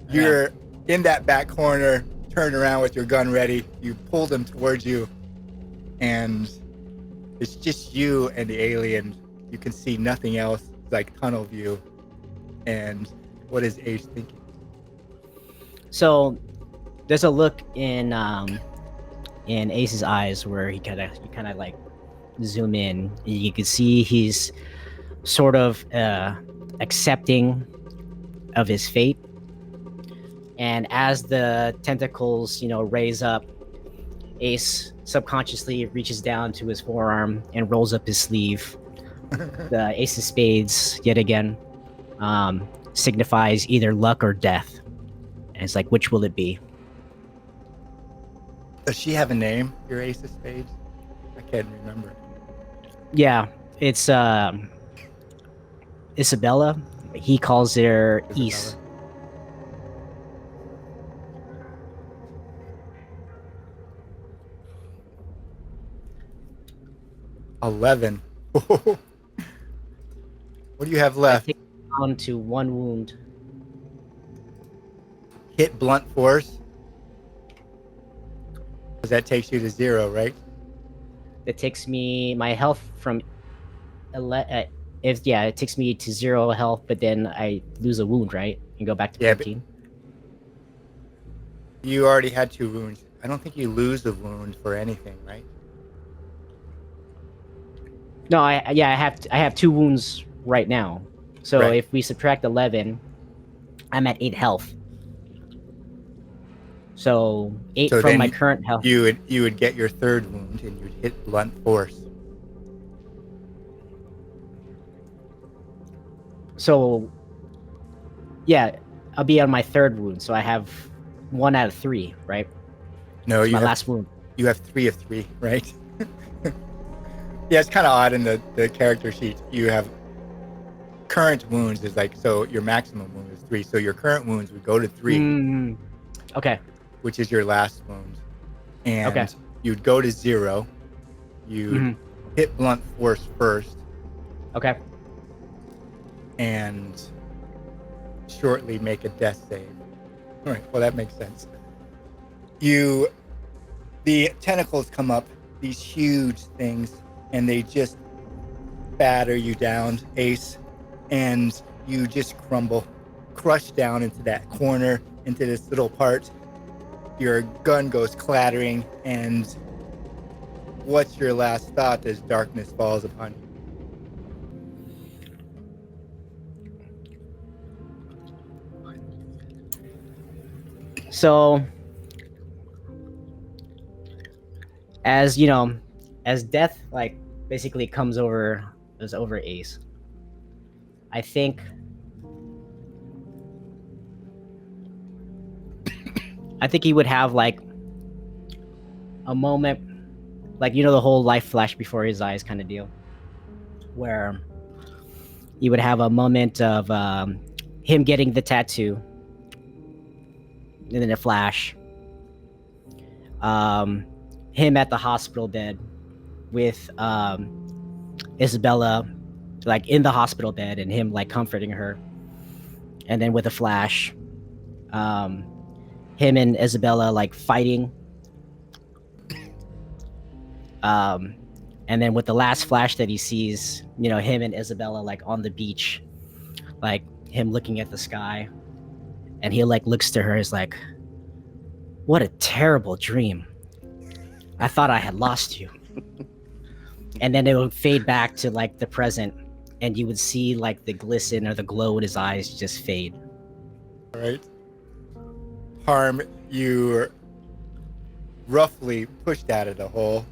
You're in that back corner, turn around with your gun ready. You pull them towards you, and it's just you and the alien. You can see nothing else. It's like tunnel view. And what is Ace thinking? So there's a look in Ace's eyes where you kind of like zoom in. You can see he's sort of accepting of his fate. And as the tentacles, raise up, Ace subconsciously reaches down to his forearm and rolls up his sleeve. The Ace of Spades, yet again, signifies either luck or death. And it's like, which will it be? Does she have a name, your Ace of Spades? I can't remember. Yeah, it's Isabella. He calls her East. 11. What do you have left? I take down to 1 wound. Hit blunt force. Because that takes you to 0, right? It takes me my health from it takes me to 0 health, but then I lose a wound, right? And go back to 15. You already had 2 wounds. I don't think you lose a wound for anything, right? No, I have 2 wounds right now. So Right. if we subtract 11, I'm at 8 health. So 8 So from then my current health. You would get your 3rd wound and you'd hit blunt force. So yeah, I'll be on my 3rd wound. So I have 1 out of 3, right? No, It's you my have last wound. You have 3 of 3, right? Yeah, it's kind of odd in the character sheet. You have current wounds is like, so your maximum wound is 3. So your current wounds would go to 3, Mm, okay. which is your last wound. And Okay. you'd go to 0. You'd Mhm. hit blunt force first Okay. and shortly make a death save. All right, well, that makes sense. The tentacles come up, these huge things, and they just batter you down, Ace, and you just crumble, crush down into that corner, into this little part. Your gun goes clattering, and what's your last thought as darkness falls upon you? So, as you know, as death like basically comes over Ace, I think he would have like a moment, like the whole life flash before his eyes kind of deal, where he would have a moment of him getting the tattoo, and then a flash. Him at the hospital bed with Isabella, like in the hospital bed, and him like comforting her, and then with a flash, him and Isabella like fighting, and then with the last flash that he sees, him and Isabella like on the beach, like him looking at the sky, and he like looks to her, is like, what a terrible dream. I thought I had lost you. And then it would fade back to like the present, and you would see like the glisten or the glow in his eyes just fade. All right. Harm, you're roughly pushed out of the hole,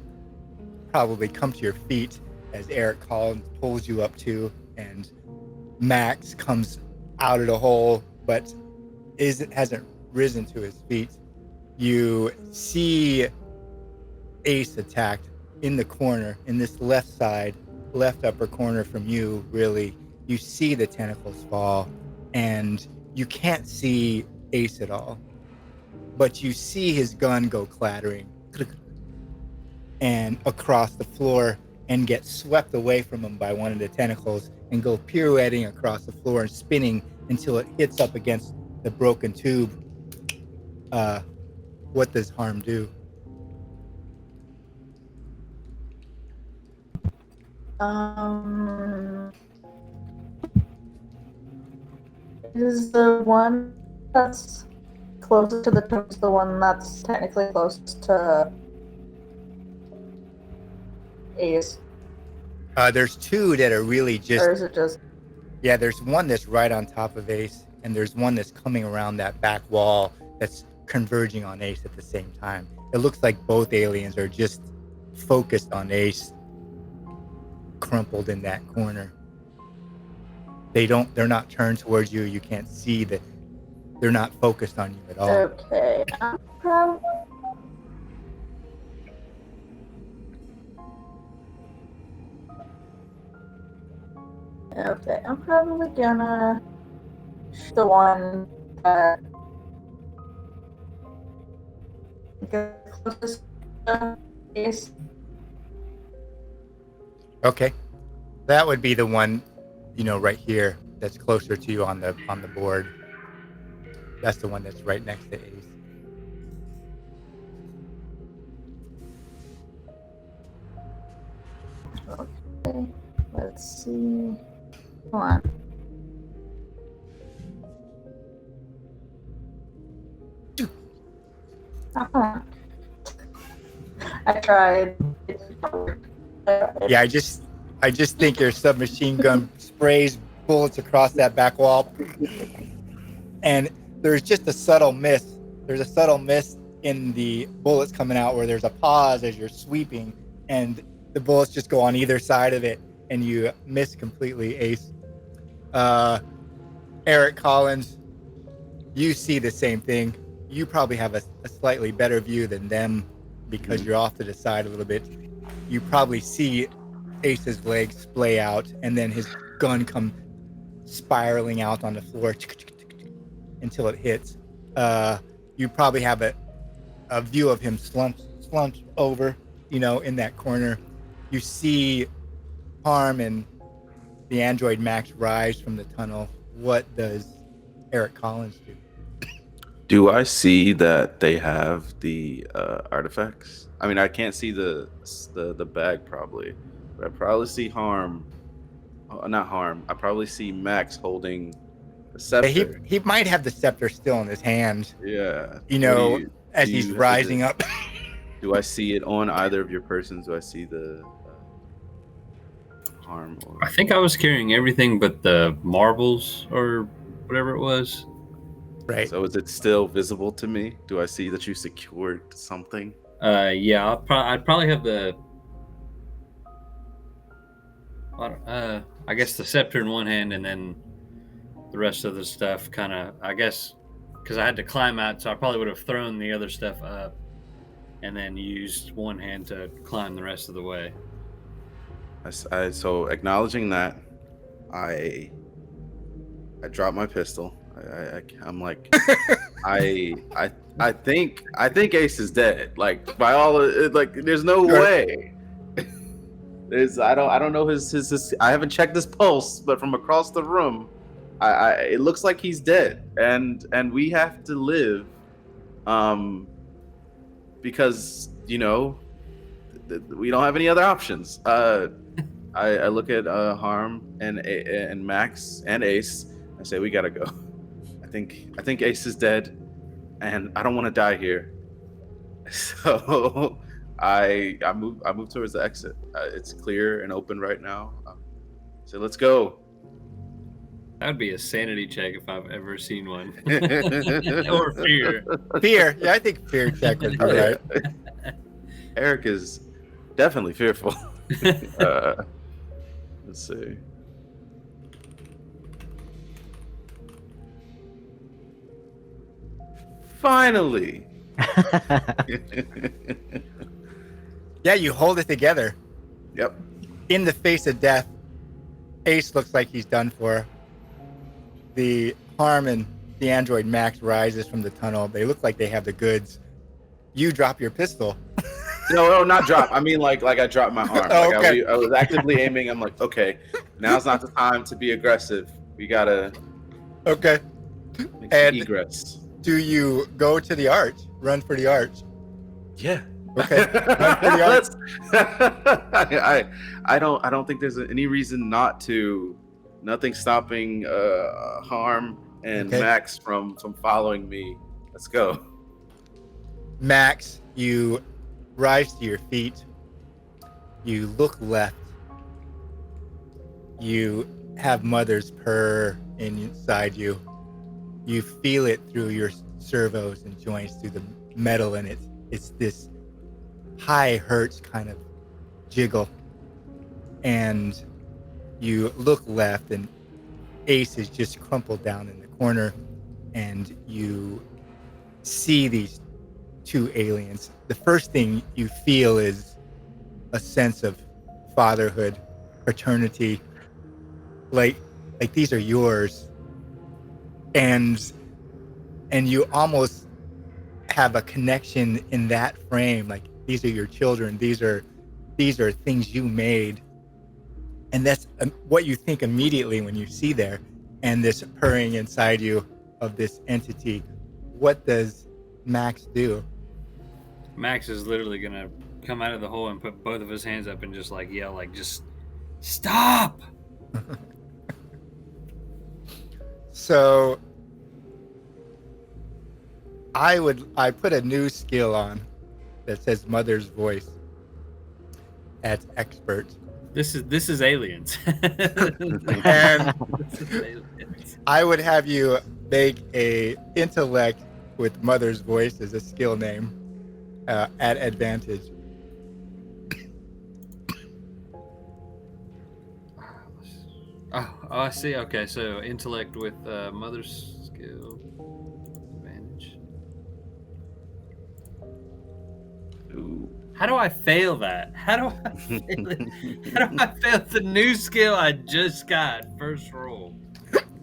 probably come to your feet as Eric Collins pulls you up too, and Max comes out of the hole but hasn't risen to his feet. You see Ace attacked in the corner, in this left upper corner from you, really. You see the tentacles fall, and you can't see Ace at all, but you see his gun go clattering and across the floor and get swept away from him by one of the tentacles and go pirouetting across the floor and spinning until it hits up against the broken tube. What does Harm do? Is the one that's closest to the tube the one that's technically closest to Ace? There's 2 that are really just... Or is it just... Yeah, there's one that's right on top of Ace, and there's one that's coming around that back wall that's converging on Ace at the same time. It looks like both aliens are just focused on Ace, crumpled in that corner. They're not turned towards you. You can't see that they're not focused on you at all. Okay. Okay, I'm probably gonna shoot the one that gets closest to Ace. Okay. That would be the one, right here that's closer to you on the board. That's the one that's right next to Ace. Okay, let's see. Hold on. I tried. Yeah, I just think your submachine gun sprays bullets across that back wall, and there's just a subtle miss. There's a subtle miss in the bullets coming out where there's a pause as you're sweeping, and the bullets just go on either side of it, and you miss completely, Ace. Eric Collins, you see the same thing. You probably have a slightly better view than them because you're off to the side a little bit. You probably see Ace's legs splay out, and then his gun comes spiraling out on the floor until it hits. You probably have a view of him slumped over, in that corner. You see Harm and the android Max rise from the tunnel. What does Eric Collins do? Do I see that they have the artifacts? I mean, I can't see the bag probably, but I probably see Harm. Not Harm. I probably see Max holding the scepter. He might have the scepter still in his hand. Yeah. As he's rising up. Do I see it on either of your persons? Do I see the Harm? Or... I think I was carrying everything but the marbles or whatever it was. Right. So is it still visible to me? Do I see that you secured something? Yeah, I'd probably have the. I guess the scepter in one hand, and then the rest of the stuff kind of. I guess because I had to climb out, so I probably would have thrown the other stuff up, and then used one hand to climb the rest of the way. So acknowledging that, I drop my pistol. I'm like, I think Ace is dead. Like by all, like there's no way. I don't know his I haven't checked his pulse, but from across the room, it looks like he's dead, and we have to live, because we don't have any other options. I look at Harm and Max and Ace. I say we gotta go. I think Ace is dead, and I don't want to die here. So I move towards the exit. It's clear and open right now. So let's go. That would be a sanity check if I've ever seen one. Or fear. Fear. Yeah, I think fear check would be right. Eric is definitely fearful. Let's see. Finally. Yeah, you hold it together. Yep. In the face of death, Ace looks like he's done for. The Harm and the android Max rises from the tunnel. They look like they have the goods. You drop your pistol. No, not drop. I mean, like I dropped my arm. Oh, like okay. I was actively aiming. I'm like, okay, now's not the time to be aggressive. We gotta. Okay. Make And egress. do you go to the arch? Run for the arch? Yeah. Okay. Run for the arch. I don't think there's any reason not to. Nothing stopping Harm and Okay. Max from following me. Let's go. Max, you rise to your feet. You look left. You have Mother's purr inside you. You feel it through your servos and joints, through the metal, and it's this high hertz kind of jiggle. And you look left, and Ace is just crumpled down in the corner, and you see these two aliens. The first thing you feel is a sense of fatherhood, paternity, like these are yours, and you almost have a connection in that frame, like these are your children, these are things you made. And that's what you think immediately when you see there, and this purring inside you of this entity. What does Max do? Max is literally gonna come out of the hole and put both of his hands up and just like yell, like, just stop. So I put a new skill on that says Mother's voice at expert. This is aliens. And I would have you make a intellect with Mother's voice as a skill name at advantage. Oh, I see. Okay, so intellect with Mother's skill advantage. Ooh. How do I fail that? How do I fail it? How do I fail the new skill I just got first roll?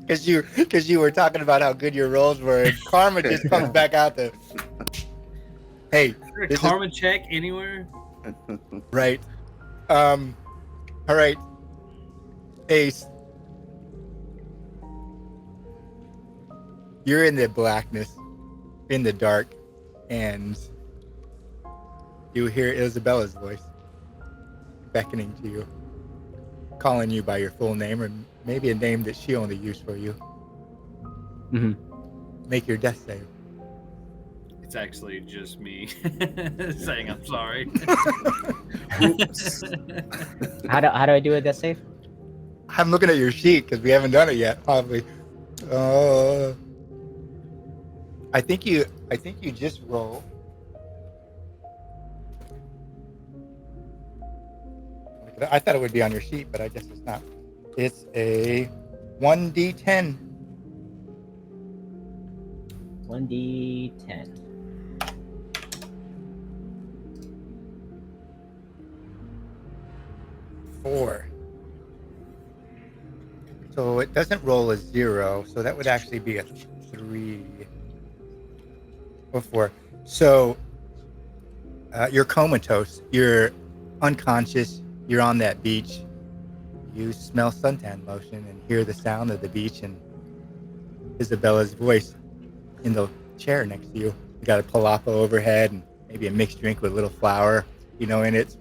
Because you were talking about how good your rolls were, and karma just comes back out to, hey, Is there a this is karma check anywhere? right. All right, Ace. You're in the blackness, in the dark, and you hear Isabella's voice beckoning to you, calling you by your full name, or maybe a name that she only used for you. Mhm. Make your death save. It's actually just me saying I'm sorry. How do I do a death save? I'm looking at your sheet because we haven't done it yet. Probably. I think you just roll. I thought it would be on your sheet, but I guess it's not. It's a 1d10. 1d10. 4. So it doesn't roll a 0, so that would actually be a 3 or 4. So you're comatose. You're unconscious. You're on that beach. You smell suntan lotion and hear the sound of the beach and Isabella's voice in the chair next to you. You got a palapa overhead and maybe a mixed drink with a little flour, in it.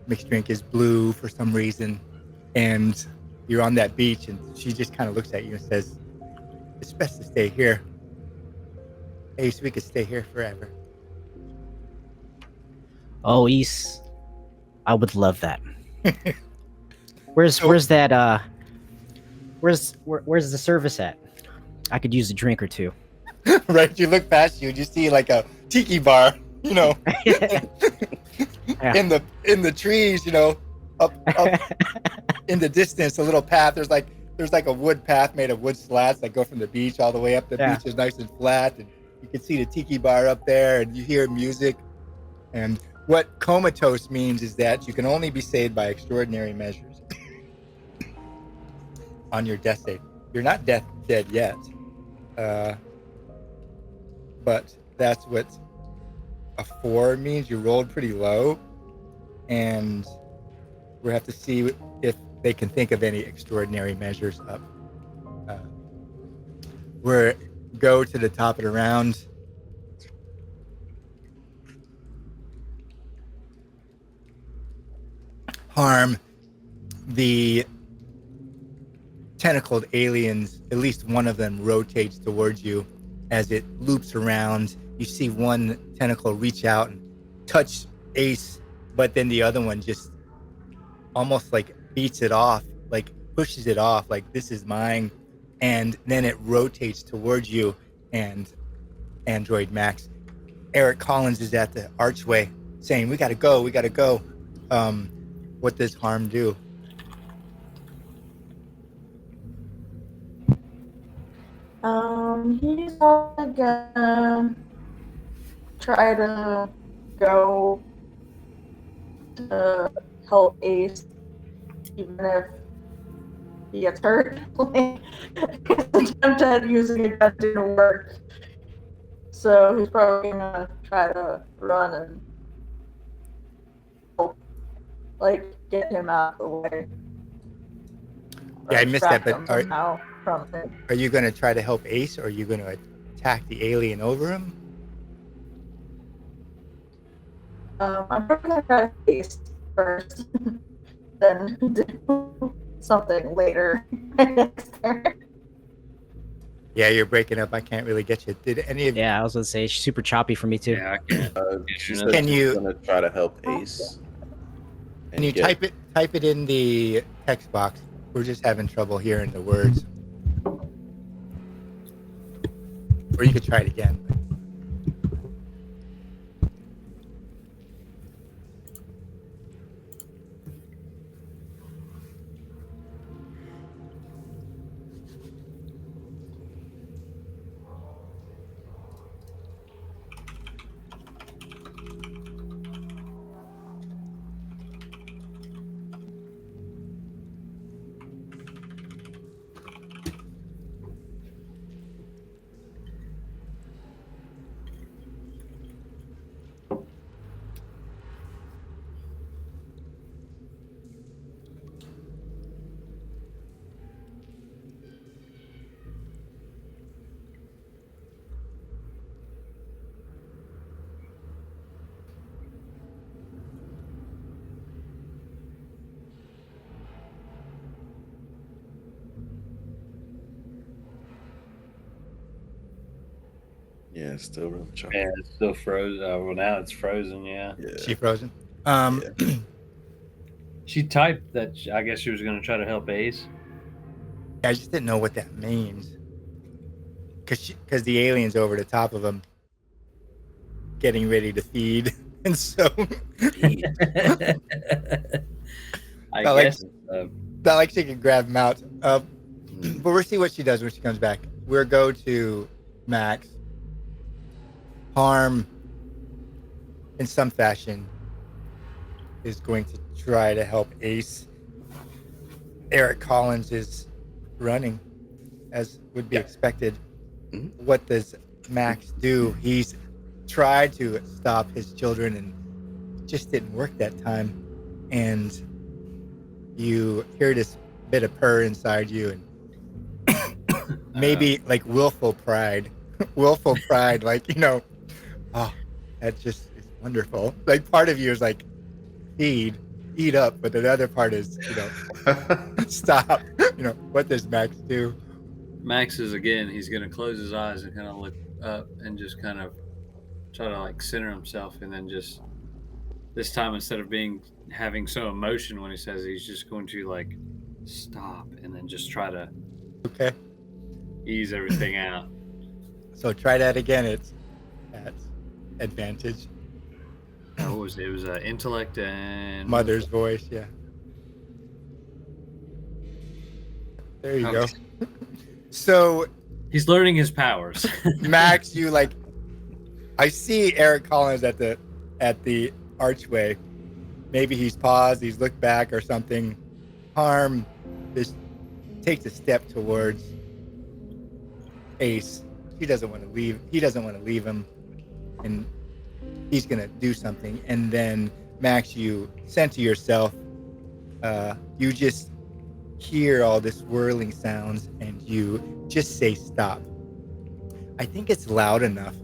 Mixed drink is blue for some reason. And you're on that beach and she just kind of looks at you and says, "It's best to stay here. Ace, we could stay here forever." Oh, East. I would love that. Where's that where's the service at? I could use a drink or two. Right? You look past you and you see like a tiki bar, Yeah. in the trees, up in the distance, a little path. There's like a wood path made of wood slats that go from the beach all the way up. The Yeah. beach is nice and flat, and you can see the tiki bar up there, and you hear music. And what comatose means is that you can only be saved by extraordinary measures on your death save. You're not dead yet, but that's what a 4 means. You rolled pretty low, and we have to see if they can think of any extraordinary measures up. We're go to the top of the round. Harm, the tentacled aliens, at least one of them rotates towards you as it loops around. You see one tentacle reach out and touch Ace, but then the other one just almost like beats it off, like pushes it off, like this is mine. And then it rotates towards you and Android Max. Eric Collins is at the archway saying, we gotta go. What does Harm do? He's probably gonna try to go to help Ace, even if he gets hurt. Like, his attempt at using a gun didn't work, so he's probably gonna try to run and help, like, get him out of the way. Yeah, I missed that, Distract but him somehow from it. Are you going to try to help Ace, or are you going to attack the alien over him? I'm probably gonna try to Ace first, then do something later. Yeah, you're breaking up. I can't really get you. Did any of Yeah, I was gonna say it's super choppy for me too. Yeah, I can't. She Can said she's you- gonna try to help Ace. Can you type it in the text box? We're just having trouble hearing the words. Or you could try it again. Yeah, it's still really choppy. Yeah, it's still frozen. Well, now it's frozen. Yeah. Yeah. She frozen. She typed that I guess she was going to try to help Ace. I just didn't know what that means. Because the alien's over the top of him, getting ready to feed, and so I Not like- guess. not like she can grab him out. But we'll see what she does when she comes back. We'll go to Max. Harm, in some fashion, is going to try to help Ace. Eric Collins is running, as would be expected. Mhm. What does Max do? He's tried to stop his children and it just didn't work that time. And you hear this bit of purr inside you and maybe like willful pride. Willful pride, like, oh, that just is wonderful. Like part of you is like, eat up, but the other part is, stop. What does Max do? Max is again. He's going to close his eyes and kind of look up and just kind of try to like center himself, and then just this time instead of having some emotion when he says, he's just going to like stop and then just try to Okay. ease everything out. So try that again. It's at advantage. What was it? It was intellect and Mother's voice, yeah. There you go. Okay. So He's learning his powers. Max, I see Eric Collins at the archway. Maybe he's paused, he's looked back or something. Harm just takes a step towards Ace. He doesn't want to leave him, and he's gonna do something. And then Max, you center yourself. You just hear all this whirling sounds, and you just say stop. I think it's loud enough.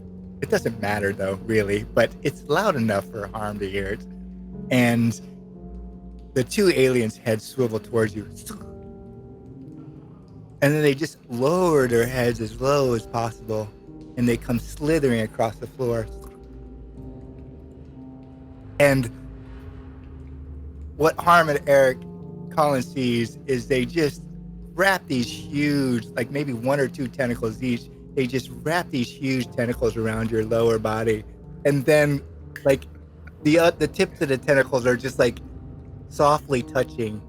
It doesn't matter though, really, but it's loud enough for Harm to hear it. And the two aliens' heads swivel towards you. And then they just lower their heads as low as possible, and they come slithering across the floor. And what Harm and Eric Collins sees is they just wrap these huge, like maybe one or two tentacles each. They just wrap these huge tentacles around your lower body, and then like the tips of the tentacles are just like softly touching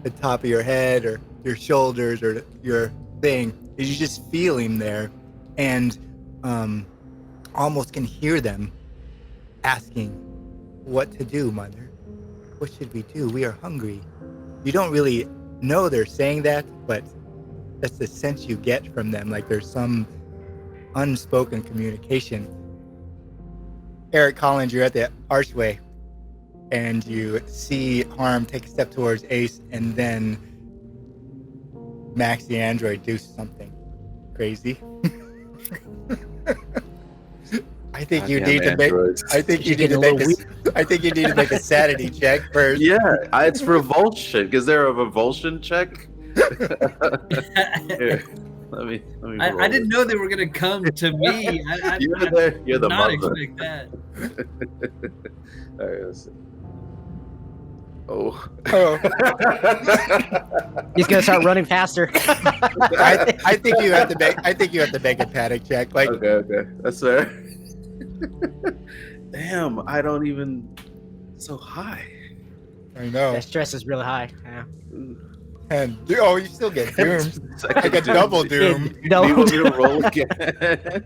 the top of your head or your shoulders or your thing. You just feel him there, and almost can hear them asking, "What to do, Mother? What should we do? We are hungry." You don't really know they're saying that, but that's the sense you get from them. Like there's some unspoken communication. Eric Collins, you're at the archway, and you see Harm take a step towards Ace, and then Max the android do something crazy. I think you need to make. I think you need to make a sanity check first. Yeah, it's revulsion. Is there a revulsion check? Here, let me. I didn't know they were going to come to me. You're the not mother. expect that. All right, let's see. Oh. He's gonna start running faster. I think you have to make. I think you have to make a panic check. Like, Okay, that's fair. Damn, I don't even. So high. I know. That stress is really high. Yeah. And you still get doomed. Like a double doom. Do you want me to roll again?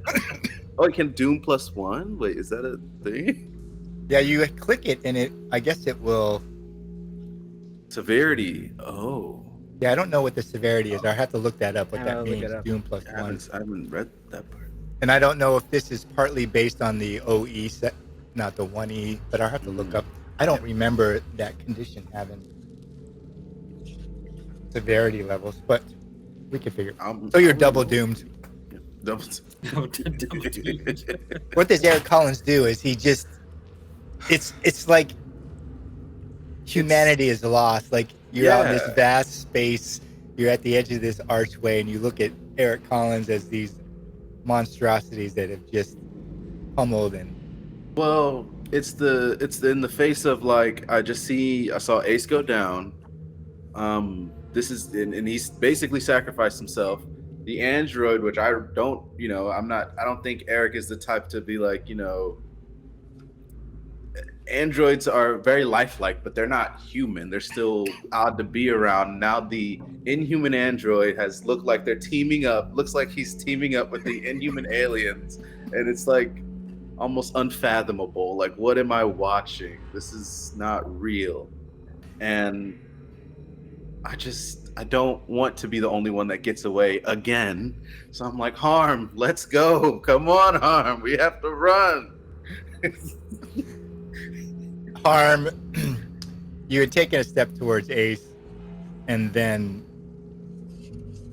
Oh, I can doom +1? Wait, is that a thing? Yeah, you click it and I guess it will. Severity. Oh. Yeah, I don't know what the severity is. I have to look that up. What I'll that look means. it up. Doom I +1. haven't read that part. And I don't know if this is partly based on the OE set, not the 1E, but I'll have to look up. I don't remember that condition having severity levels, but we can figure. So you're double doomed. Yeah, double. What does Eric Collins do is he just, it's like humanity is lost. Like you're out in this vast space, you're at the edge of this archway, and you look at Eric Collins as these monstrosities that have just pummeled and Well, it's in the face of like I saw Ace go down. This is and he's basically sacrificed himself. The android, which I don't, I don't think Eric is the type to be like, androids are very lifelike, but they're not human. They're still odd to be around. Now the inhuman android has looked like they're teaming up. Looks like he's teaming up with the inhuman aliens, and it's like almost unfathomable. Like, what am I watching? This is not real, and I don't want to be the only one that gets away again. So I'm like, Harm, let's go. Come on, Harm. We have to run. Harm. You had taken a step towards Ace, and then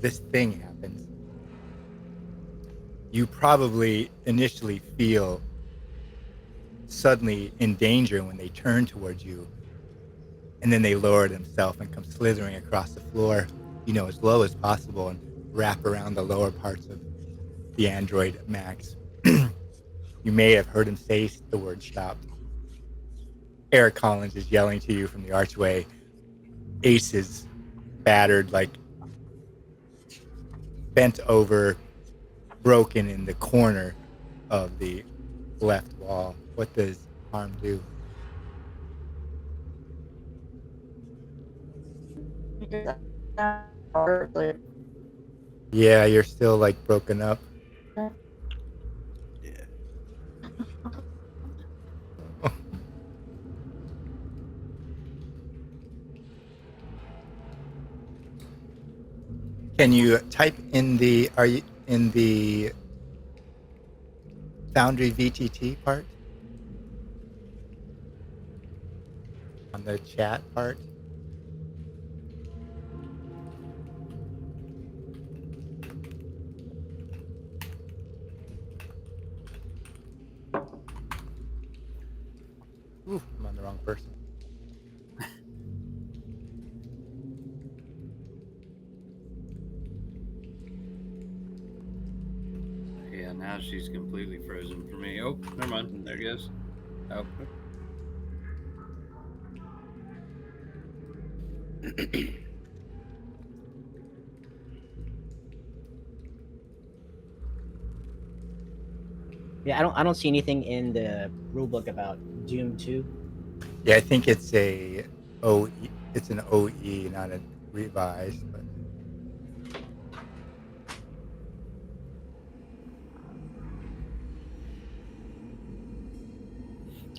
this thing happens. You probably initially feel suddenly in danger when they turn towards you, and then they lower themselves and come slithering across the floor, as low as possible, and wrap around the lower parts of the android Max. You may have heard him say the word stop. Eric Collins is yelling to you from the archway. Ace is battered, like bent over, broken in the corner of the left wall. What does Harm do? Yeah, you're still like broken up. Yeah. Can you type are you in the Foundry VTT part? On the chat part? Ooh, I'm on the wrong person. Yeah, now she's completely frozen for me. Oh, never mind. There it goes. Oh. Yeah, I don't see anything in the rulebook about Doom 2. Yeah, I think it's an OE, not a revised, but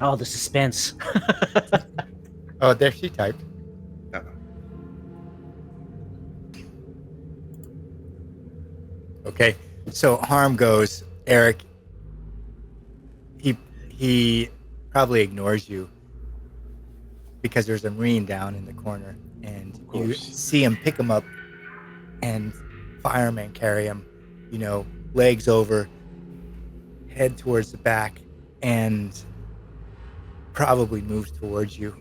Oh, the suspense. oh, there she typed. Okay, so Harm goes, Eric. He probably ignores you because there's a Marine down in the corner, and you see him pick him up and fireman carry him, legs over, head towards the back, and probably moves towards you.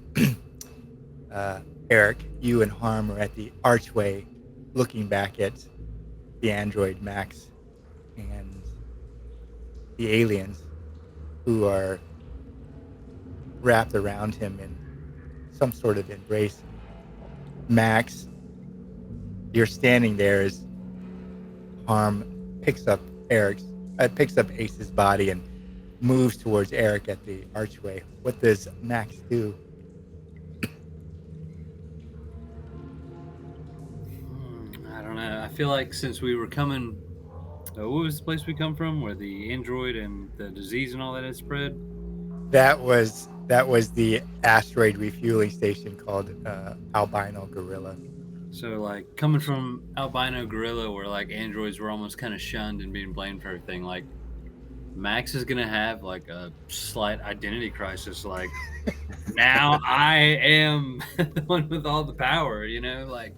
Eric, you and Harm are at the archway looking back at the android Max and the aliens who are wrapped around him in some sort of embrace. Max, you're standing there as Harm picks up Ace's body and moves towards Eric at the archway. What does Max do? I don't know. I feel like since we were coming, what was the place we come from, where the android and the disease and all that had spread? That was the asteroid refueling station called Albino Gorilla. So, like, coming from Albino Gorilla, where like androids were almost kind of shunned and being blamed for everything, like Max is gonna have like a slight identity crisis. Like, now I am the one with all the power, like.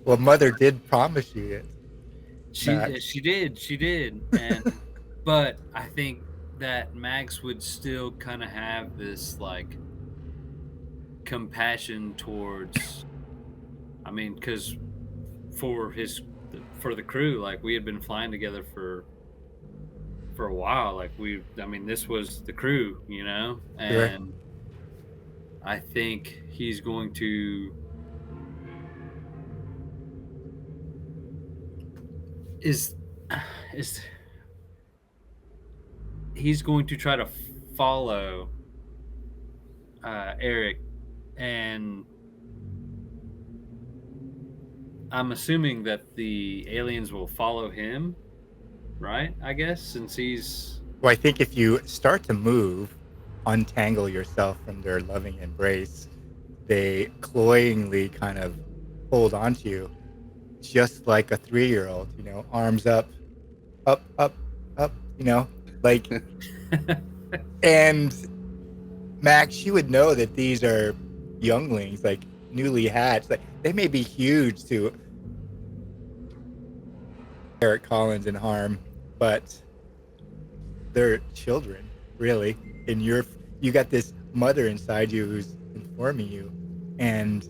Well, Mother did promise you it. She did, and but I think that Max would still kind of have this like compassion towards. I mean, because for the crew, like we had been flying together for for a while. Like this was the crew, Sure. and I think he's going to is he's going to try to follow Eric, and I'm assuming that the aliens will follow him, right? I guess since he's Well, I think if you start to move, untangle yourself from their loving embrace, they cloyingly kind of hold onto you, just like a 3-year-old, arms up, up, up, up, like, and Max, you would know that these are younglings, like newly hatched. Like they may be huge to Eric Collins and Harm, but they're children, really. And you got this mother inside you who's informing you, and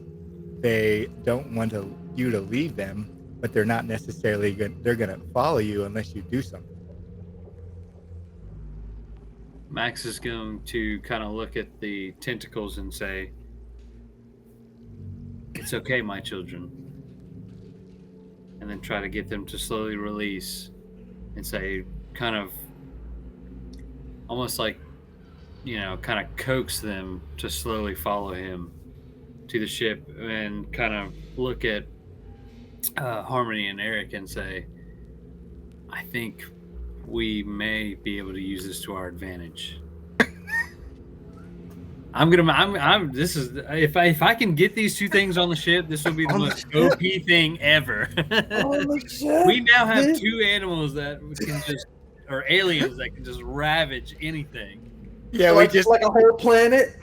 they don't want you to leave them, but they're not necessarily they're gonna follow you unless you do something. Max is going to kind of look at the tentacles and say, "It's okay, my children," and then try to get them to slowly release and say, kind of almost like, kind of coax them to slowly follow him to the ship, and kind of look at Harmony and Eric and say, "I think we may be able to use this to our advantage." This is if I can get these two things on the ship, this will be the most OP thing ever. We now have two animals that can or aliens that can just ravage anything. Yeah, we just like a whole planet.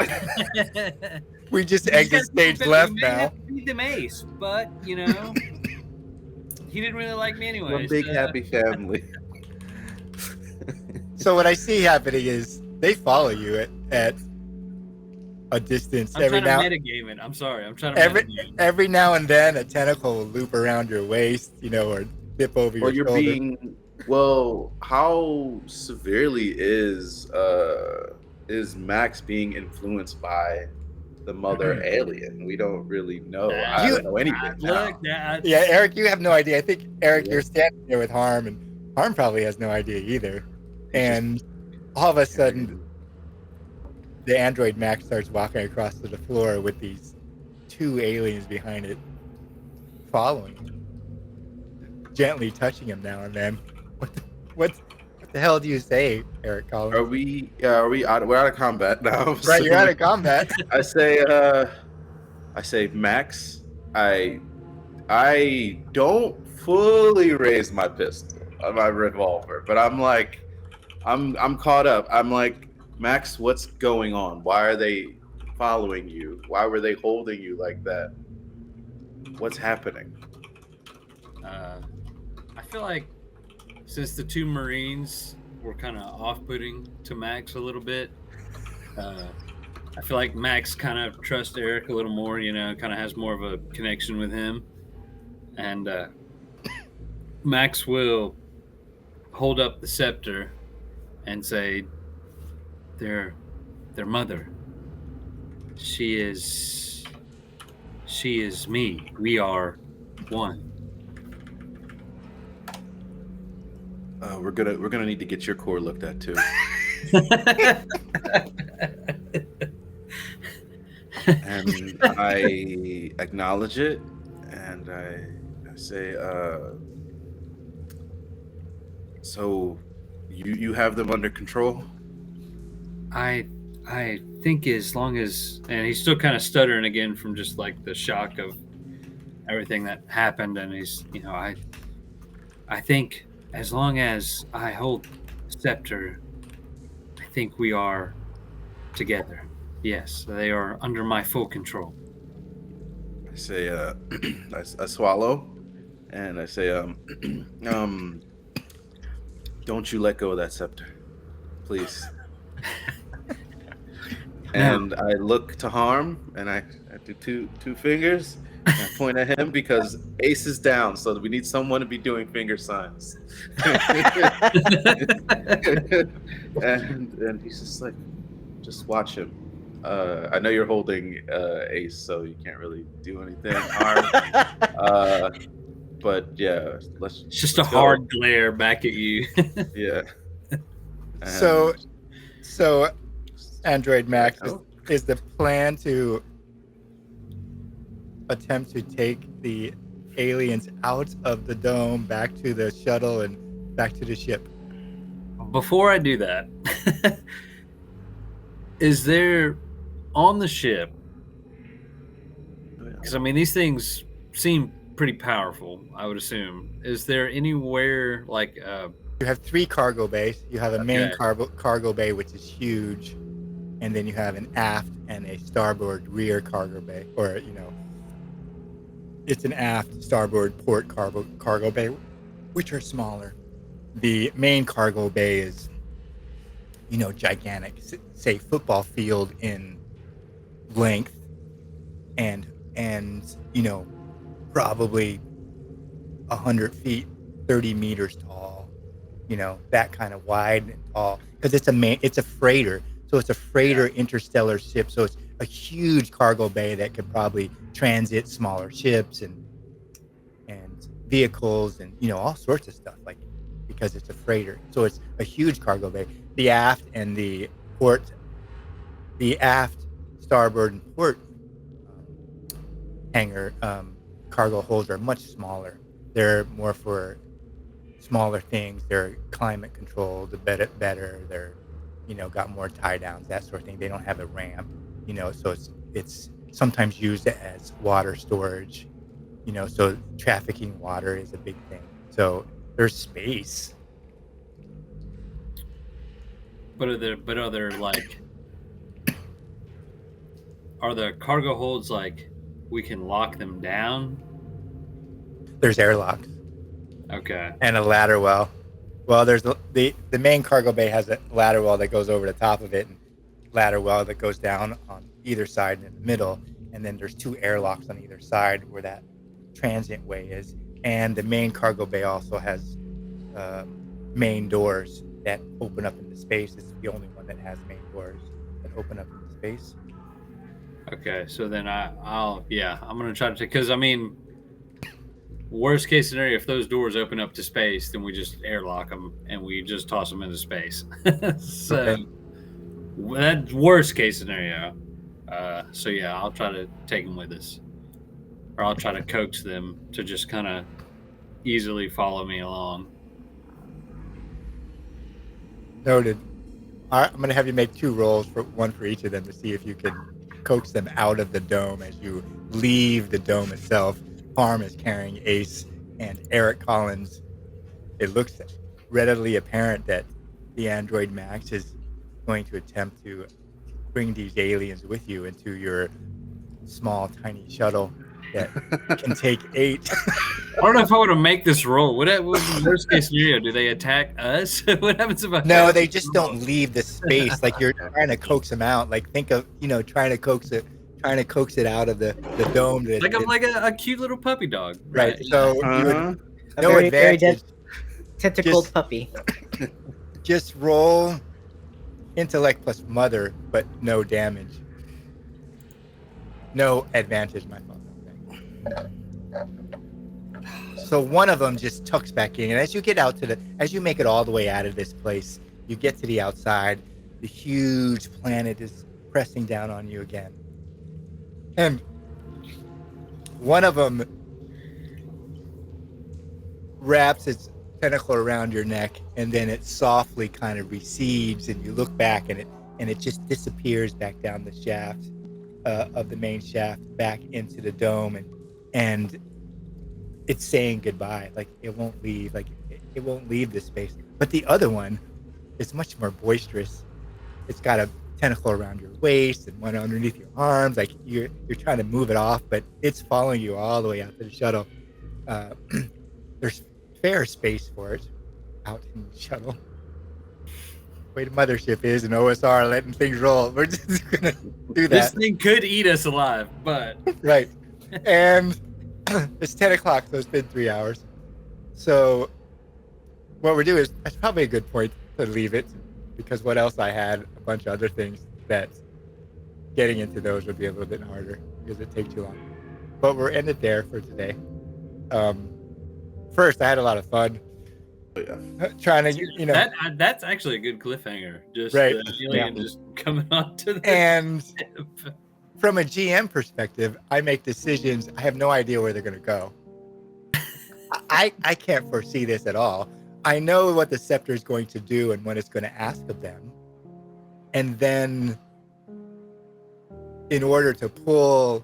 We just exit stage left now. Feed them Ace, but he didn't really like me anyway. One big happy family. So what I see happening is they follow you at a distance. I'm trying to metagame it. I'm sorry. I'm trying to every now and then a tentacle will loop around your waist, or dip over your shoulder. Or you're well, how severely is Max being influenced by the mother alien? We don't really know. I don't know anything. Yeah, Eric, you have no idea. I think, Eric, you're standing there with Harm, and Harm probably has no idea either. And all of a sudden, the android Max starts walking across to the floor with these two aliens behind it, following him, gently touching him now and then. What the hell do you say, Eric Collins? We're out of combat now. Right, so you're out of combat. I say, Max, I don't fully raise my pistol, my revolver, but I'm caught up. I'm like, Max, what's going on? Why are they following you? Why were they holding you like that? What's happening? I feel like since the two Marines were kind of off-putting to Max a little bit, I feel like Max kind of trusts Eric a little more, kind of has more of a connection with him. And Max will hold up the scepter and say, their mother, she is me. We are one. We're gonna need to get your core looked at too. And I acknowledge it, and I say, so you have them under control? I think as long as, and he's still kind of stuttering again from just like the shock of everything that happened, and he's, I think as long as I hold scepter, I think we are together. Yes, they are under my full control. I say, I swallow, and I say, don't you let go of that scepter, please. And I look to Harm, and I do two fingers, and I point at him because Ace is down, so we need someone to be doing finger signs. and he's just like, just watch him. I know you're holding Ace, so you can't really do anything hard. But yeah, It's just a hard glare back at you. Yeah. So, Android Max, is the plan to attempt to take the aliens out of the dome, back to the shuttle, and back to the ship? Before I do that, is there on the ship? Because I mean, these things seem pretty powerful, I would assume. Is there anywhere like you have 3 cargo bays. You have a main cargo bay, which is huge, and then you have an aft and a starboard rear cargo bay, or it's an aft starboard port cargo bay, which are smaller. The main cargo bay is gigantic, say football field in length, and probably 100 feet, 30 meters tall, that kind of wide and tall, because it's a freighter. So it's a freighter interstellar ship. So it's a huge cargo bay that could probably transit smaller ships and vehicles and all sorts of stuff, like, because it's a freighter. So it's a huge cargo bay. The aft and the aft, starboard, and port hangar cargo holds are much smaller. They're more for smaller things. They're climate controlled, better. They're got more tie downs, that sort of thing. They don't have a ramp, so it's sometimes used as water storage, so trafficking water is a big thing. So there's space. But are there like, are the cargo holds like we can lock them down? There's airlocks. Okay. And a ladder well. Well, there's the main cargo bay has a ladder well that goes over the top of it, and ladder well that goes down on either side and in the middle. And then there's 2 airlocks on either side where that transient way is. And the main cargo bay also has main doors that open up into space. It's the only one that has main doors that open up into space. Okay, so then I'm gonna try to take, because I mean, worst case scenario, if those doors open up to space, then we just airlock them and we just toss them into space. So Okay. That's worst case scenario. So yeah, I'll try to take them with us, or I'll try to coax them to just kind of easily follow me along. Noted. All right, I'm going to have you make 2 rolls, one for each of them, to see if you can coax them out of the dome as you leave the dome itself. Parm is carrying Ace, and Eric Collins. It looks readily apparent that the Android Max is going to attempt to bring these aliens with you into your small, tiny shuttle that can take 8. I don't know if I want to make this roll. What the worst case scenario? Do they attack us? What happens if I? No, they just don't leave the space. Like, you're trying to coax them out. Like, think of trying to coax it out of the dome. Like I'm like a cute little puppy dog. Right. So you would, A no very, very advantage. tentacled Just- puppy. Just roll intellect plus mother, but no damage. No advantage, my fault. Okay. So one of them just tucks back in, and as you make it all the way out of this place, you get to the outside. The huge planet is pressing down on you again, and one of them wraps its tentacle around your neck, and then it softly kind of recedes, and you look back, and it just disappears back down the shaft of the main shaft back into the dome, and it's saying goodbye. Like, it won't leave. Like, it won't leave this space. But the other one is much more boisterous. It's got a tentacle around your waist and one underneath your arms. Like, you're trying to move it off, but it's following you all the way out to the shuttle. There's fair space for it out in the shuttle. The way the Mothership is, and OSR letting things roll. We're just gonna do that. This thing could eat us alive, but Right. And it's 10 o'clock, so it's been 3 hours. So what we're doing is, that's probably a good point to leave it, because what else I had, a bunch of other things that getting into those would be a little bit harder because it takes too long. But we're ended there for today. First, I had a lot of fun trying to, that's actually a good cliffhanger. Just Right. the alien just coming onto the and ship. from a GM perspective, I make decisions. I have no idea where they're going to go. I can't foresee this at all. I know what the scepter is going to do and what it's going to ask of them. And then in order to pull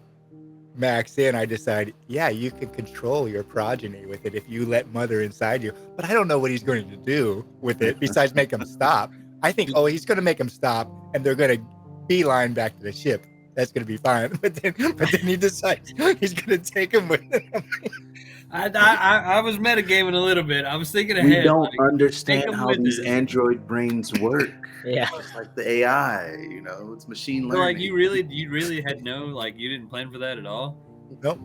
Max in, I decide, yeah, you can control your progeny with it if you let Mother inside you. But I don't know what he's going to do with it besides make him stop. I think, he's going to make him stop, and they're going to beeline back to the ship. That's going to be fine. But then he decides he's going to take him with him. I was metagaming a little bit. I was thinking ahead. We don't like, understand take 'em how with these us. android brains work. Yeah. It's like the AI, it's machine So, learning. like you really had you didn't plan for that at all? Nope.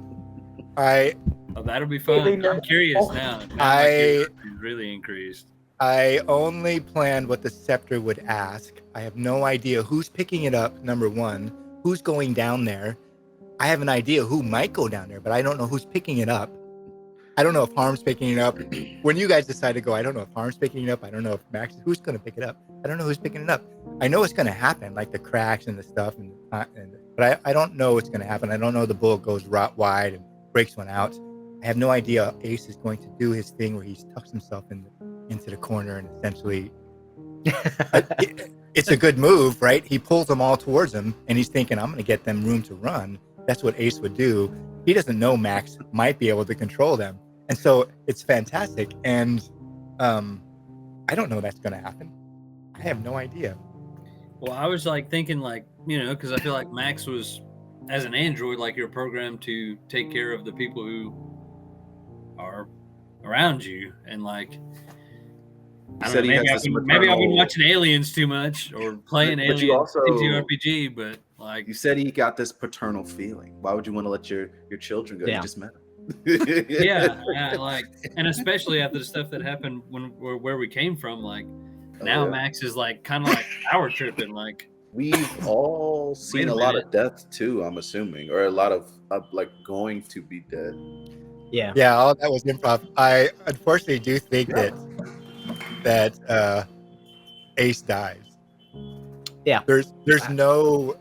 That'll be fun. I'm curious now. My curiosity is really increased. I only planned what the scepter would ask. I have no idea who's picking it up, number one. Who's going down there? I have an idea who might go down there, but I don't know who's picking it up. I don't know if Harm's picking it up. When you guys decide to go, I don't know if Harm's picking it up. I don't know if Max, who's going to pick it up. I don't know who's picking it up. I know it's going to happen, like the cracks and the stuff, but I don't know what's going to happen. I don't know the bullet goes wide and breaks one out. I have no idea Ace is going to do his thing where he tucks himself into the corner and essentially it's a good move, right? He pulls them all towards him and he's thinking, I'm going to get them room to run. That's what Ace would do. He doesn't know Max might be able to control them. And so it's fantastic. And I don't know that's going to happen. I have no idea. Well, I was thinking because I feel like Max was, as an android, you're programmed to take care of the people who are around you. And I don't know, maybe I've been watching Aliens too much or playing Aliens ttrpg, but you said he got this paternal feeling. Why would you want to let your children go? Yeah. You just met him. And especially after the stuff that happened where we came from, now Max is kind of power tripping. We've all seen a lot of death too, I'm assuming, or a lot of going to be dead. Yeah, all that was improv. I unfortunately do think that Ace dies. Yeah. There's no,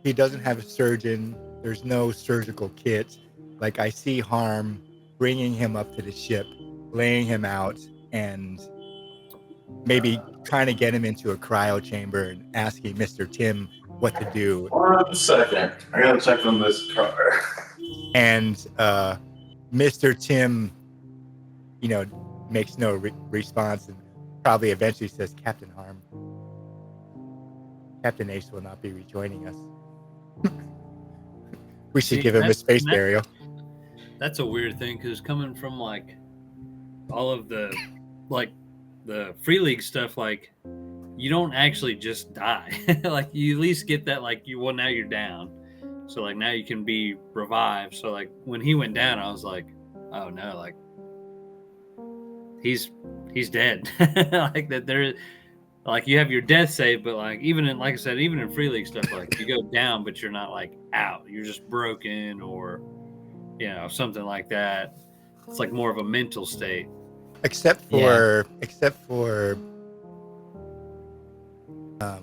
he doesn't have a surgeon. There's no surgical kit. I see Harm bringing him up to the ship, laying him out, and maybe trying to get him into a cryo chamber and asking Mr. Tim what to do. 1 second. I gotta check on this car. And Mr. Tim, makes no response and probably eventually says, Captain Harm, Captain Ace will not be rejoining us. We should give him a space burial. That's a weird thing, because coming from all of the the Free League stuff, you don't actually just die. You at least get that now you're down, so now you can be revived. So when he went down, I was like, oh no, he's dead. That there, you have your death save, but even in I said, even in Free League stuff, you go down, but you're not out. You're just broken or something like that. It's more of a mental state. Except for I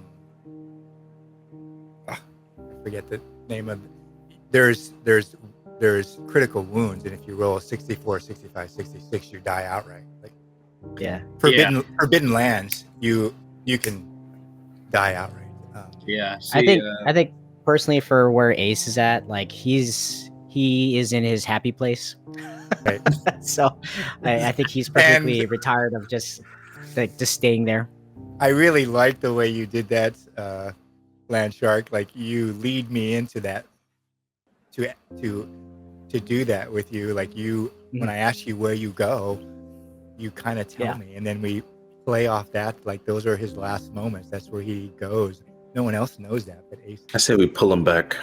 forget the name of there's critical wounds, and if you roll 64, 65, 66, you die outright. Forbidden lands, you can die outright. I think personally, for where Ace is at, he is in his happy place. Right. So I think he's perfectly retired of just staying there. I really like the way you did that, Land Shark. You lead me into that to do that with you. When I ask you where you go, you kind of tell me, and then we play off that. Those are his last moments. That's where he goes. No one else knows that, but Ace. I say we pull him back.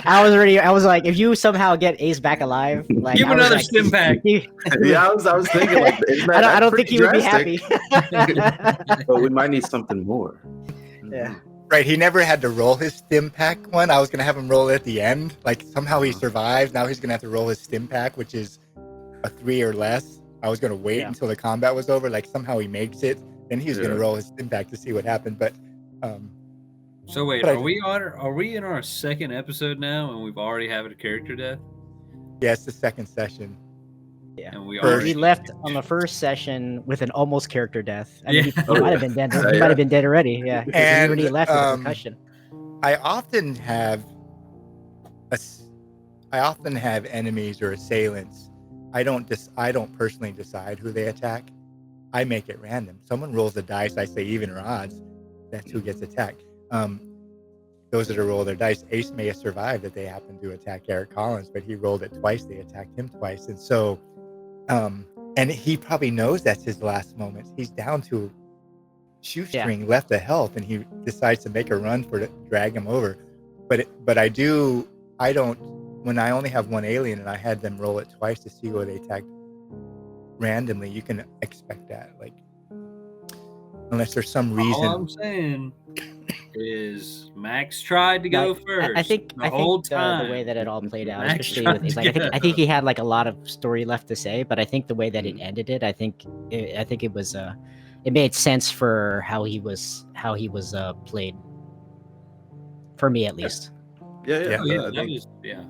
I was like, if you somehow get Ace back alive, like Give I was another like, stim pack. Yeah, I was thinking like, isn't that, I don't that's think he pretty would be drastic? happy. But we might need something more. Yeah. Right, he never had to roll his stim pack one. I was gonna have him roll it at the end. Like somehow he survives. Now he's gonna have to roll his stim pack, which is a 3 or less. I was gonna wait until the combat was over. Like somehow he makes it, then he was gonna roll his stim pack to see what happened. But So wait, but are we in our second episode now, and we've already had a character death? yeah, it's the second session. Yeah, And we we left on the first session with an almost character death. I mean, he Oh, might yeah. have been dead. He might have been dead already. Yeah, because he And, already left with a concussion. I often have enemies or assailants. I don't personally decide who they attack. I make it random. Someone rolls the dice. I say even or odds. That's who gets attacked. Those that roll their dice. Ace may have survived that they happened to attack Eric Collins, but he rolled it twice. They attacked him twice, and so, and he probably knows that's his last moment. He's down to shoestring left of health, and he decides to make a run to drag him over. But I don't. When I only have one alien and I had them roll it twice to see who they attacked randomly, you can expect that. Like, unless there's some reason. All I'm saying is Max tried to go first. I think the way that it all played out, especially with I think he had like a lot of story left to say, but I think the way that it ended it, I think it was it made sense for how he was played, for me at least. Yeah. Yeah.